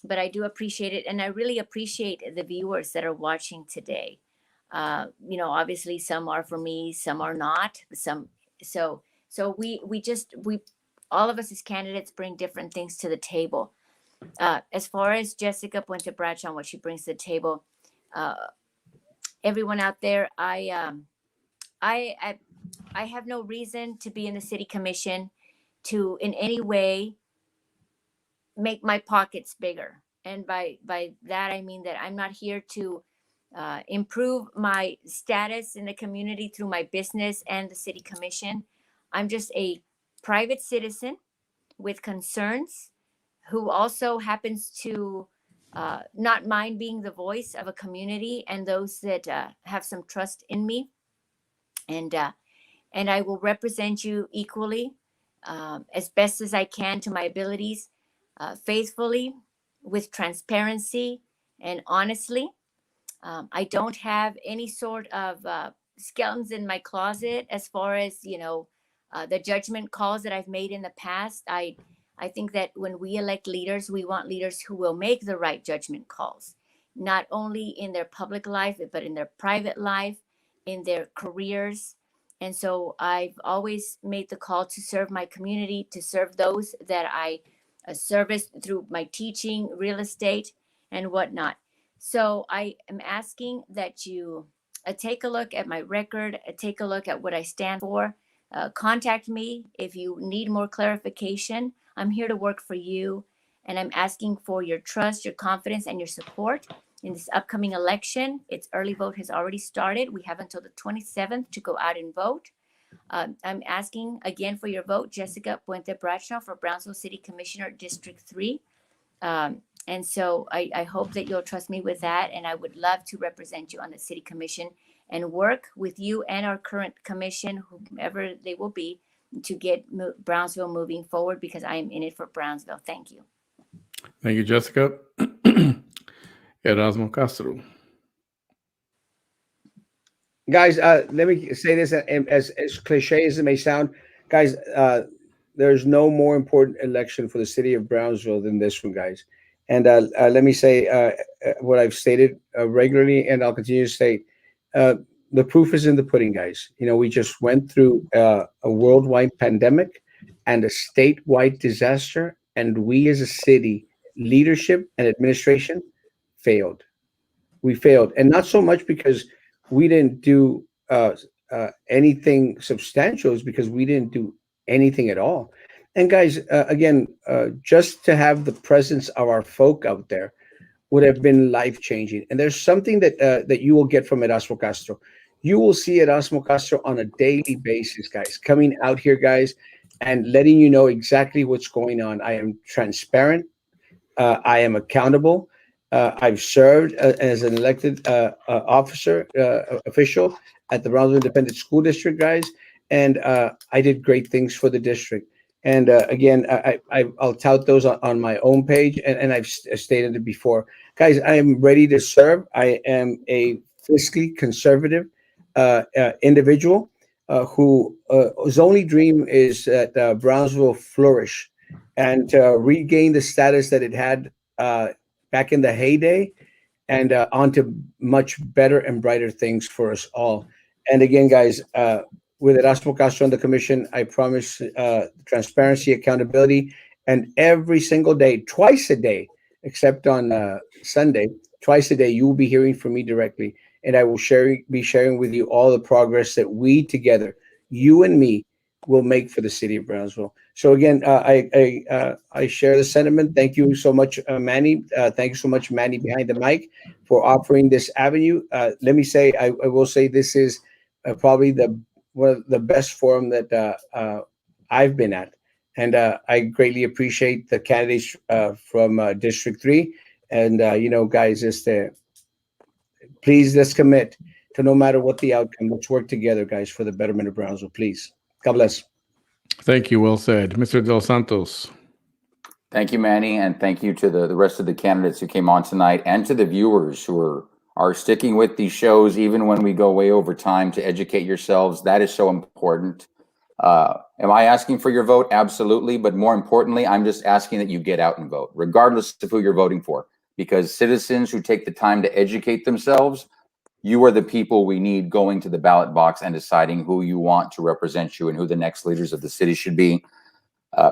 But I do appreciate it. And I really appreciate the viewers that are watching today. Obviously some are for me, some are not. So we all of us as candidates bring different things to the table. As far as Jessica Puente Bradshaw and what she brings to the table, everyone out there, I have no reason to be in the city commission to in any way make my pockets bigger. And by that, I mean that I'm not here to improve my status in the community through my business and the city commission. I'm just a private citizen with concerns who also happens to not mind being the voice of a community and those that have some trust in me. And I will represent you equally as best as I can to my abilities, faithfully, with transparency and honestly. I don't have any sort of skeletons in my closet as far as, the judgment calls that I've made in the past. I think that when we elect leaders, we want leaders who will make the right judgment calls, not only in their public life, but in their private life, in their careers. And so I've always made the call to serve my community, to serve those that I service through my teaching, real estate, and whatnot. So I am asking that you take a look at my record, take a look at what I stand for. Contact me if you need more clarification. I'm here to work for you, and I'm asking for your trust, your confidence, and your support in this upcoming election. Its early vote has already started. We have until the 27th to go out and vote. I'm asking again for your vote, Jessica Puente Bradshaw for Brownsville City Commissioner District 3. And so I hope that you'll trust me with that. And I would love to represent you on the city commission and work with you and our current commission, whomever they will be, to get Brownsville moving forward, because I am in it for Brownsville. Thank you. Thank you, Jessica. Erasmo Castro. Guys, let me say this, as cliche as it may sound, guys, there's no more important election for the city of Brownsville than this one, guys. And let me say what I've stated regularly, and I'll continue to state, the proof is in the pudding, guys. We just went through a worldwide pandemic and a statewide disaster, and we as a city, leadership and administration, failed. We failed, and not so much because we didn't do anything substantial, is because we didn't do anything at all. And guys, again, just to have the presence of our folk out there would have been life-changing. And there's something that you will get from Erasmo Castro. You will see Erasmo Castro on a daily basis, guys, coming out here, guys, and letting you know exactly what's going on. I am transparent. I am accountable. I've served as an elected official at the Brownsville Independent School District, guys, and I did great things for the district. And again, I'll tout those on my own page, and I've stated it before. Guys, I am ready to serve. I am a fiscally conservative individual whose only dream is that Brownsville flourish and regain the status that it had back in the heyday, and onto much better and brighter things for us all. And again, guys, with Erasmo Castro on the commission, I promise transparency, accountability, and every single day, twice a day, except on Sunday, twice a day, you will be hearing from me directly, and I will be sharing with you all the progress that we together, you and me, will make for the city of Brownsville. So again, I share the sentiment. Thank you so much, Manny. Thank you so much, Manny, behind the mic, for offering this avenue. Let me say, I will say this is probably one of the best forum that I've been at. And I greatly appreciate the candidates from District 3. And, guys, please, let's commit to, no matter what the outcome, let's work together, guys, for the betterment of Brownsville, please. God bless. Thank you. Well said. Mr. Los Santos. Thank you, Manny, and thank you to the rest of the candidates who came on tonight, and to the viewers who are sticking with these shows even when we go way over time, to educate yourselves. That is so important. Am I asking for your vote? Absolutely. But more importantly, I'm just asking that you get out and vote, regardless of who you're voting for, because citizens who take the time to educate themselves, you are the people we need going to the ballot box and deciding who you want to represent you and who the next leaders of the city should be.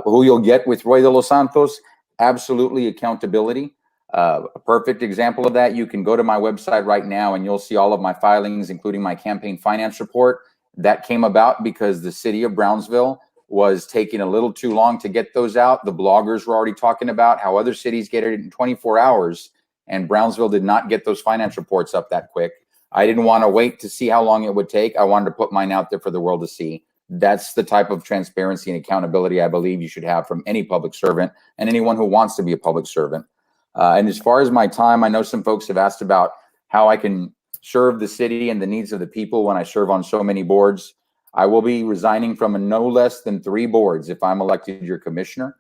Who you'll get with Roy de los Santos, absolutely accountability. A perfect example of that, you can go to my website right now and you'll see all of my filings, including my campaign finance report. That came about because the city of Brownsville was taking a little too long to get those out. The bloggers were already talking about how other cities get it in 24 hours, and Brownsville did not get those finance reports up that quick. I didn't want to wait to see how long it would take. I wanted to put mine out there for the world to see. That's the type of transparency and accountability I believe you should have from any public servant and anyone who wants to be a public servant. And as far as my time, I know some folks have asked about how I can serve the city and the needs of the people when I serve on so many boards. I will be resigning from no less than 3 boards if I'm elected your commissioner,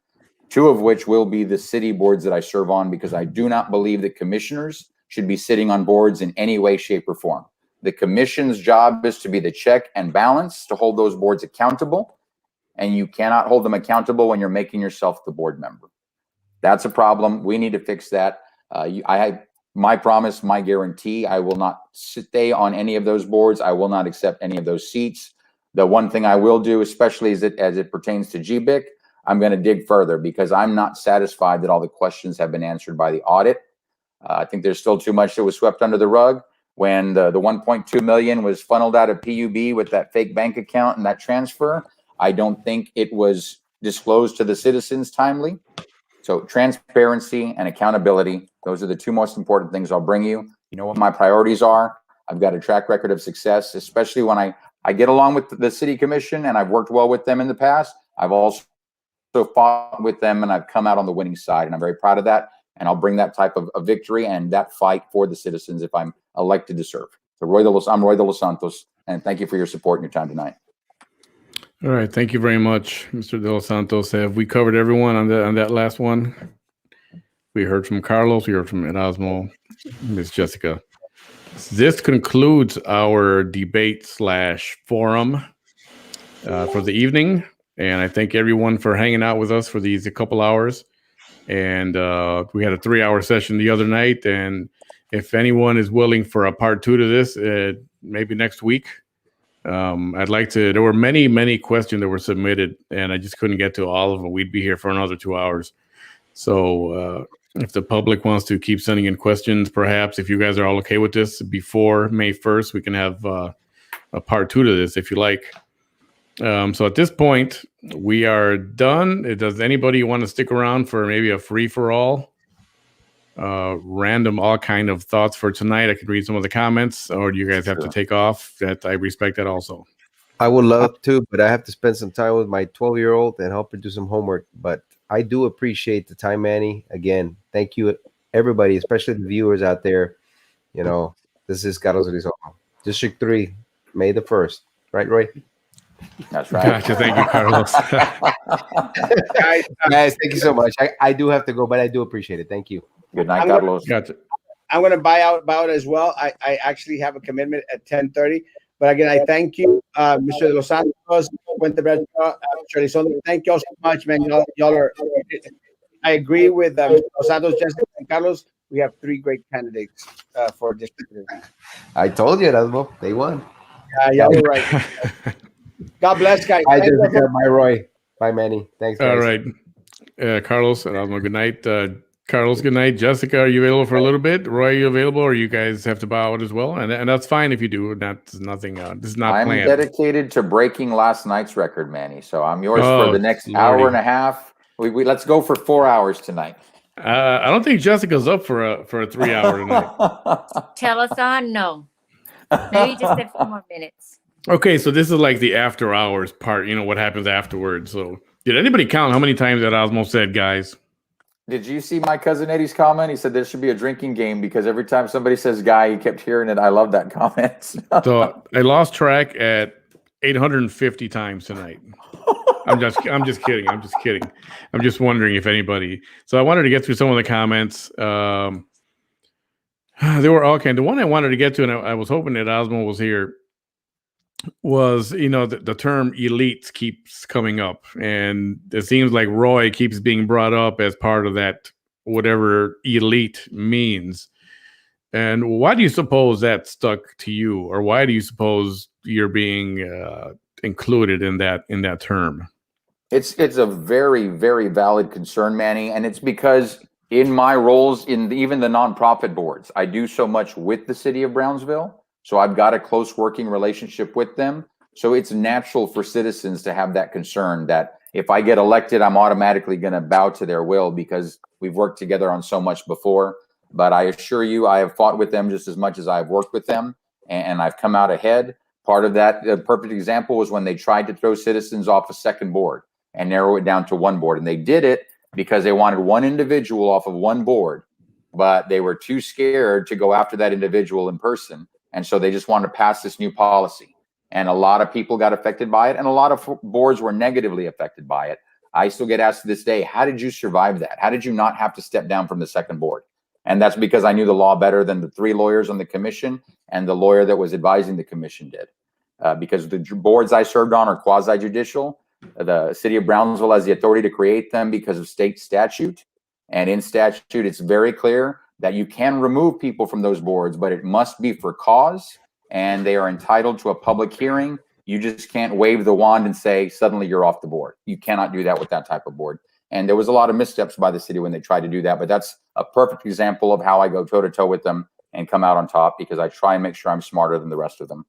2 of which will be the city boards that I serve on, because I do not believe that commissioners should be sitting on boards in any way, shape, or form. The commission's job is to be the check and balance, to hold those boards accountable, and you cannot hold them accountable when you're making yourself the board member. That's a problem. We need to fix that. My promise, my guarantee, I will not stay on any of those boards. I will not accept any of those seats. The one thing I will do, especially as it pertains to GBIC, I'm going to dig further, because I'm not satisfied that all the questions have been answered by the audit. I think there's still too much that was swept under the rug. When the 1.2 million was funneled out of PUB with that fake bank account and that transfer, I don't think it was disclosed to the citizens timely. So transparency and accountability, those are the two most important things I'll bring you. You know what my priorities are. I've got a track record of success, especially when I get along with the city commission, and I've worked well with them in the past. I've also fought with them, and I've come out on the winning side, and I'm very proud of that. And I'll bring that type of victory and that fight for the citizens if I'm elected to serve. So I'm Roy de Los Santos, and thank you for your support and your time tonight. All right, thank you very much, Mr. de Los Santos. Have we covered everyone on that last one? We heard from Carlos, we heard from Erasmo, Ms. Jessica. This concludes our debate / forum for the evening, and I thank everyone for hanging out with us for these couple hours. And we had a 3-hour session the other night, and if anyone is willing for a part 2 to this, maybe next week. I'd like to. There were many questions that were submitted, and I just couldn't get to all of them. We'd be here for another 2 hours. So if the public wants to keep sending in questions, perhaps if you guys are all okay with this before May 1st, we can have a part 2 to this if you like. So at this point, we are done. Does anybody want to stick around for maybe a free-for-all? Random, all kind of thoughts for tonight. I could read some of the comments, or do you guys have to take off? That I respect that also. I would love to, but I have to spend some time with my 12-year-old and help her do some homework. But I do appreciate the time, Manny. Again, thank you, everybody, especially the viewers out there. You know, this is Carlos Elizondo, District 3, May the 1st. Right, Roy? That's right. Gotcha. Thank you, Carlos. Guys, thank you so much. I do have to go, but I do appreciate it. Thank you. Good night, Carlos. Gotcha. I'm going to buy out as well. I actually have a commitment at 10:30. But again, I thank you, Mr. de Los Santos, Puente Bradshaw, Mr. Elizondo. Thank you all so much, man. Y'all are. I agree with Mr. Los Santos, Jessica, and Carlos. We have 3 great candidates for district. I told you, Erasmo. They won. Yeah, you're right. God bless, guys. Bye, Jessica. Bye, Roy. Bye, Manny. Thanks, guys. All right. Carlos, Erasmo, good night. Carlos, good night. Jessica, are you available for a little bit? Roy, are you available, or you guys have to bow out as well? And that's fine if you do. That's nothing. This is not planned. I'm dedicated to breaking last night's record, Manny. So I'm yours for the next hour and a half. We let's go for 4 hours tonight. I don't think Jessica's up for a 3-hour tonight. Telethon, no. Maybe just a few more minutes. Okay, so this is like the after hours part. You know what happens afterwards. So did anybody count how many times that Osmo said, guys? Did you see my cousin Eddie's comment? He said there should be a drinking game because every time somebody says guy, he kept hearing it. I love that comment. So I lost track at 850 times tonight. I'm just kidding. I'm just wondering if anybody. So I wanted to get through some of the comments. They were all kind. The one I wanted to get to, and I was hoping that Osmo was here, was, you know, the term elites keeps coming up, and it seems like Roy keeps being brought up as part of that, whatever elite means. And why do you suppose that stuck to you, or why do you suppose you're being included in that term? It's a very, very valid concern, Manny, and it's because in my roles in even the nonprofit boards, I do so much with the city of Brownsville. So I've got a close working relationship with them. So it's natural for citizens to have that concern that if I get elected, I'm automatically going to bow to their will because we've worked together on so much before. But I assure you, I have fought with them just as much as I've worked with them, and I've come out ahead. Part of that, a perfect example was when they tried to throw citizens off a second board and narrow it down to one board. And they did it because they wanted one individual off of one board, but they were too scared to go after that individual in person. And so they just wanted to pass this new policy. And a lot of people got affected by it, and a lot of boards were negatively affected by it. I still get asked to this day, how did you survive that? How did you not have to step down from the second board? And that's because I knew the law better than the 3 lawyers on the commission and the lawyer that was advising the commission did. Because the boards I served on are quasi-judicial. The city of Brownsville has the authority to create them because of state statute. And in statute, it's very clear that you can remove people from those boards, but it must be for cause, and they are entitled to a public hearing. You just can't wave the wand and say, suddenly you're off the board. You cannot do that with that type of board. And there was a lot of missteps by the city when they tried to do that, but that's a perfect example of how I go toe to toe with them and come out on top, because I try and make sure I'm smarter than the rest of them.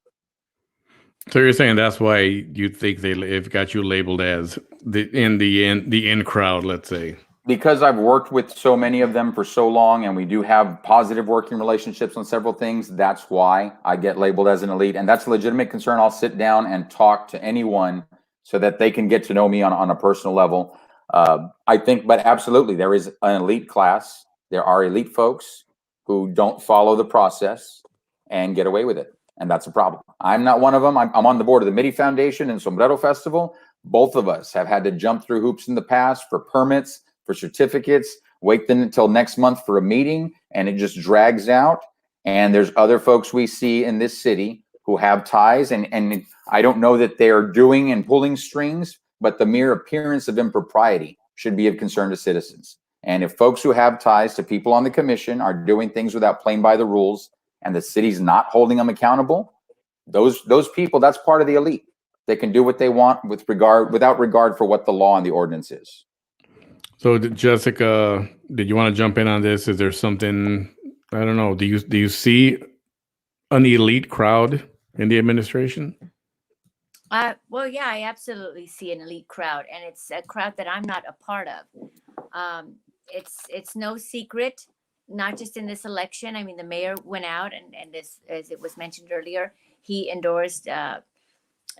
So you're saying that's why you think they've got you labeled as the in crowd, let's say? Because I've worked with so many of them for so long, and we do have positive working relationships on several things, that's why I get labeled as an elite. And that's a legitimate concern. I'll sit down and talk to anyone so that they can get to know me on a personal level. I think, but absolutely, there is an elite class. There are elite folks who don't follow the process and get away with it. And that's a problem. I'm not one of them. I'm on the board of the Midi Foundation and Sombrero Festival. Both of us have had to jump through hoops in the past for permits, for certificates, wait then until next month for a meeting, and it just drags out. And there's other folks we see in this city who have ties, and I don't know that they're doing and pulling strings, but the mere appearance of impropriety should be of concern to citizens. And if folks who have ties to people on the commission are doing things without playing by the rules, and the city's not holding them accountable, those people, that's part of the elite. They can do what they want without regard for what the law and the ordinance is. So Jessica, did you want to jump in on this? Is there something, I don't know, do you see an elite crowd in the administration? Well, yeah, I absolutely see an elite crowd, and it's a crowd that I'm not a part of. It's no secret, not just in this election. I mean, the mayor went out and this, as it was mentioned earlier, he endorsed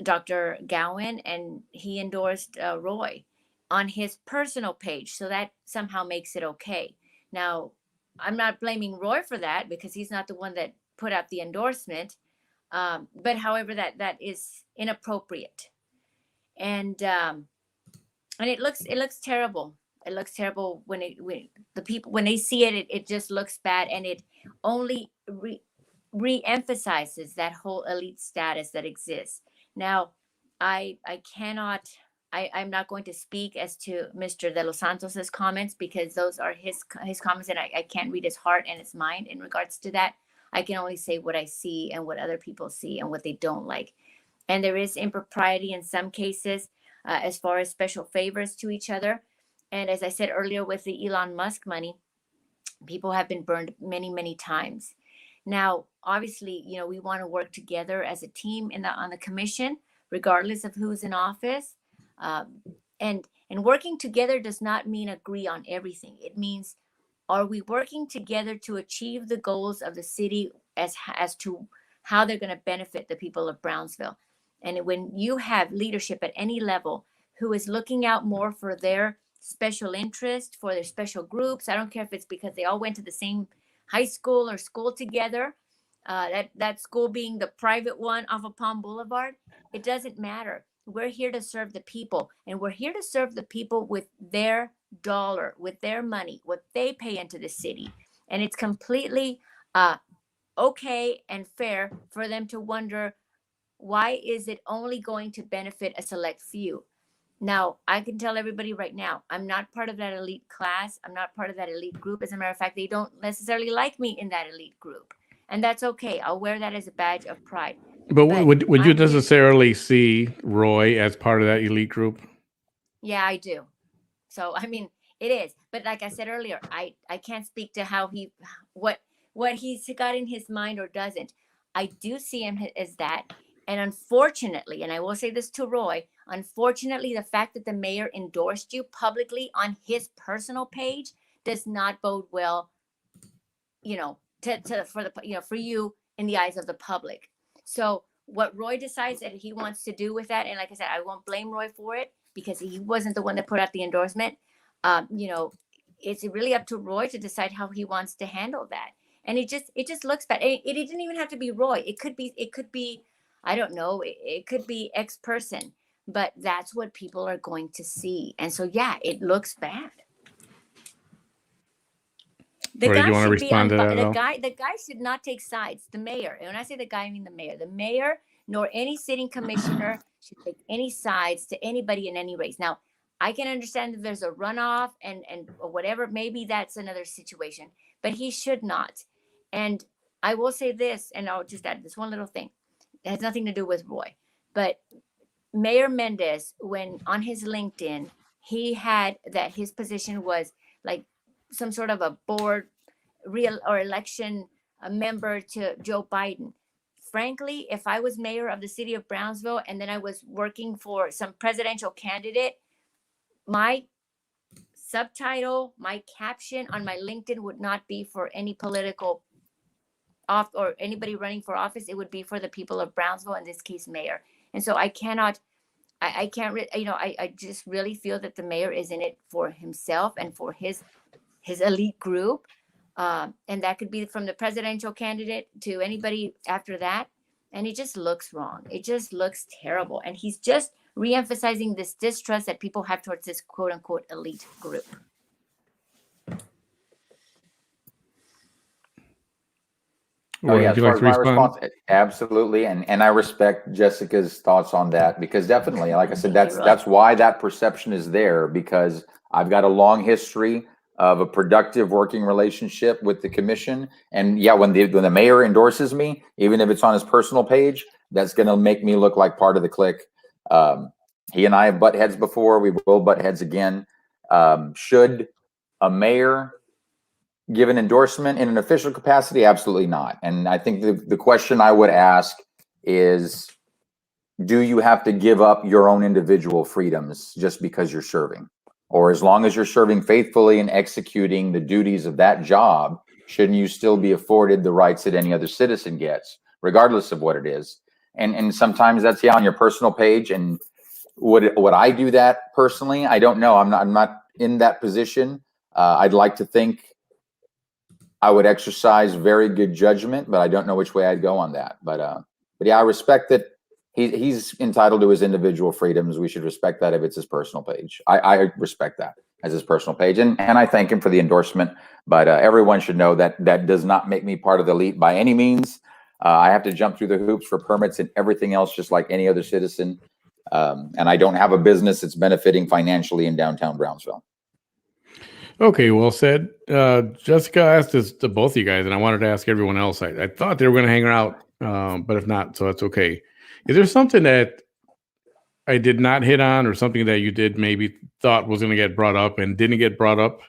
Dr. Gowan, and he endorsed Roy on his personal page. So that somehow makes it okay. Now, I'm not blaming Roy for that because he's not the one that put out the endorsement. But however, that is inappropriate. And it looks terrible. It looks terrible when the people, when they see it, it just looks bad, and it only re-emphasizes that whole elite status that exists. Now, I'm not going to speak as to Mr. De Los Santos's comments, because those are his comments, and I can't read his heart and his mind in regards to that. I can only say what I see and what other people see and what they don't like. And there is impropriety in some cases as far as special favors to each other. And as I said earlier, with the Elon Musk money, people have been burned many, many times. Now, obviously, we want to work together as a team on the commission, regardless of who's in office. And working together does not mean agree on everything. It means, are we working together to achieve the goals of the city as to how they're going to benefit the people of Brownsville? And when you have leadership at any level who is looking out more for their special interest, for their special groups, I don't care if it's because they all went to the same high school or school together, that school being the private one off of Palm Boulevard, it doesn't matter. We're here to serve the people, and we're here to serve the people with their dollar, with their money, what they pay into the city. And it's completely okay and fair for them to wonder, why is it only going to benefit a select few? Now, I can tell everybody right now, I'm not part of that elite class. I'm not part of that elite group. As a matter of fact, they don't necessarily like me in that elite group. And that's okay. I'll wear that as a badge of pride. But would you necessarily see Roy as part of that elite group? Yeah, I do. So, I mean, it is. But like I said earlier, I can't speak to how what he's got in his mind or doesn't. I do see him as that. And unfortunately, and I will say this to Roy, unfortunately, the fact that the mayor endorsed you publicly on his personal page does not bode well, for you in the eyes of the public. So what Roy decides that he wants to do with that, and like I said, I won't blame Roy for it because he wasn't the one that put out the endorsement. It's really up to Roy to decide how he wants to handle that. And it just looks bad. It didn't even have to be Roy. It could be, I don't know, it could be X person, but that's what people are going to see. And so, yeah, it looks bad. The Or did guy you want to should be respond to that at the all? guy should not take sides. The mayor, and when I say the guy, I mean the mayor. The mayor nor any sitting commissioner should take any sides to anybody in any race. Now, I can understand if there's a runoff and or whatever, maybe that's another situation, but he should not. And I will say this, and I'll just add this one little thing. It has nothing to do with Roy, but Mayor Mendez, when on his LinkedIn, he had that his position was like some sort of a board real or election member to Joe Biden. Frankly, if I was mayor of the city of Brownsville and then I was working for some presidential candidate, my subtitle, my caption on my LinkedIn would not be for any political off or anybody running for office. It would be for the people of Brownsville, in this case, mayor. And so I can't, I just really feel that the mayor is in it for himself and for his elite group. And that could be from the presidential candidate to anybody after that. And it just looks wrong. It just looks terrible. And he's just reemphasizing this distrust that people have towards this quote unquote elite group. Oh, yeah, Would as you far like as to my respond? response, absolutely, and I respect Jessica's thoughts on that, because definitely, like I said, that's why that perception is there, because I've got a long history of a productive working relationship with the commission, and yeah, when the mayor endorses me, even if it's on his personal page, that's going to make me look like part of the clique. He and I have butt heads before; we will butt heads again. Should a mayor give an endorsement in an official capacity? Absolutely not. And I think the question I would ask is, do you have to give up your own individual freedoms just because you're serving? Or as long as you're serving faithfully and executing the duties of that job, shouldn't you still be afforded the rights that any other citizen gets, regardless of what it is? And sometimes that's on your personal page. And would I do that personally? I don't know. I'm not in that position. I'd like to think I would exercise very good judgment, but I don't know which way I'd go on that. But yeah, I respect that he's entitled to his individual freedoms. We should respect that if it's his personal page. I respect that as his personal page, and I thank him for the endorsement. But everyone should know that that does not make me part of the elite by any means. I have to jump through the hoops for permits and everything else, just like any other citizen. And I don't have a business that's benefiting financially in downtown Brownsville. Okay, well said. Jessica asked this to both of you guys, and I wanted to ask everyone else. I thought they were going to hang out, but if not, so that's okay. Is there something that I did not hit on, or something that you did maybe thought was going to get brought up and didn't get brought up?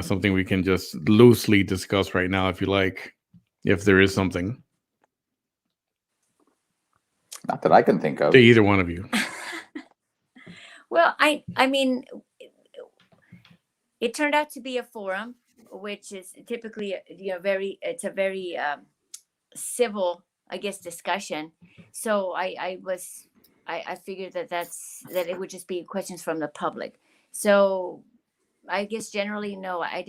Something we can just loosely discuss right now, if you like, if there is something. Not that I can think of. To either one of you. Well, I mean, it turned out to be a forum, which is typically, it's a very civil, I guess, discussion. So I figured that it would just be questions from the public. So I guess generally, no, I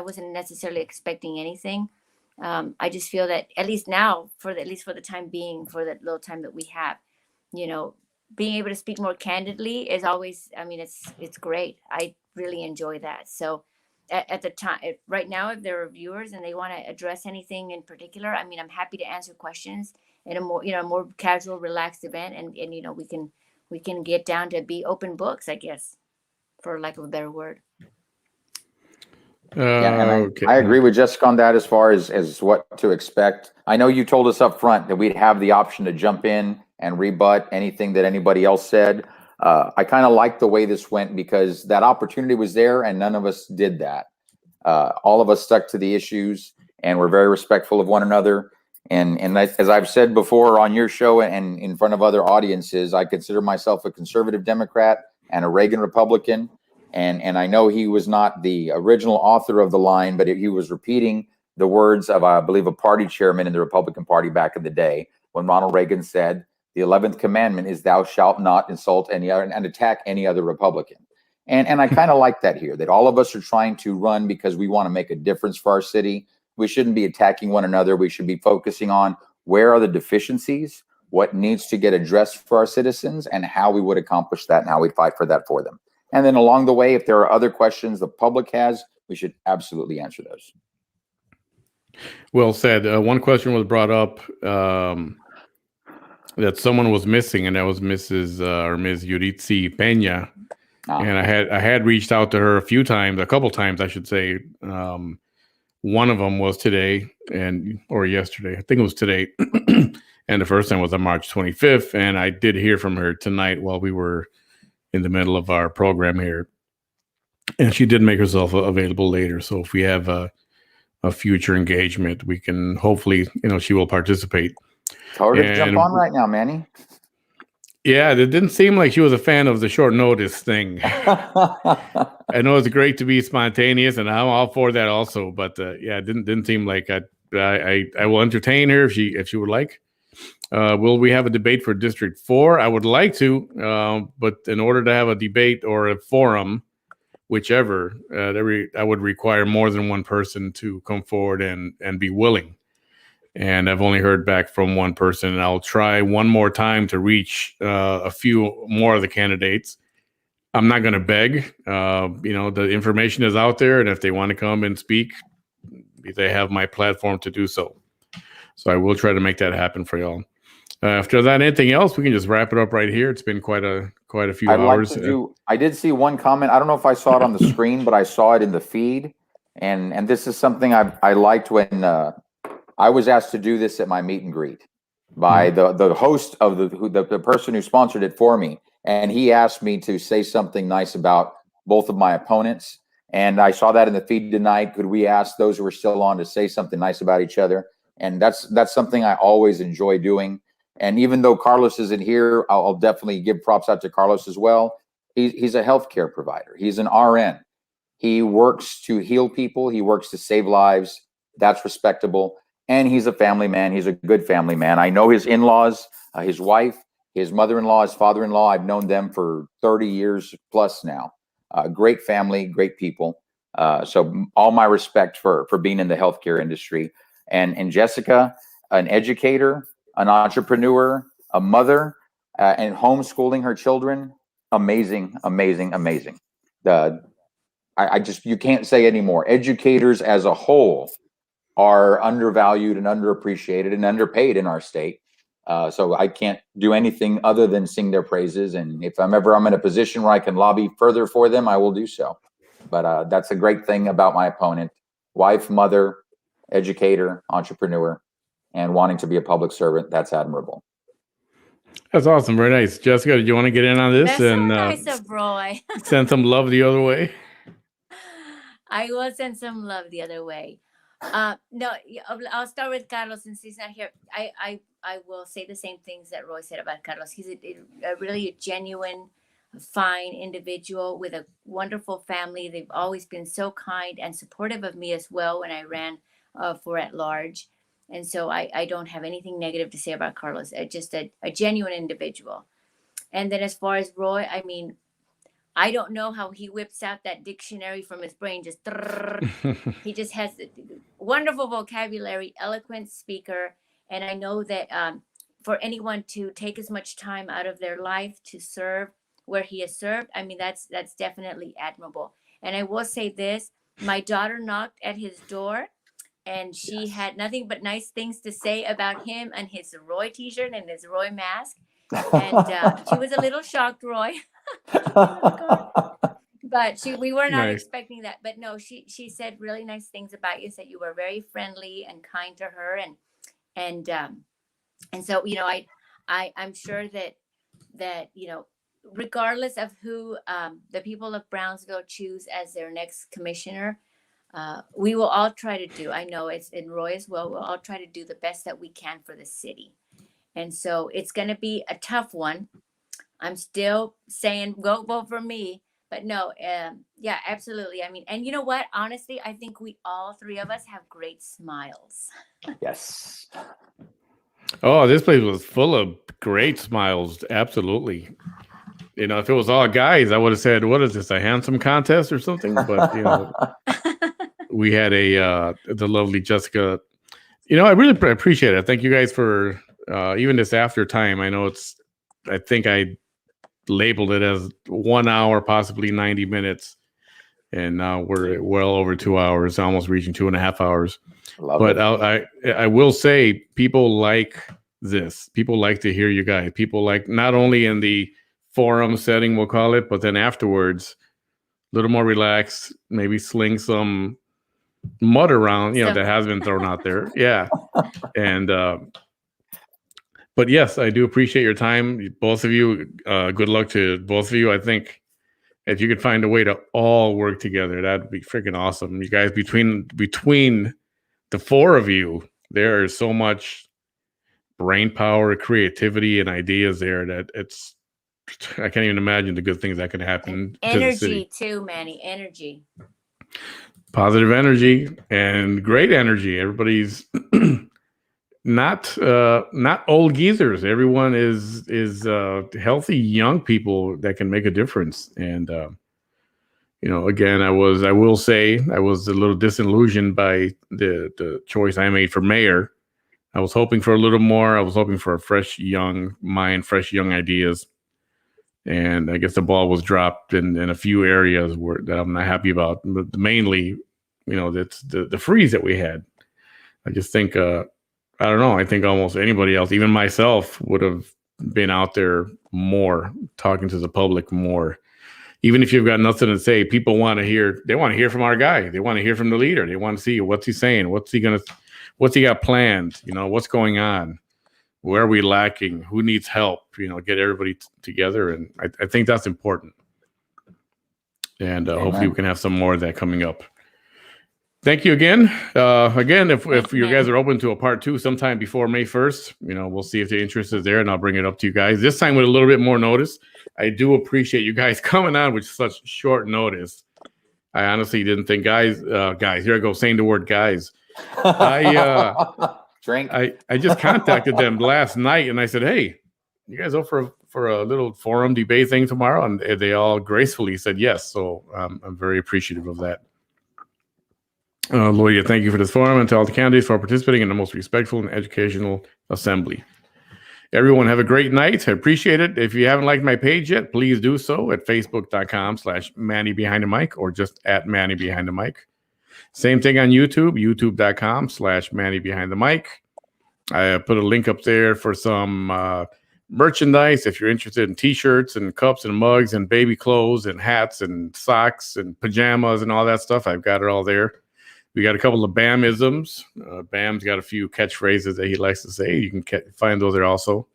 wasn't necessarily expecting anything. I just feel that at least now, at least for the time being, for that little time that we have, being able to speak more candidly is always, I mean, it's great. I really enjoy that. So at the time, right now, if there are viewers and they want to address anything in particular, I mean, I'm happy to answer questions in a more casual, relaxed event. And we can get down to be open books, I guess, for lack of a better word. Yeah, and Okay. I agree with Jessica on that as far as what to expect. I know you told us up front that we'd have the option to jump in and rebut anything that anybody else said. I kind of like the way this went, because that opportunity was there and none of us did that. All of us stuck to the issues and we're very respectful of one another. And as I've said before on your show and in front of other audiences, I consider myself a conservative Democrat and a Reagan Republican. And I know he was not the original author of the line, but he was repeating the words of, I believe, a party chairman in the Republican Party back in the day, when Ronald Reagan said, the 11th commandment is thou shalt not insult any other and attack any other Republican. And I kind of like that here, that all of us are trying to run because we want to make a difference for our city. We shouldn't be attacking one another. We should be focusing on where are the deficiencies, what needs to get addressed for our citizens, and how we would accomplish that and how we'd fight for that for them. And then along the way, if there are other questions the public has, we should absolutely answer those. Well said. One question was brought up that someone was missing, and that was Mrs. Or Ms. Yuritsi Peña. And I had reached out to her a couple times, I should say. One of them was today or yesterday. I think it was today. And the first time was on March 25th. And I did hear from her tonight while we were in the middle of our program here. And she did make herself available later. So if we have a future engagement, we can hopefully, she will participate. Tell her to jump on right now, Manny. Yeah, it didn't seem like she was a fan of the short notice thing. I know it's great to be spontaneous, and I'm all for that also. But it didn't seem like I will entertain her if she would like. Will we have a debate for District 4? I would like to, but in order to have a debate or a forum, whichever, I would require more than one person to come forward and be willing. And I've only heard back from one person, and I'll try one more time to reach a few more of the candidates. I'm not going to beg. The information is out there, and if they want to come and speak, they have my platform to do so. So I will try to make that happen for y'all. After that, anything else, we can just wrap it up right here. It's been quite a few hours. I did see one comment. I don't know if I saw it on the screen, but I saw it in the feed. And this is something I liked when I was asked to do this at my meet and greet by the host of the person who sponsored it for me. And he asked me to say something nice about both of my opponents. And I saw that in the feed tonight. Could we ask those who are still on to say something nice about each other? And that's something I always enjoy doing. And even though Carlos isn't here, I'll definitely give props out to Carlos as well. He's a healthcare provider. He's an RN. He works to heal people. He works to save lives. That's respectable. And he's a family man. He's a good family man. I know his in-laws, his wife, his mother-in-law, his father-in-law. I've known them for 30 years plus now. Great family, great people. So all my respect for being in the healthcare industry. And Jessica, an educator, an entrepreneur, a mother, and homeschooling her children. Amazing, amazing, amazing. You can't say anymore. Educators as a whole are undervalued and underappreciated and underpaid in our state. So I can't do anything other than sing their praises. And if I'm in a position where I can lobby further for them, I will do so. But that's a great thing about my opponent. Wife, mother, educator, entrepreneur, and wanting to be a public servant. That's admirable. That's awesome. Very nice. Jessica, did you want to get in on this? That's so nice of Roy. Send some love the other way. I will send some love the other way. No, I'll start with Carlos since he's not here. I will say the same things that Roy said about Carlos. He's really a genuine, fine individual with a wonderful family. They've always been so kind and supportive of me as well when I ran for at large. And so I don't have anything negative to say about Carlos. Just a genuine individual. And then as far as Roy, I mean, I don't know how he whips out that dictionary from his brain. He just has wonderful vocabulary, eloquent speaker. And I know that for anyone to take as much time out of their life to serve where he has served, I mean, that's definitely admirable. And I will say this, my daughter knocked at his door and she had nothing but nice things to say about him and his Roy t-shirt and his Roy mask. And she was a little shocked, Roy. But we were not expecting that. But no, she said really nice things about you, said you were very friendly and kind to her. And so, I'm sure that, regardless of who the people of Brownsville choose as their next commissioner, we will all try to do, I know it's in Roy as well, we'll all try to do the best that we can for the city. And so it's going to be a tough one. I'm still saying go vote for me, but no, yeah, absolutely. I mean, and you know what? Honestly, I think all three of us have great smiles. Yes. Oh, this place was full of great smiles. Absolutely. If it was all guys, I would have said, what is this, a handsome contest or something? But, we had the lovely Jessica. I really appreciate it. Thank you guys for even this after time. I know I think I labeled it as 1 hour, possibly 90 minutes. and now we're at well over 2 hours, almost reaching 2.5 hours. Love But it. I will say, people like this. People like to hear you guys. People like, not only in the forum setting, we'll call it, but then afterwards, a little more relaxed, maybe sling some mud around, Stuff. that has been thrown out there. Yeah. And, but yes, I do appreciate your time, both of you. Good luck to both of you. I think if you could find a way to all work together, that'd be freaking awesome. You guys, between the four of you, there is so much brain power, creativity, and ideas there that I can't even imagine the good things that could happen. Energy too, Manny. Energy. Positive energy and great energy. Everybody's not old geezers. Everyone is healthy young people that can make a difference. And again, I will say I was a little disillusioned by the choice I made for mayor. I was hoping for a little more. I was hoping for a fresh young mind, fresh young ideas. And I guess the ball was dropped in a few areas that I'm not happy about. But mainly, that's the freeze that we had. I just think, I don't know. I think almost anybody else, even myself, would have been out there more, talking to the public more. Even if you've got nothing to say, people want to hear. They want to hear from our guy. They want to hear from the leader. They want to see what's he saying. What's he got planned? What's going on? Where are we lacking? Who needs help? Get everybody together. And I think that's important. And hopefully we can have some more of that coming up. Thank you again. If you guys are open to a part 2 sometime before May 1st, we'll see if the interest is there, and I'll bring it up to you guys. This time with a little bit more notice. I do appreciate you guys coming on with such short notice. I honestly didn't think, guys, here I go saying the word guys. Drink. I just contacted them last night, and I said, "Hey, you guys up for a little forum debate thing tomorrow?" And they all gracefully said yes. So I'm very appreciative of that. Loya, thank you for this forum, and to all the candidates for participating in the most respectful and educational assembly. Everyone have a great night. I appreciate it. If you haven't liked my page yet, please do so at facebook.com/MannyBehindTheMic or just at MannyBehindTheMic. Same thing on YouTube, youtube.com/MannyBehindTheMic. I put a link up there for some merchandise if you're interested in t-shirts and cups and mugs and baby clothes and hats and socks and pajamas and all that stuff. I've got it all there. We got a couple of Bam-isms. Bam's got a few catchphrases that he likes to say. You can find those there also.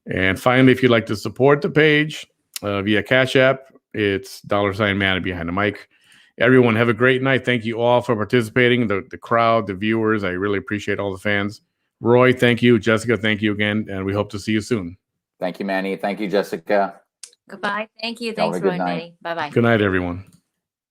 And finally, if you'd like to support the page via Cash App, it's $Manny Behind the Mic. Everyone, have a great night. Thank you all for participating, the crowd, the viewers. I really appreciate all the fans. Roy, thank you. Jessica, thank you again. And we hope to see you soon. Thank you, Manny. Thank you, Jessica. Goodbye. Thank you. Thanks, Roy, Manny. Bye-bye. Good night, everyone.